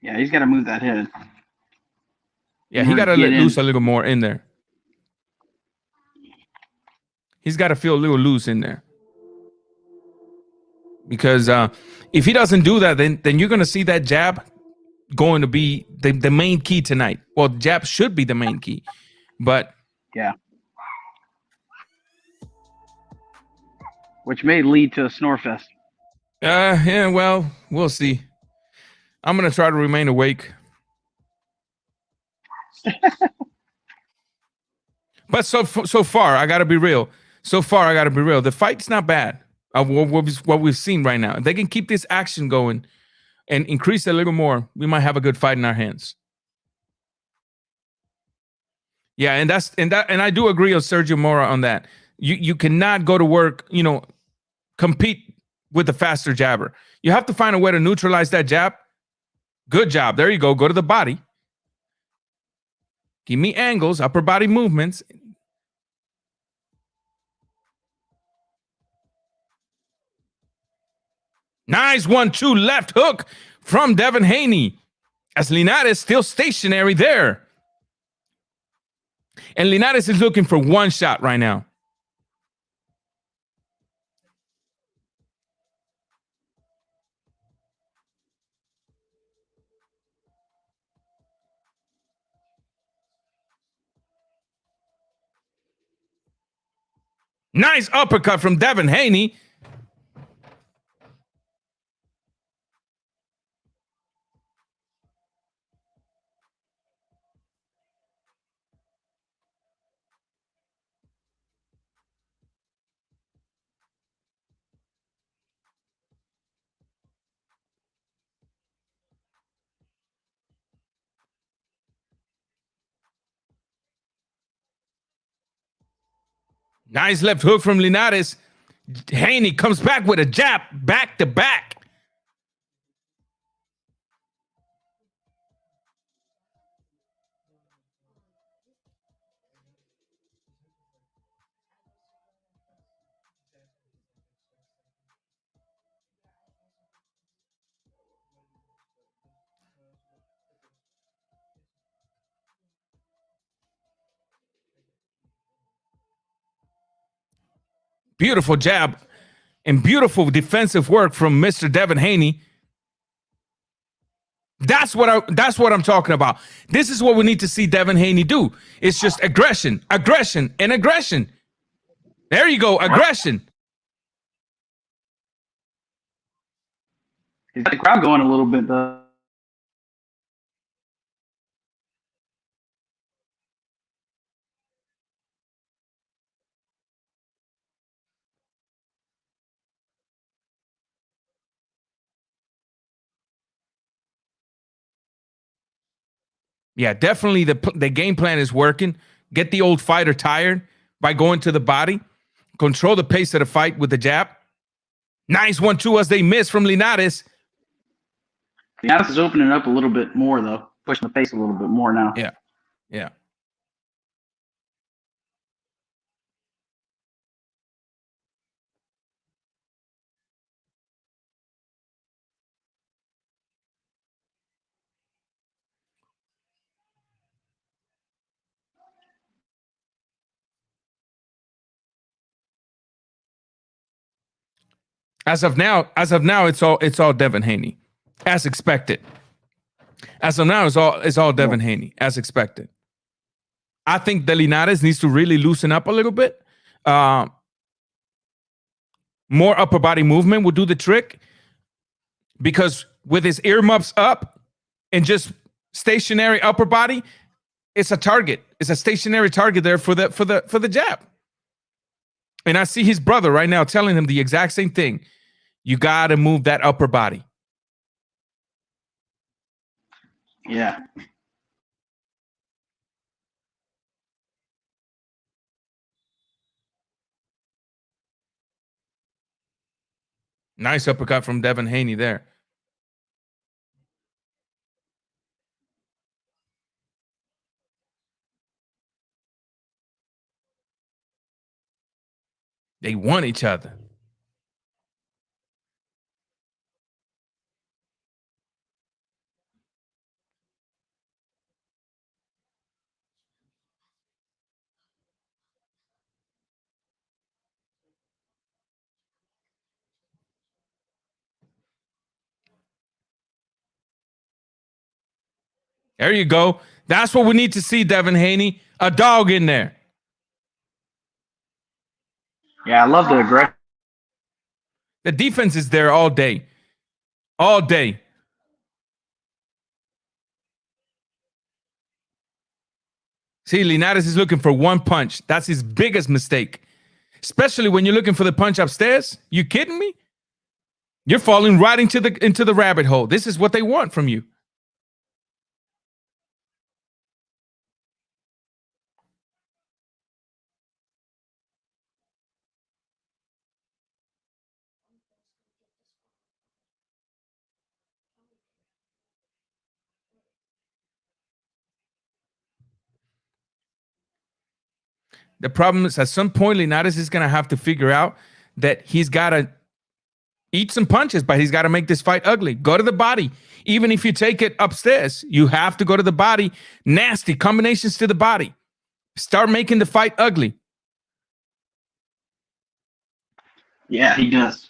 Yeah, he's got to move that head. Yeah, he got to let loose a little more in there. He's got to feel a little loose in there. Because if he doesn't do that, then you're going to see that jab going to be the main key tonight. Well, the jab should be the main key. But yeah. Which may lead to a snore fest. Yeah, well, we'll see. I'm going to try to remain awake. But so far, I got to be real. So far, I got to be real. The fight's not bad. What we've seen right now. If they can keep this action going and increase it a little more, we might have a good fight in our hands. Yeah, and I do agree with Sergio Mora on that. You cannot go to work, compete with the faster jabber. You have to find a way to neutralize that jab. Good job. There you go. Go to the body. Give me angles, upper body movements. Nice 1-2 left hook from Devin Haney as Linares still stationary there. And Linares is looking for one shot right now. Nice uppercut from Devin Haney. Nice left hook from Linares. Haney comes back with a jab, back to back. Beautiful jab and beautiful defensive work from Mr. Devin Haney. That's what I'm talking about. This is what we need to see Devin Haney do. It's just aggression, aggression, and aggression. There you go, aggression. He's got the crowd going a little bit, though. Yeah, definitely the game plan is working. Get the old fighter tired by going to the body. Control the pace of the fight with the jab. Nice 1-2 as they miss from Linares. Linares is opening up a little bit more, though. Pushing the pace a little bit more now. Yeah, yeah. As of now, it's all Devin Haney, as expected. As of now, it's all Devin Haney, as expected. I think that Linares needs to really loosen up a little bit. More upper body movement will do the trick, because with his earmuffs up and just stationary upper body, it's a target. It's a stationary target there for the jab. And I see his brother right now telling him the exact same thing. You got to move that upper body. Yeah. Nice uppercut from Devin Haney there. They want each other. There you go. That's what we need to see, Devin Haney. A dog in there. Yeah, I love the aggression. The defense is there all day. All day. See, Linares is looking for one punch. That's his biggest mistake. Especially when you're looking for the punch upstairs. You kidding me? You're falling right into the rabbit hole. This is what they want from you. The problem is, at some point, Linares is going to have to figure out that he's got to eat some punches, but he's got to make this fight ugly. Go to the body. Even if you take it upstairs, you have to go to the body. Nasty combinations to the body. Start making the fight ugly. Yeah, he does.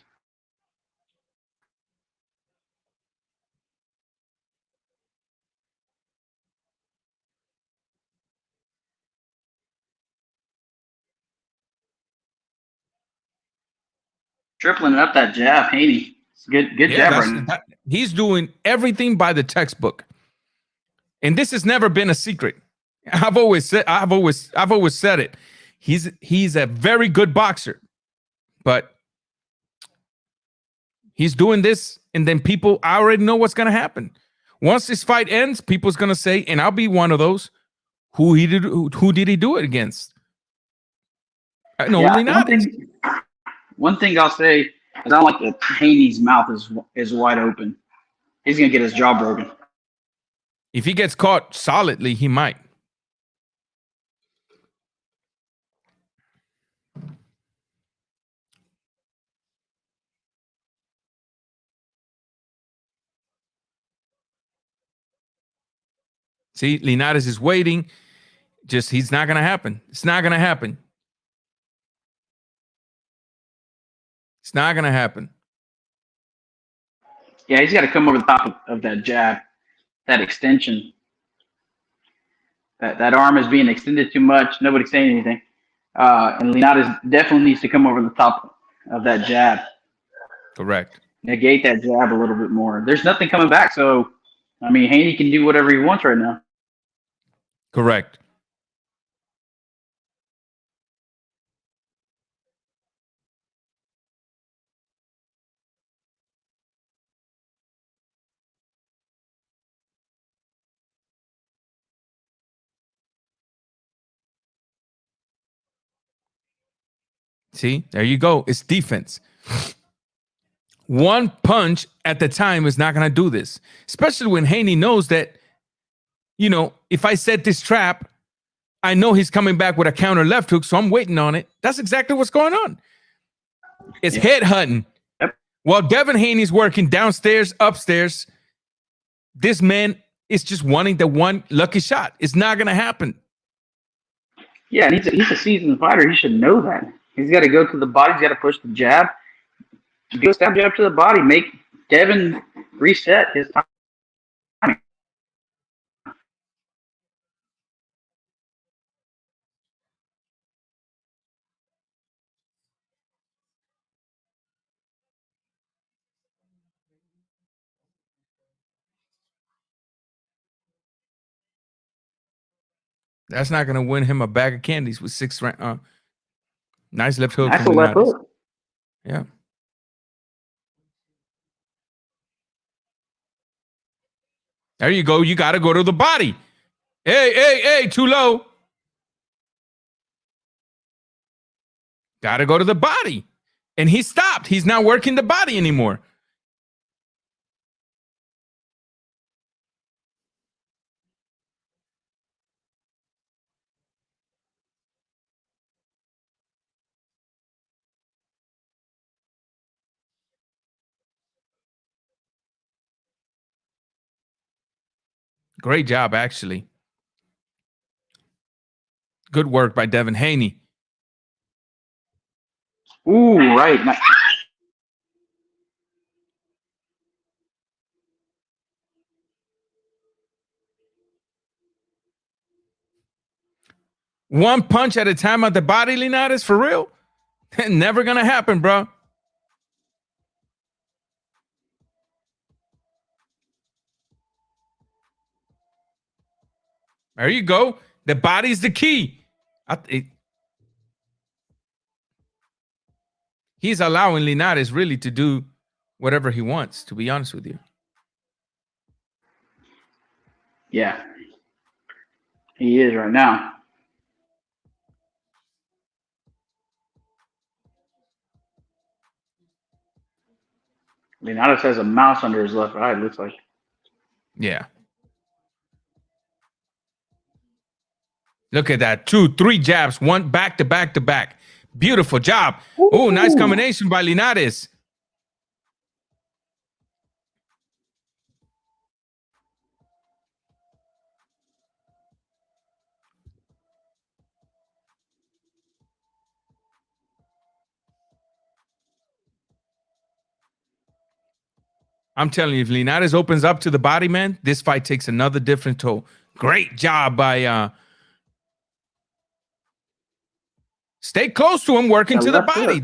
tripling up that jab, Haney. It's good jab right now. He's doing everything by the textbook, and this has never been a secret. I've always said it. He's a very good boxer, but he's doing this, and then I already know what's going to happen. Once this fight ends, people's going to say, and I'll be one of those, who did he do it against? No, Linares. One thing I'll say is I don't like that Haney's mouth is wide open. He's going to get his jaw broken. If he gets caught solidly, he might. See, Linares is waiting. He's not going to happen. It's not going to happen. It's not going to happen. Yeah, he's got to come over the top of that jab, that extension. That arm is being extended too much. Nobody's saying anything. And Linares definitely needs to come over the top of that jab. Correct. Negate that jab a little bit more. There's nothing coming back, so, I mean, Haney can do whatever he wants right now. Correct. See, there you go. It's defense. One punch at the time is not going to do this, especially when Haney knows that, if I set this trap, I know he's coming back with a counter left hook, so I'm waiting on it. That's exactly what's going on. It's head hunting. Yep. While Devin Haney's working downstairs, upstairs, this man is just wanting the one lucky shot. It's not going to happen. Yeah, and he's a seasoned fighter. He should know that. He's got to go to the body. He's got to push the jab. Go stab jab to the body. Make Devin reset his time. That's not going to win him a bag of candies with 6 rounds. Nice left hook. Nice left hook. Yeah. There you go. You got to go to the body. Hey, too low. Got to go to the body. And he stopped. He's not working the body anymore. Great job, actually. Good work by Devin Haney. Ooh, right. One punch at a time at the body, Linares, for real? Never going to happen, bro. There you go. The body's the key. He's allowing Linares really to do whatever he wants, to be honest with you. Yeah. He is right now. Linares has a mouse under his left eye, it looks like. Yeah. Look at that. 2, 3 jabs. One back to back to back. Beautiful job. Oh, nice combination by Linares. I'm telling you, if Linares opens up to the body, man, this fight takes another different toll. Great job by stay close to him, working to the body.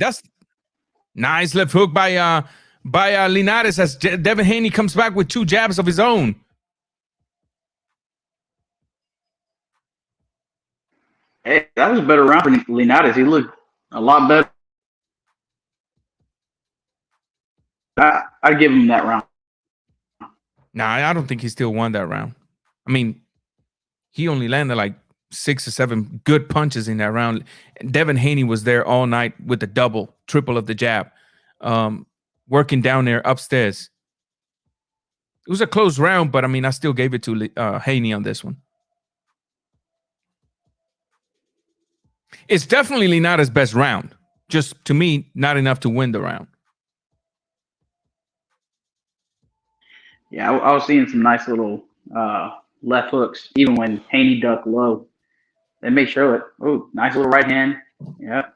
Nice left hook by Linares as Devin Haney comes back with 2 jabs of his own. Hey, that was a better round for Linares. He looked a lot better. I'd give him that round. Nah, I don't think he still won that round. I mean, he only landed like 6 or 7 good punches in that round. Devin Haney was there all night with the double, triple of the jab, working down there upstairs. It was a close round, but I mean, I still gave it to Haney on this one. It's definitely Linares' best round. Just to me, not enough to win the round. Yeah, I was seeing some nice little left hooks, even when Haney ducked low. They make sure it. Oh, nice little right hand. Yeah.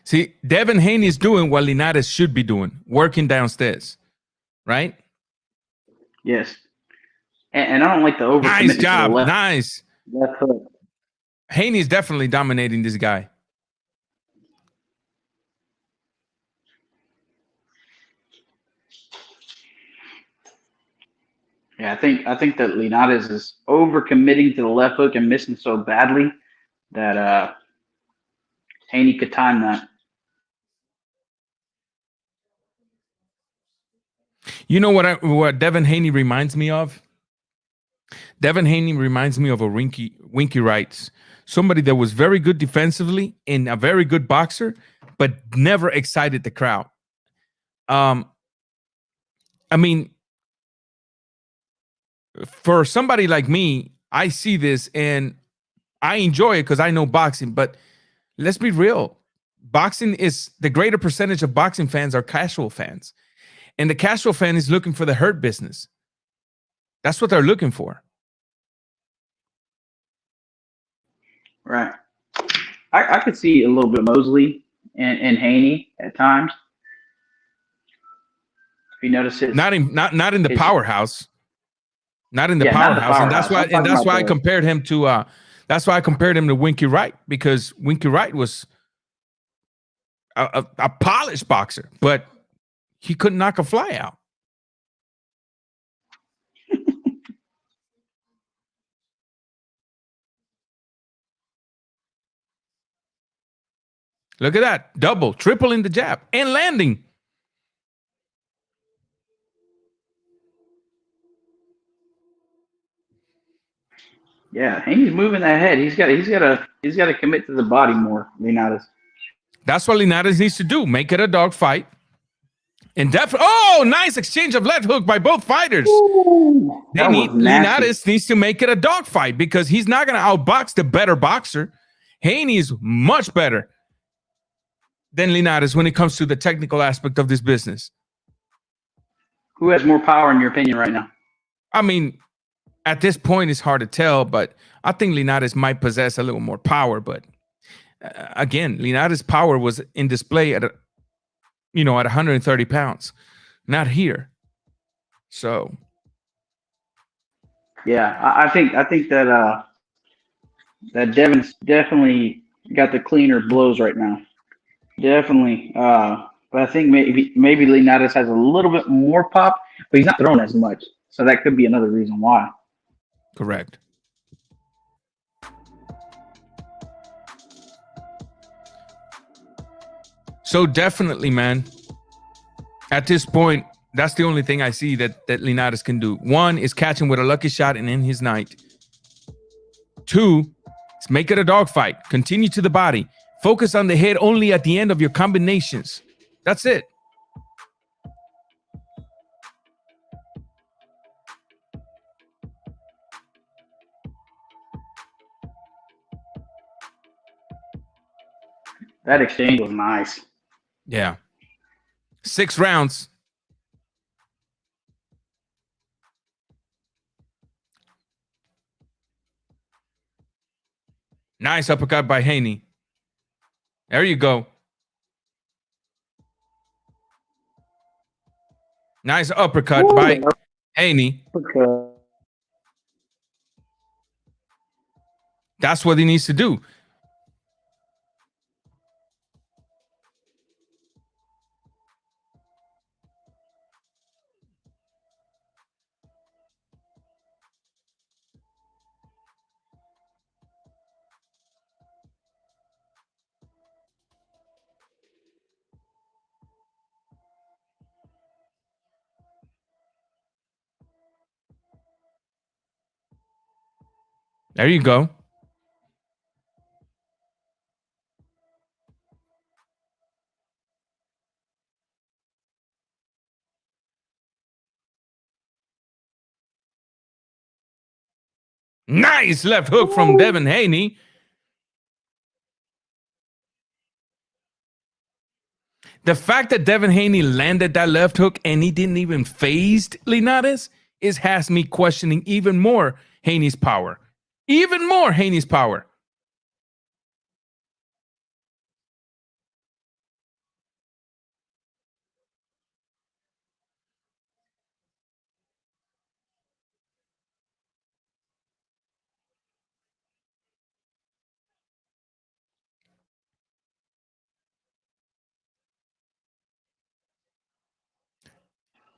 See, Devin Haney is doing what Linares should be doing, working downstairs, right? Yes. And I don't like the overcommitment. Nice job. To the left, Nice. left hook. Haney is definitely dominating this guy. Yeah, I think that Linares is overcommitting to the left hook and missing so badly that Haney could time that. You know what Devin Haney reminds me of? Devin Haney reminds me of a Winky Wrights, somebody that was very good defensively and a very good boxer, but never excited the crowd. I mean, for somebody like me, I see this and I enjoy it because I know boxing, but let's be real. Boxing is the greater percentage of boxing fans are casual fans. And the casual fan is looking for the hurt business. That's what they're looking for. Right. I could see a little bit of Mosley and Haney at times. If you notice it. Not in the powerhouse. Not in the powerhouse. And that's why I compared him to Winky Wright, because Winky Wright was a polished boxer, but he couldn't knock a fly out. Look at that. Double, triple in the jab and landing. Yeah, Haney's moving that head. He's got to commit to the body more, Linares. That's what Linares needs to do. Make it a dog fight. And nice exchange of left hook by both fighters. Ooh, Linares needs to make it a dog fight because he's not going to outbox the better boxer. Haney is much better than Linares when it comes to the technical aspect of this business. Who has more power in your opinion right now? I mean, at this point, it's hard to tell, but I think Linares might possess a little more power. But again, Linares' power was in display at 130 pounds, not here. So, yeah, I think that that Devin's definitely got the cleaner blows right now. Definitely. But I think maybe Linares has a little bit more pop, but he's not throwing as much. So that could be another reason why. Correct. So definitely, man, at this point, that's the only thing I see that Linares can do. One is catch him with a lucky shot and end his night. Two is make it a dogfight. Continue to the body. Focus on the head only at the end of your combinations. That's it. That exchange was nice. Yeah. 6 rounds. Nice uppercut by Haney. There you go. Nice uppercut by Haney. That's what he needs to do. There you go. Nice left hook from Devin Haney. The fact that Devin Haney landed that left hook and he didn't even phased Linares has me questioning even more Haney's power. Even more Haney's power.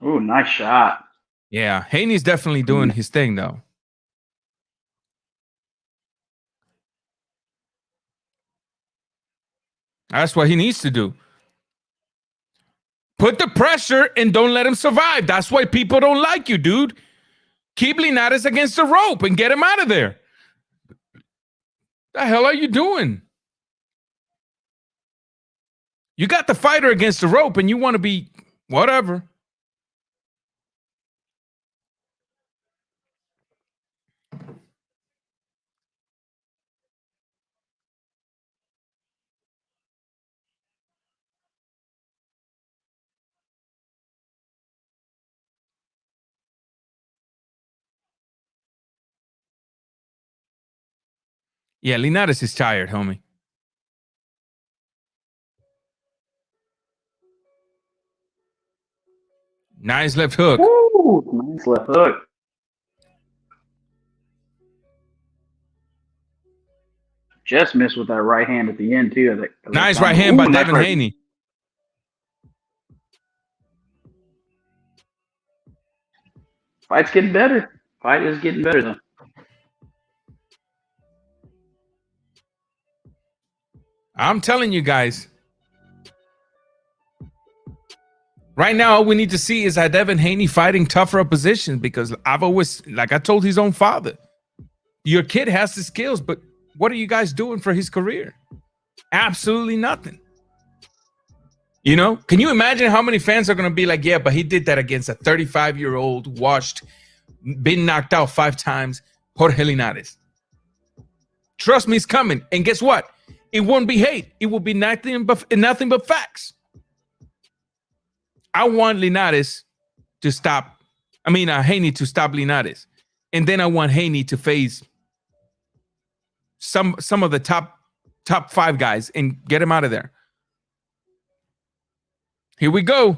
Ooh, nice shot. Yeah, Haney's definitely doing his thing, though. That's what he needs to do. Put the pressure and don't let him survive. That's why people don't like you, dude. Keep Linares against the rope and get him out of there. The hell are you doing? You got the fighter against the rope and you want to be whatever. Yeah, Linares is tired, homie. Nice left hook. Ooh, nice left hook. Just missed with that right hand at the end, too. Nice right hand by Devin Haney. Fight's getting better. Fight is getting better, though. I'm telling you guys. Right now, all we need to see is Devin Haney fighting tougher opposition because I've always, like I told his own father, your kid has the skills, but what are you guys doing for his career? Absolutely nothing. You know, can you imagine how many fans are going to be like, yeah, but he did that against a 35-year-old, washed, been knocked out 5 times, Jorge Linares. Trust me, it's coming. And guess what? It won't be hate. It will be nothing but facts. I want Linares to stop. Haney to stop Linares. And then I want Haney to face some of the top 5 guys and get him out of there. Here we go.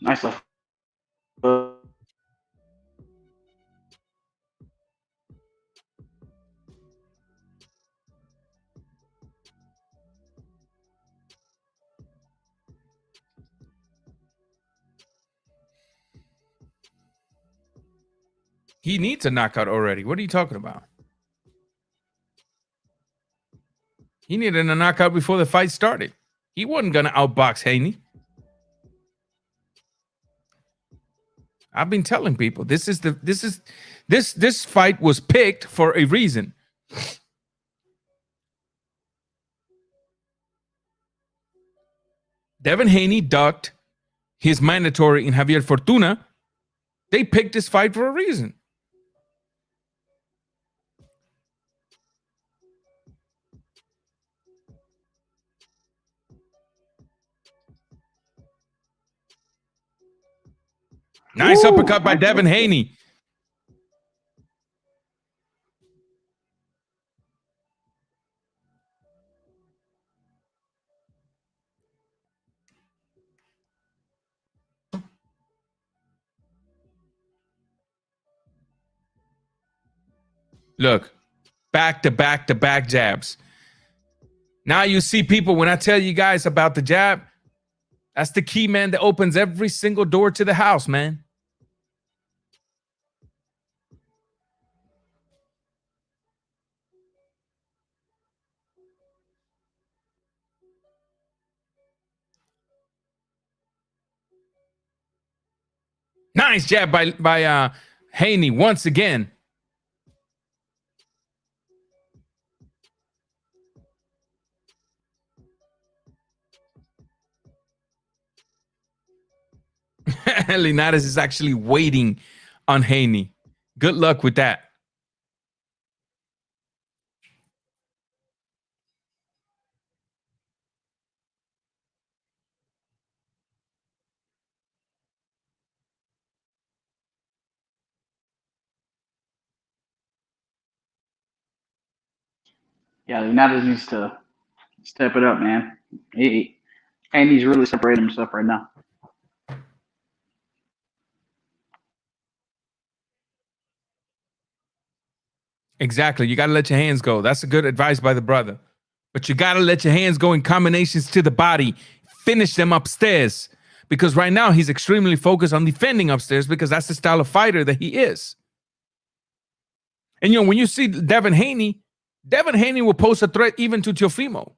Nice left. He needs a knockout already. What are you talking about? He needed a knockout before the fight started. He wasn't gonna outbox Haney. I've been telling people this fight was picked for a reason. Devin Haney ducked his mandatory in Javier Fortuna. They picked this fight for a reason. Nice uppercut by Devin Haney. Look, back to back to back jabs. Now you see people, when I tell you guys about the jab, that's the key, man, that opens every single door to the house, man. Nice jab by Haney once again. Linares is actually waiting on Haney. Good luck with that. Yeah, Linares needs to step it up, man. And he's really separating himself right now. Exactly. You got to let your hands go. That's a good advice by the brother. But you got to let your hands go in combinations to the body. Finish them upstairs. Because right now he's extremely focused on defending upstairs because that's the style of fighter that he is. And, when you see Devin Haney will pose a threat even to Teofimo.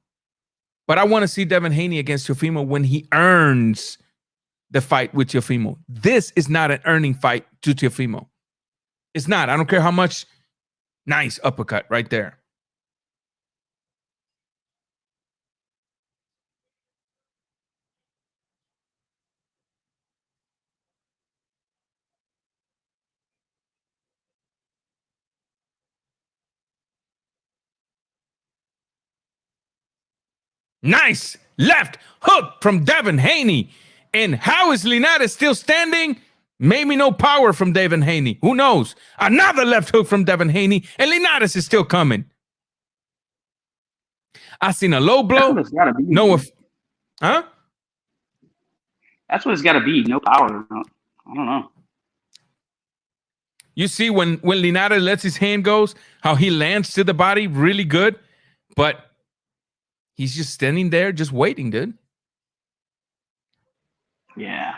But I want to see Devin Haney against Teofimo when he earns the fight with Teofimo. This is not an earning fight to Teofimo. It's not. I don't care how much. Nice uppercut right there. Nice left hook from Devin Haney. And how is Linares still standing? Maybe no power from Devin Haney. Who knows? Another left hook from Devin Haney, and Linares is still coming. I seen a low blow. No, huh? That's what it's got to be. No power. I don't know. You see when Linares lets his hand goes, how he lands to the body really good, but he's just standing there, just waiting, dude. Yeah.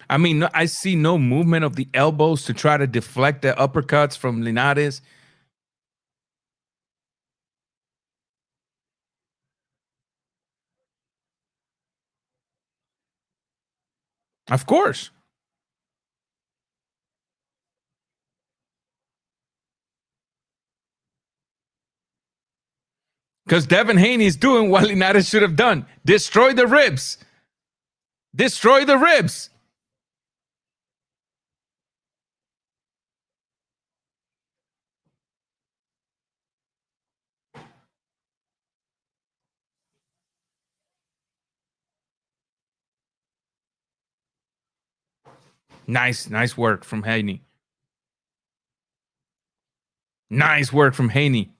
I mean, I see no movement of the elbows to try to deflect the uppercuts from Linares. Of course. Because Devin Haney is doing what Linares should have done. Destroy the ribs. Destroy the ribs. Nice work from Haney. Nice work from Haney.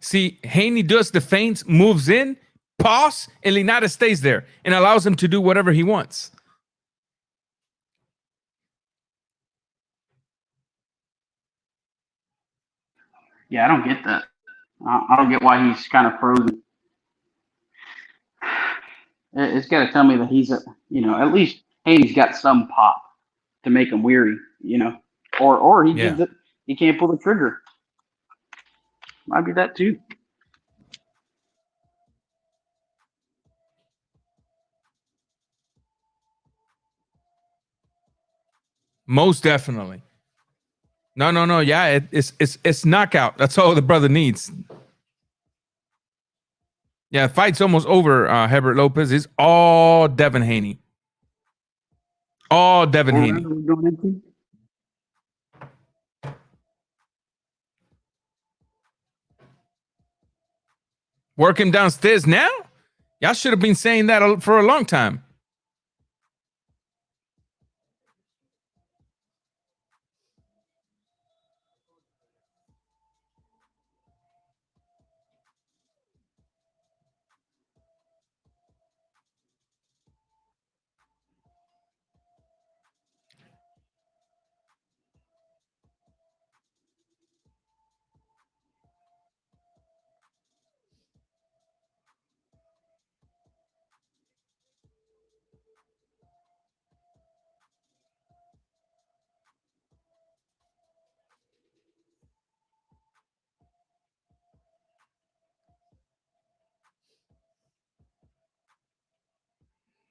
See, Haney does the feints, moves in, pause, and Linares stays there and allows him to do whatever he wants. Yeah, I don't get that. I don't get why he's kind of frozen. It's got to tell me that he's at least Haney's got some pop to make him weary, or he can't pull the trigger. Might be that too. Most definitely. No. Yeah, it's knockout. That's all the brother needs. Yeah, fight's almost over. Hebert Lopez is all Devin Haney. All Devin Haney. Work him downstairs now? Y'all should have been saying that for a long time.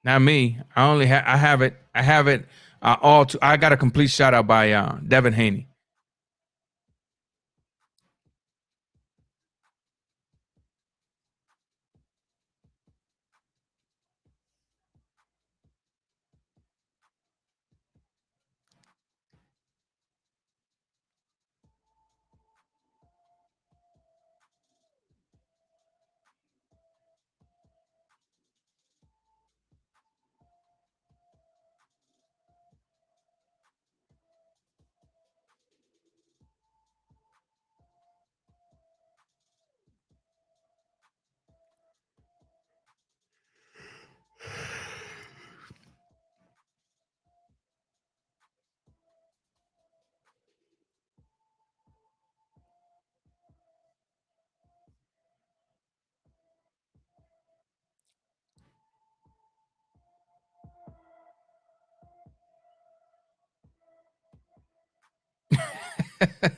Not me. I have it. I got a complete shout out by Devin Haney.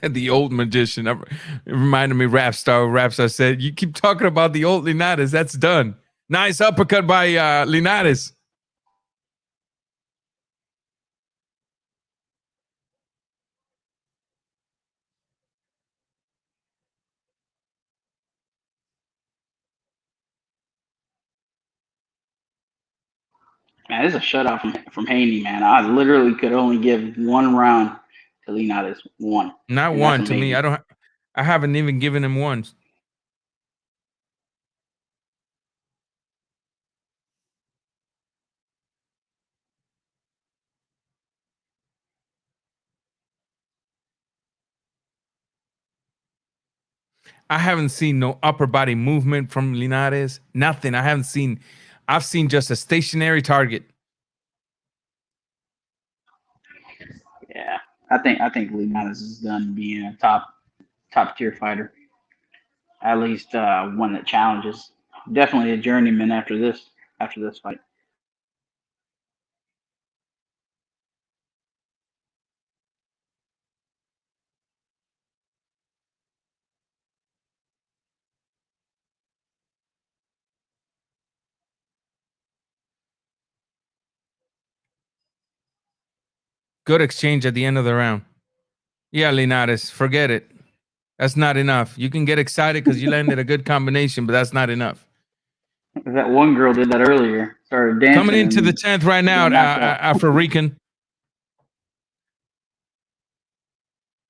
The old magician. It reminded me Rapstar said, you keep talking about the old Linares. That's done. Nice uppercut by Linares. Man, this is a shutout from Haney, man. I literally could only give one round to Linares. One. Not one to me. I haven't even given him one. I haven't seen no upper body movement from Linares. Nothing. I've seen just a stationary target. Yeah, I think Linares is done being a top tier fighter. At least one that challenges. Definitely a journeyman after this fight. Good exchange at the end of the round. Yeah, Linares, forget it. That's not enough. You can get excited because you landed a good combination, but that's not enough. That one girl did that earlier. Started dancing. Coming into the 10th right now, Afro-Rican.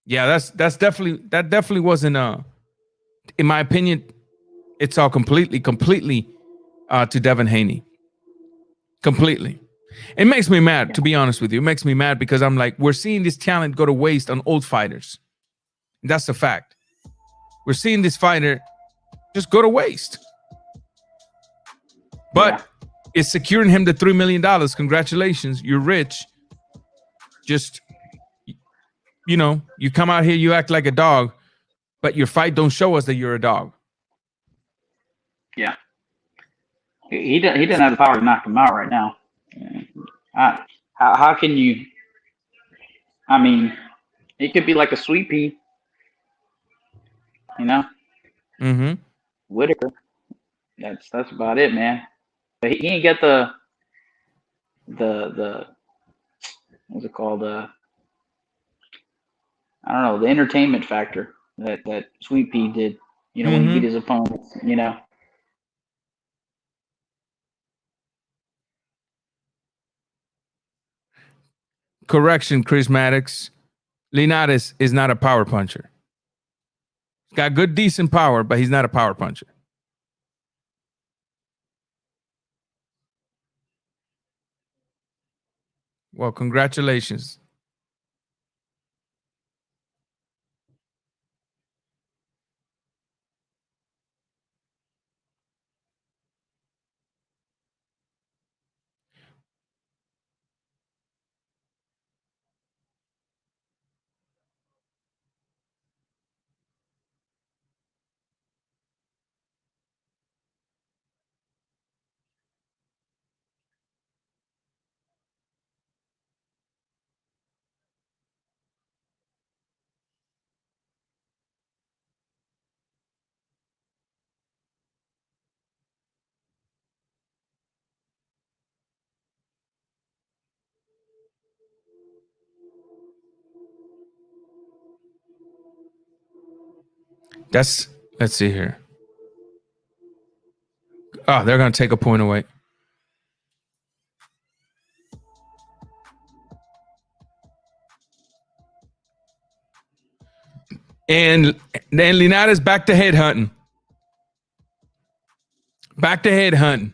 Yeah, that definitely wasn't in my opinion, it's all completely to Devin Haney. Completely. It makes me mad, to be honest with you. It makes me mad because I'm like, we're seeing this talent go to waste on old fighters. That's a fact. We're seeing this fighter just go to waste. But it's securing him the $3 million. Congratulations, you're rich. Just, you know, you come out here, you act like a dog, but your fight don't show us that you're a dog. Yeah. He doesn't have the power to knock him out right now. How can you? I mean, it could be like a sweet pea, you know. Mm-hmm. Whitaker. That's about it, man. But he ain't got the what's it called? I don't know, the entertainment factor that Sweet Pea did. You know, when he beat his opponents. You know. Correction, Chris Maddox. Linares is not a power puncher. He's got good, decent power, but he's not a power puncher. Well, congratulations. Let's see here. Oh, they're going to take a point away. And then Linares back to head hunting. Back to head hunting.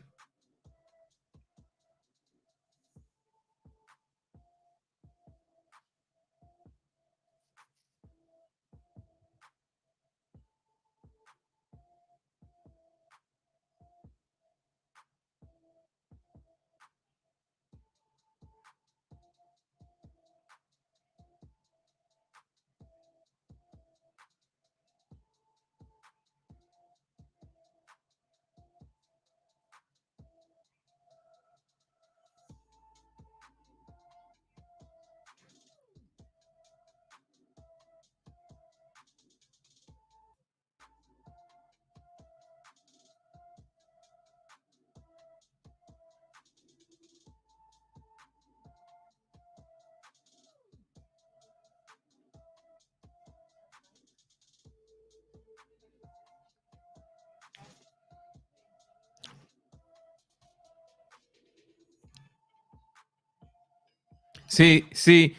See.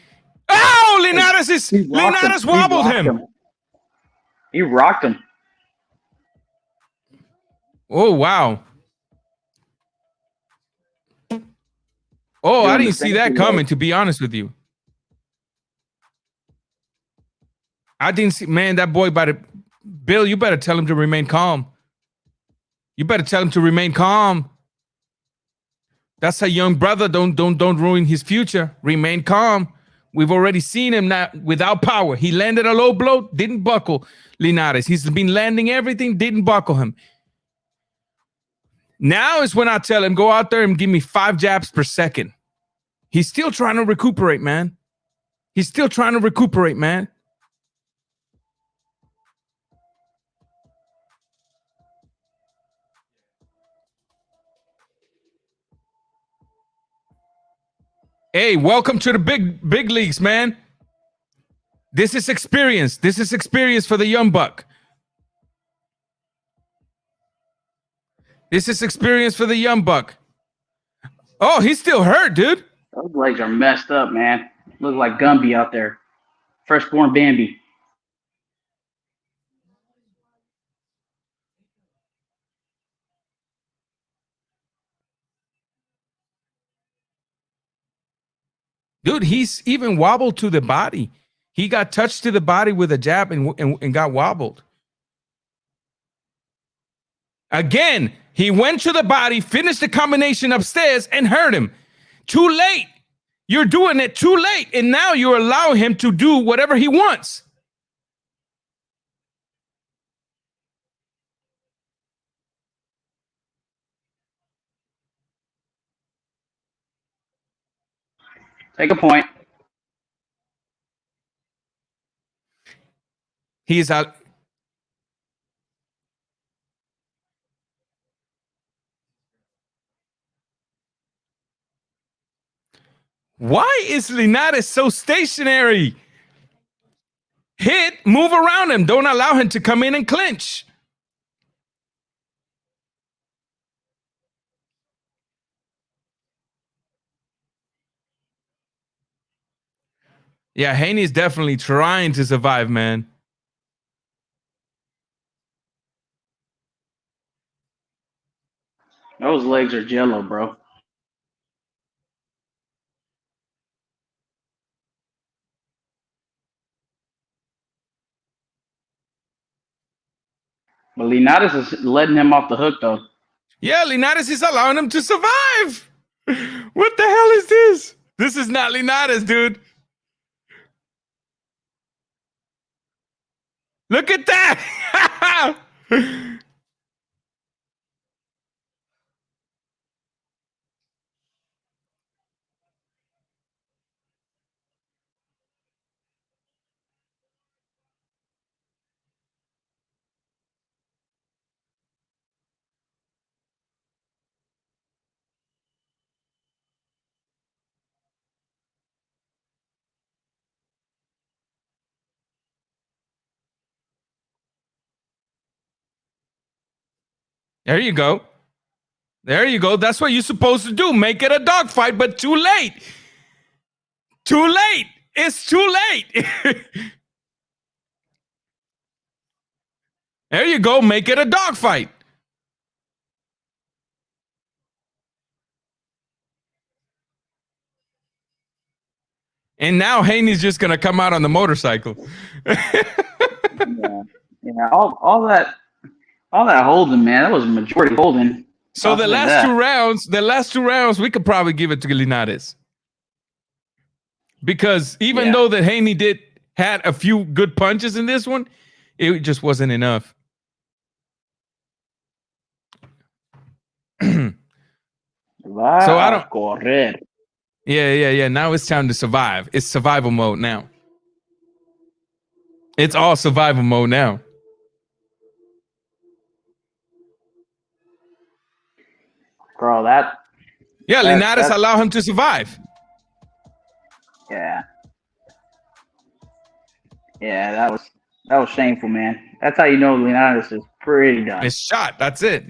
Oh, Linares wobbled him. He rocked him. Oh, wow. Oh, I didn't see that coming, to be honest with you. I didn't see, man, that boy Bill, you better tell him to remain calm. You better tell him to remain calm. That's a young brother. Don't ruin his future. Remain calm. We've already seen him now without power. He landed a low blow, didn't buckle Linares. He's been landing everything, didn't buckle him. Now is when I tell him, go out there and give me 5 jabs per second. He's still trying to recuperate, man. He's still trying to recuperate, man. Hey, welcome to the big leagues, man. This is experience. This is experience for the young buck. This is experience for the young buck. Oh, he's still hurt, dude. Those legs are messed up, man. Look like Gumby out there. Firstborn Bambi. Dude, he's even wobbled to the body. He got touched to the body with a jab and got wobbled. Again, he went to the body, finished the combination upstairs, and hurt him. Too late. You're doing it too late, and now you allow him to do whatever he wants. Take a point. He's out. Why is Linares so stationary? Hit, move around him. Don't allow him to come in and clinch. Yeah, Haney's definitely trying to survive, man. Those legs are jello, bro. But Linares is letting him off the hook, though. Yeah, Linares is allowing him to survive. What the hell is this? This is not Linares, dude. Look at that. There you go. There you go. That's what you're supposed to do. Make it a dogfight, but too late. Too late. It's too late. There you go. Make it a dogfight. And now Haney's just going to come out on the motorcycle. Yeah. All that holding, man. That was majority holding. So the last two rounds, we could probably give it to Linares. Because even though that Haney had a few good punches in this one, it just wasn't enough. So I don't correr. Yeah. Now it's time to survive. It's survival mode now. It's all survival mode now. Bro, that. Yeah, Linares allow him to survive. Yeah. Yeah, that was shameful, man. That's how you know Linares is pretty done. It's shot. That's it.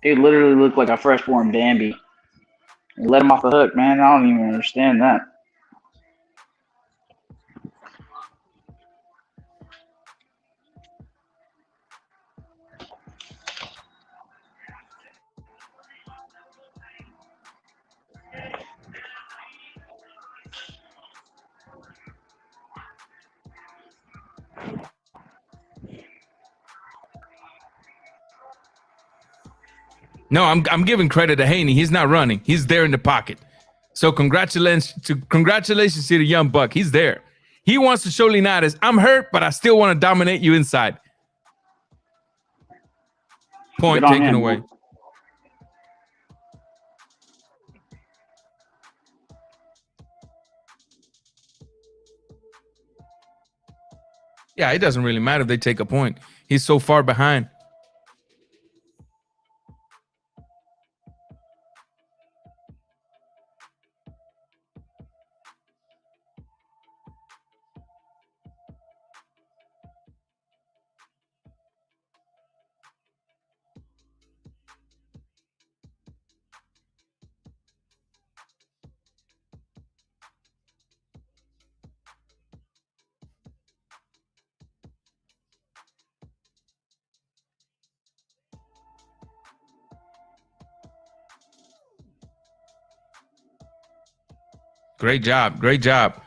Dude literally looked like a freshborn Bambi. He let him off the hook, man. I don't even understand that. No, I'm giving credit to Haney. He's not running. He's there in the pocket. So congratulations to the young buck. He's there. He wants to show Linares, I'm hurt, but I still want to dominate you inside. Point taken away. Man. Yeah, it doesn't really matter if they take a point. He's so far behind. Great job. Great job.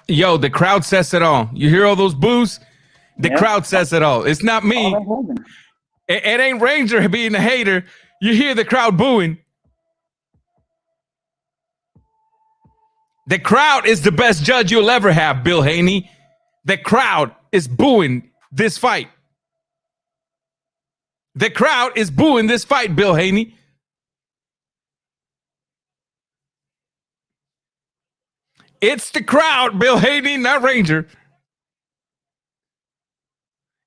Yo, the crowd says it all. You hear all those boos? The crowd says it all. It's not me. It ain't Ranger being a hater. You hear the crowd booing. The crowd is the best judge you'll ever have, Bill Haney. The crowd is booing this fight. The crowd is booing this fight, Bill Haney. It's the crowd, Bill Haney, not Ranger.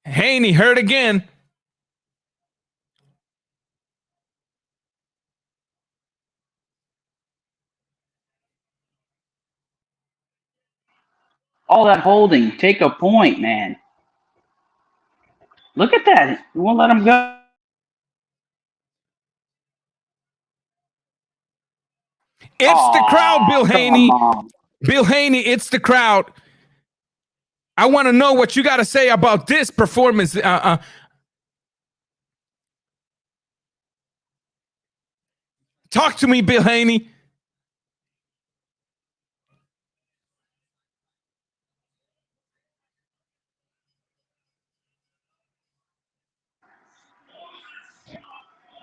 Haney hurt again. All that holding. Take a point, man. Look at that. You won't let him go. It's the crowd, Bill Haney. Bill Haney, it's the crowd. I want to know what you got to say about this performance. Talk to me, Bill Haney.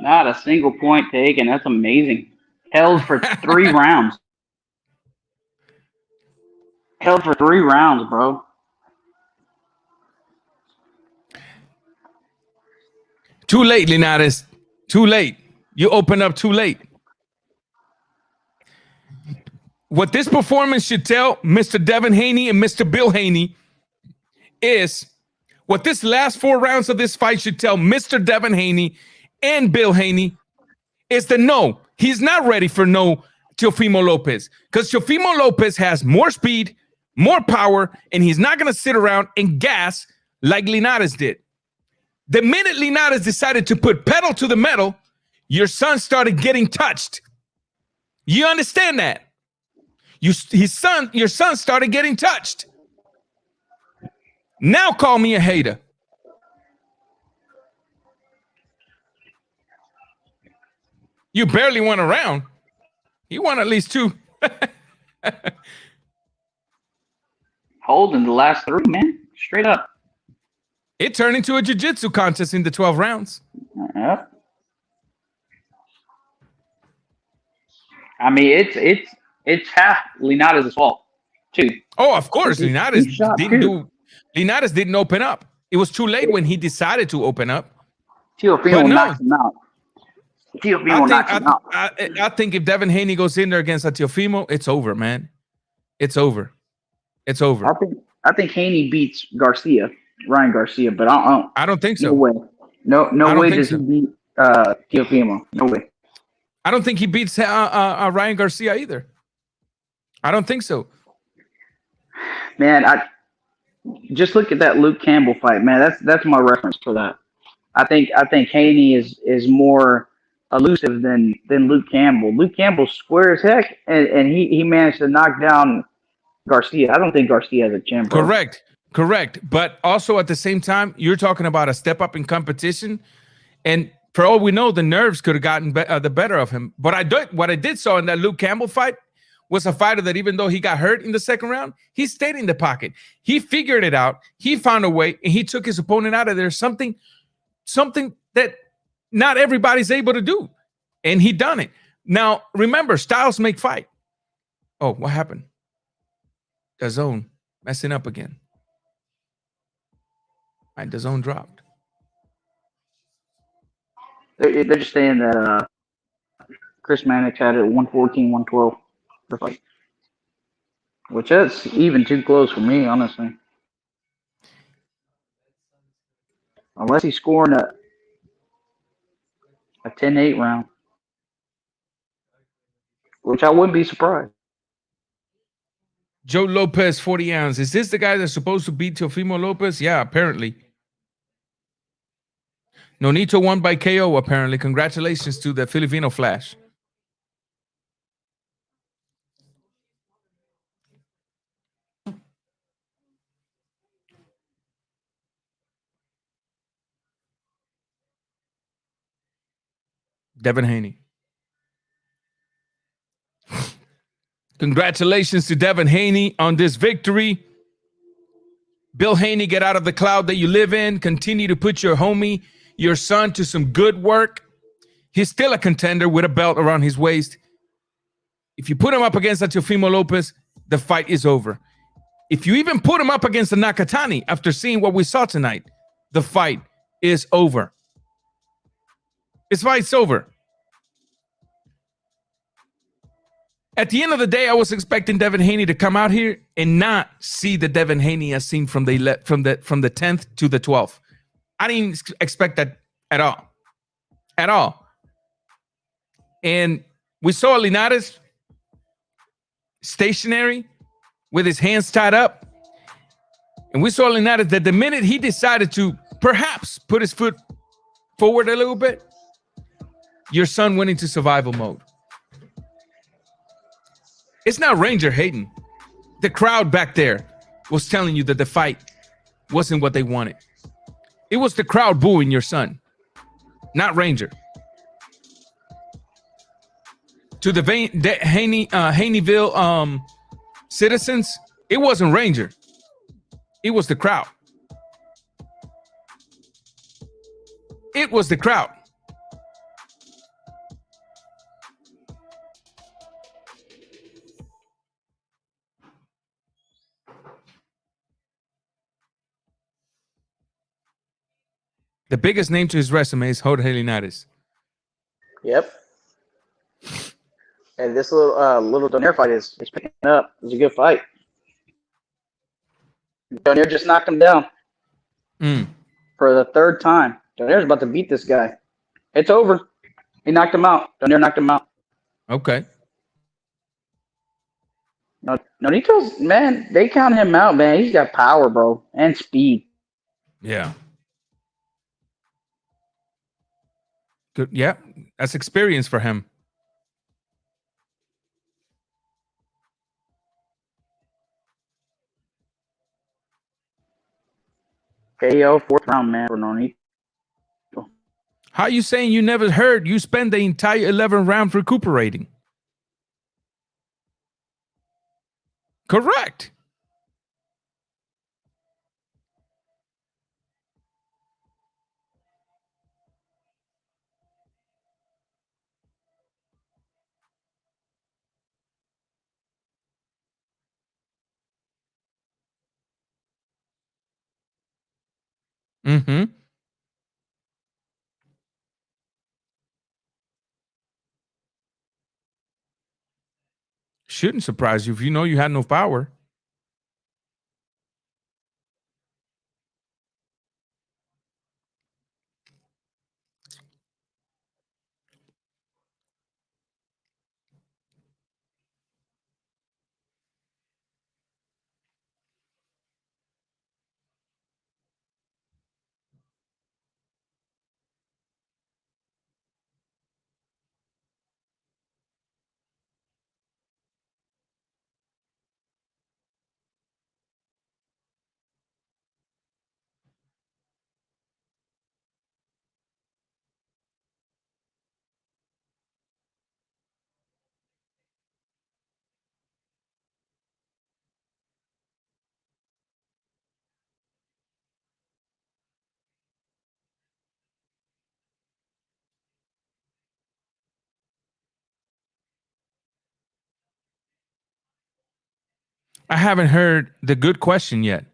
Not a single point taken. That's amazing. Held for 3 rounds. Held for 3 rounds, bro. Too late, Linares. Too late. You open up too late. What this performance should tell Mr. Devin Haney and Mr. Bill Haney is what this last 4 rounds of this fight should tell Mr. Devin Haney and Bill Haney is that no, he's not ready for no Teofimo Lopez, because Teofimo Lopez has more speed, more power, and he's not going to sit around and gas like Linares did. The minute Linares decided to put pedal to the metal, your son started getting touched. You understand that? Your son started getting touched. Now call me a hater. You barely went around. He won at least 2. Holding the last 3, man. Straight up. It turned into a jiu-jitsu contest in the 12 rounds. Yep. I mean, it's half Linares' fault, too. Oh, of course. Linares didn't open up. It was too late when he decided to open up. Teofimo knocked him out. I think if Devin Haney goes in there against a Teofimo, it's over, man. It's over. It's over. I think Haney beats Ryan Garcia, but I don't think so. No way. No way does he beat Teofimo. No way. I don't think he beats Ryan Garcia either. I don't think so. Man, I just look at that Luke Campbell fight, man. That's my reference for that. I think Haney is more elusive than Luke Campbell. Luke Campbell's square as heck, and he managed to knock down Garcia. I don't think Garcia has a chin, bro. Correct. But also at the same time, you're talking about a step up in competition, and for all we know, the nerves could have gotten the better of him. But what I did saw in that Luke Campbell fight was a fighter that even though he got hurt in the second round, he stayed in the pocket. He figured it out. He found a way, and he took his opponent out of there. Something that not everybody's able to do, and he done it. Now, remember, styles make fight. Oh, what happened? The zone messing up again. All right, the zone dropped. They're just saying that Chris Mannix had it 114, 112 for fight, which that's even too close for me, honestly. Unless he's scoring a 10-8 round, which I wouldn't be surprised. Joe Lopez, 40 ounce. Is this the guy that's supposed to beat Teofimo Lopez? Yeah, apparently. Nonito won by KO, apparently. Congratulations to the Filipino Flash. Devin Haney. Congratulations to Devin Haney on this victory. Bill Haney, get out of the cloud that you live in. Continue to put your homie, your son, to some good work. He's still a contender with a belt around his waist. If you put him up against Teofimo Lopez, the fight is over. If you even put him up against the Nakatani after seeing what we saw tonight, the fight is over. This fight's over. At the end of the day, I was expecting Devin Haney to come out here and not see the Devin Haney as seen from the 10th to the 12th. I didn't expect that at all. At all. And we saw Linares stationary with his hands tied up. And we saw Linares that the minute he decided to perhaps put his foot forward a little bit, your son went into survival mode. It's not Ranger hating. The crowd back there was telling you that the fight wasn't what they wanted. It was the crowd booing your son, not Ranger. To the Haneyville citizens, it wasn't Ranger. It was the crowd. It was the crowd. The biggest name to his resume is Jorge Linares. Yep. And this little Donaire fight is picking up. It was a good fight. Donaire just knocked him down for the third time. Donaire's about to beat this guy. It's over. He knocked him out. Donaire knocked him out. Okay. Nonito's, man, they count him out, man. He's got power, bro, and speed. Yeah. Good. Yeah, that's experience for him. KO, fourth round, man, for Nonito. How are you saying you never heard you spent the entire 11 rounds recuperating? Correct. Mm-hmm. Shouldn't surprise you if you know you had no power. I haven't heard the good question yet.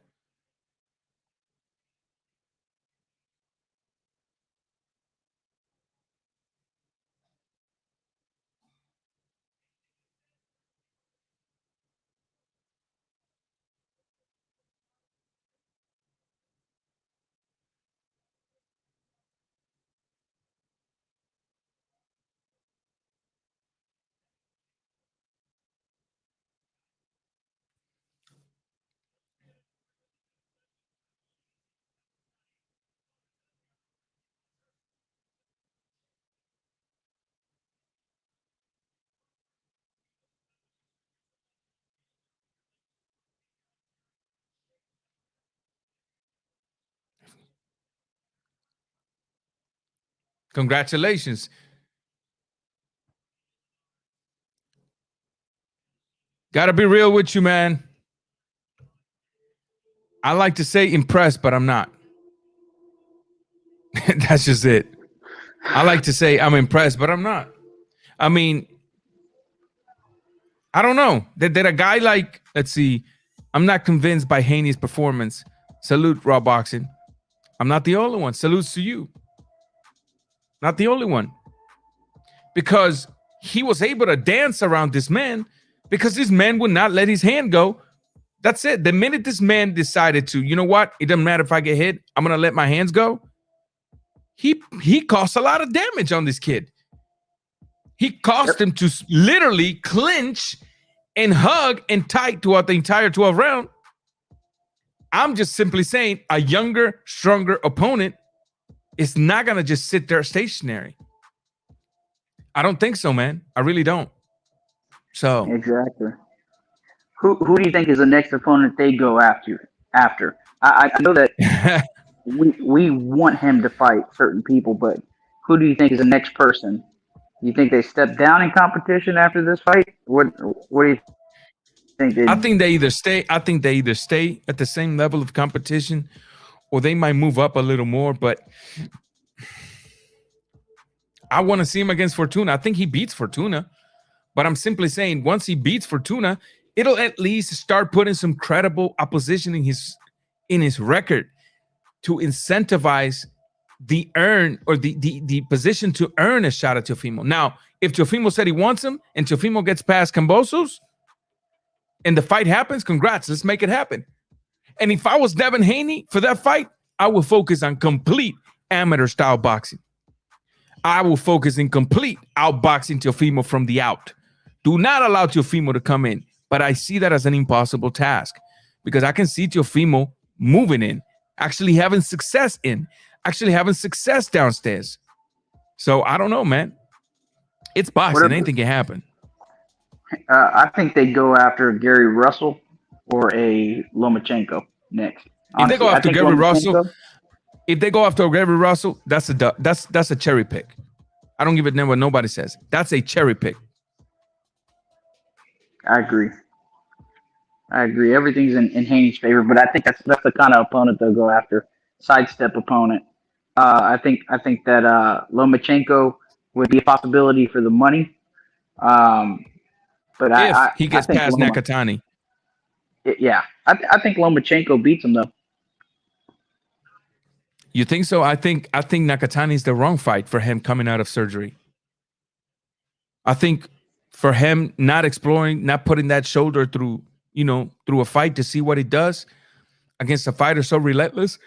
Congratulations. Gotta be real with you, man. I like to say impressed, but I'm not. That's just it. I like to say I'm impressed, but I'm not. I mean, I don't know. That a guy like, let's see, I'm not convinced by Haney's performance. Salute, Raw Boxing. I'm not the only one. Salutes to you. Not the only one. Because he was able to dance around this man because this man would not let his hand go. That's it. The minute this man decided to, you know what? It doesn't matter if I get hit. I'm going to let my hands go. He caused a lot of damage on this kid. He caused him to literally clinch and hug and tight throughout the entire 12 round. I'm just simply saying a younger, stronger opponent is not going to just sit there stationary. I don't think so, man. I really don't. So exactly. Who do you think is the next opponent they go after? I know that we want him to fight certain people, but who do you think is the next person? You think they step down in competition after this fight? What do you think? I think they either stay. I think they either stay at the same level of competition, or they might move up a little more. But I want to see him against Fortuna. I think he beats Fortuna, but I'm simply saying once he beats Fortuna, it'll at least start putting some credible opposition in his record to incentivize the position to earn a shot at Teofimo. Now, if Teofimo said he wants him and Teofimo gets past Cambosos and the fight happens, congrats, let's make it happen. And if I was Devin Haney for that fight, I would focus on complete amateur style boxing. I will focus in complete outboxing Teofimo from the out. Do not allow Teofimo to come in. But I see that as an impossible task because I can see Teofimo moving in, actually having success downstairs. So I don't know, man. It's boxing. Anything can happen. I think they go after Gary Russell or a Lomachenko next. Honestly, if they go after Gary Russell, that's a cherry pick. I don't give a damn what nobody says. That's a cherry pick. I agree. Everything's in Haney's favor, but I think that's the kind of opponent they'll go after. Sidestep opponent. I think that Lomachenko would be a possibility for the money. But if he gets past Nakatani. Yeah. I think Lomachenko beats him though. You think so? I think Nakatani is the wrong fight for him coming out of surgery. I think for him not exploring, not putting that shoulder through a fight to see what he does against a fighter so relentless.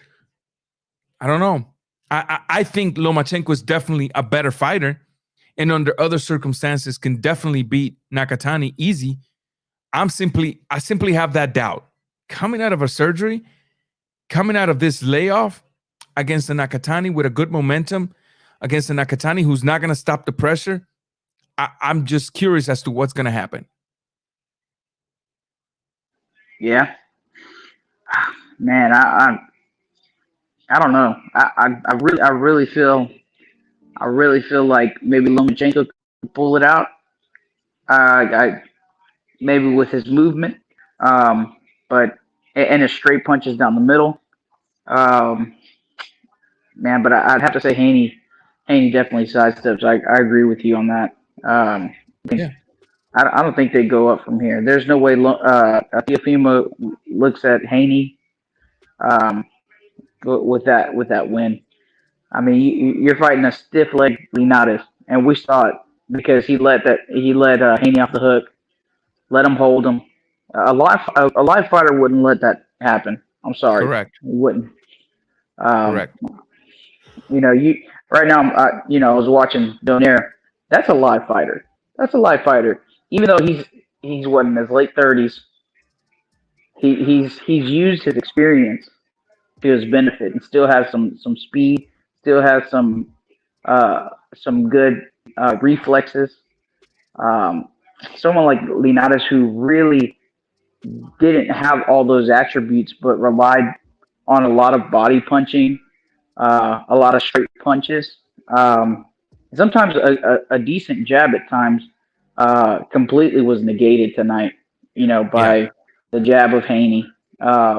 I don't know. I think Lomachenko is definitely a better fighter and under other circumstances can definitely beat Nakatani easy. I simply have that doubt. Coming out of a surgery, coming out of this layoff against the Nakatani with a good momentum, against the Nakatani who's not going to stop the pressure, I'm just curious as to what's going to happen. Yeah, man, I don't know. I really feel like maybe Lomachenko could pull it out. Maybe with his movement, but his straight punches down the middle. Man, but I'd have to say Haney definitely sidesteps. I agree with you on that. I don't think they go up from here. There's no way Teofimo looks at Haney with that win. I mean, you're fighting a stiff-legged Linares, and we saw it because he let Haney off the hook, let him hold him. A live fighter wouldn't let that happen. I'm sorry, correct. He wouldn't. Correct. Right now, I was watching Donaire. That's a live fighter. Even though he's what, in his late 30s, he's used his experience to his benefit and still has some speed, still has some good reflexes. Someone like Linares who really didn't have all those attributes but relied on a lot of body punching, a lot of straight punches. Sometimes a decent jab at times completely was negated tonight. by the jab of Haney,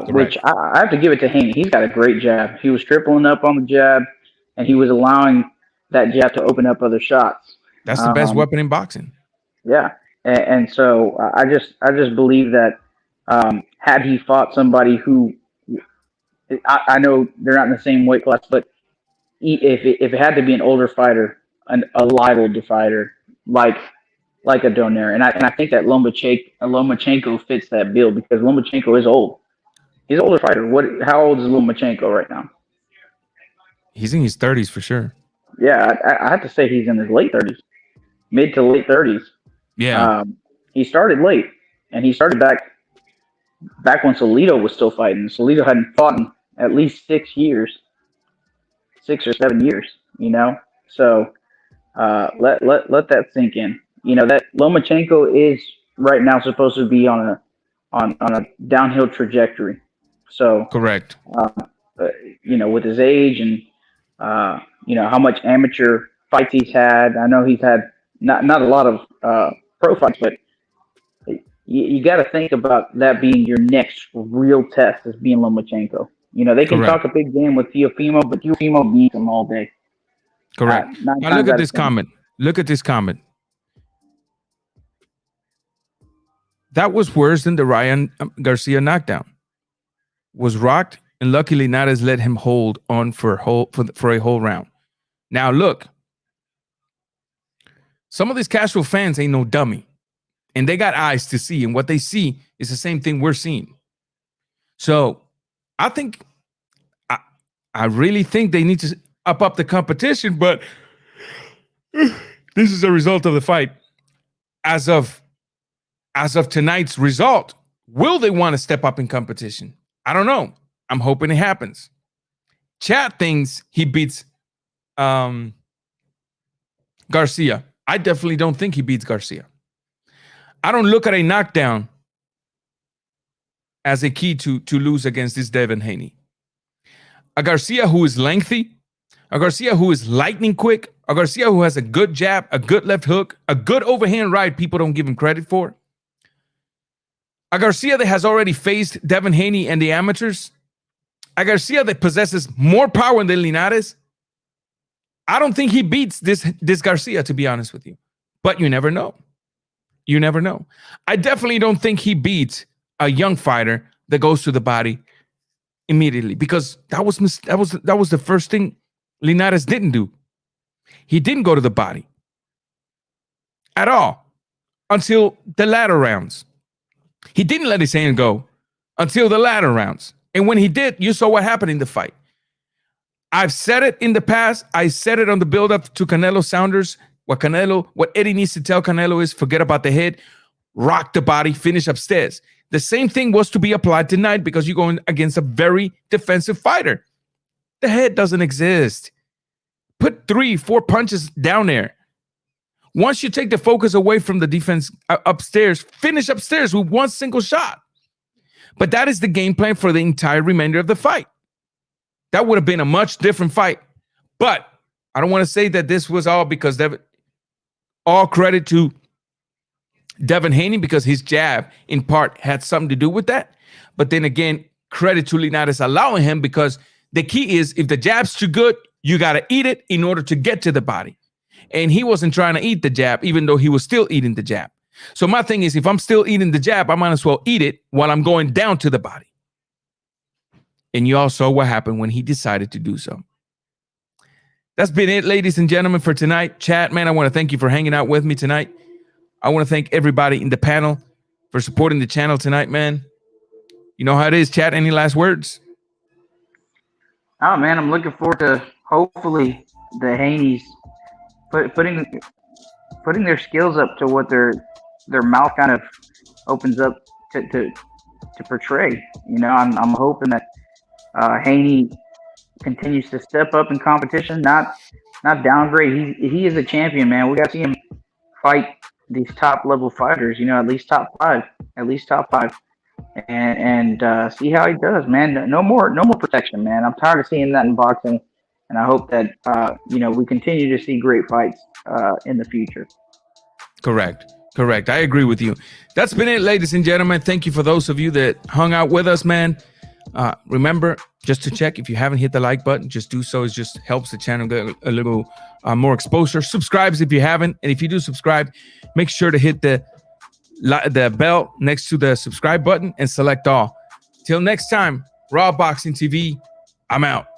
which I have to give it to Haney. He's got a great jab. He was tripling up on the jab, and he was allowing that jab to open up other shots. That's the best weapon in boxing. Yeah, and so I just believe that had he fought somebody who I know they're not in the same weight class, but if it had to be an older fighter, a light older fighter like a Donaire, and I think that Lomachenko fits that bill because Lomachenko is old. He's an older fighter. How old is Lomachenko right now? He's in his 30s for sure. Yeah, I have to say he's in his late 30s, mid to late 30s. Yeah. He started late, and he started back when Salido was still fighting. Salido hadn't fought in at least 6 or 7 years. So let that sink in. That Lomachenko is right now supposed to be on a downhill trajectory. So correct. With his age and how much amateur fights he's had. I know he's had not a lot of pro fights, but you got to think about that being your next real test as being Lomachenko. They can talk a big game with Teofimo, but Teofimo beats him all day. Correct. Now look at this comment. Look at this comment. That was worse than the Ryan Garcia knockdown. Was rocked, and lucky Linares let him hold on for a whole round. Now look, some of these casual fans ain't no dummy, and they got eyes to see, and what they see is the same thing we're seeing. So I think, I really think they need to up the competition, but this is a result of the fight. As of tonight's result, will they want to step up in competition? I don't know. I'm hoping it happens. Chat thinks he beats Garcia. I definitely don't think he beats Garcia. I don't look at a knockdown as a key to lose against this Devin Haney. A Garcia who is lengthy, a Garcia who is lightning quick, a Garcia who has a good jab, a good left hook, a good overhand right people don't give him credit for. A Garcia that has already faced Devin Haney and the amateurs. A Garcia that possesses more power than Linares. I don't think he beats this Garcia, to be honest with you. But you never know. You never know. I definitely don't think he beats a young fighter that goes to the body immediately, because that was the first thing Linares didn't do. He didn't go to the body at all until the latter rounds. He didn't let his hand go until the latter rounds. And when he did, you saw what happened in the fight. I've said it in the past. I said it on the build-up to Canelo Saunders. What Eddie needs to tell Canelo is forget about the head, rock the body, finish upstairs. The same thing was to be applied tonight because you're going against a very defensive fighter. The head doesn't exist. Put 3-4 punches down there. Once you take the focus away from the defense upstairs, finish upstairs with one single shot. But that is the game plan for the entire remainder of the fight. That would have been a much different fight. But I don't want to say that this was all because all credit to Devin Haney, because his jab in part had something to do with that. But then again, credit to Linares allowing him, because the key is if the jab's too good, you got to eat it in order to get to the body. And he wasn't trying to eat the jab, even though he was still eating the jab. So my thing is, if I'm still eating the jab, I might as well eat it while I'm going down to the body. And you all saw what happened when he decided to do so. That's been it, ladies and gentlemen, for tonight. Chat, man, I want to thank you for hanging out with me tonight. I want to thank everybody in the panel for supporting the channel tonight, man. You know how it is, chat. Any last words? Oh, man, I'm looking forward to hopefully the Haneys putting their skills up to what their mouth kind of opens up to portray. I'm hoping that Haney continues to step up in competition, not downgrade. He is a champion, man. We got to see him fight these top level fighters. At least top five, and see how he does, man. No more protection, man. I'm tired of seeing that in boxing. And I hope that, we continue to see great fights in the future. Correct. Correct. I agree with you. That's been it, ladies and gentlemen. Thank you for those of you that hung out with us, man. Remember, just to check, if you haven't hit the like button, just do so. It just helps the channel get a little more exposure. Subscribe if you haven't. And if you do subscribe, make sure to hit the bell next to the subscribe button and select all. Till next time, Raw Boxing TV, I'm out.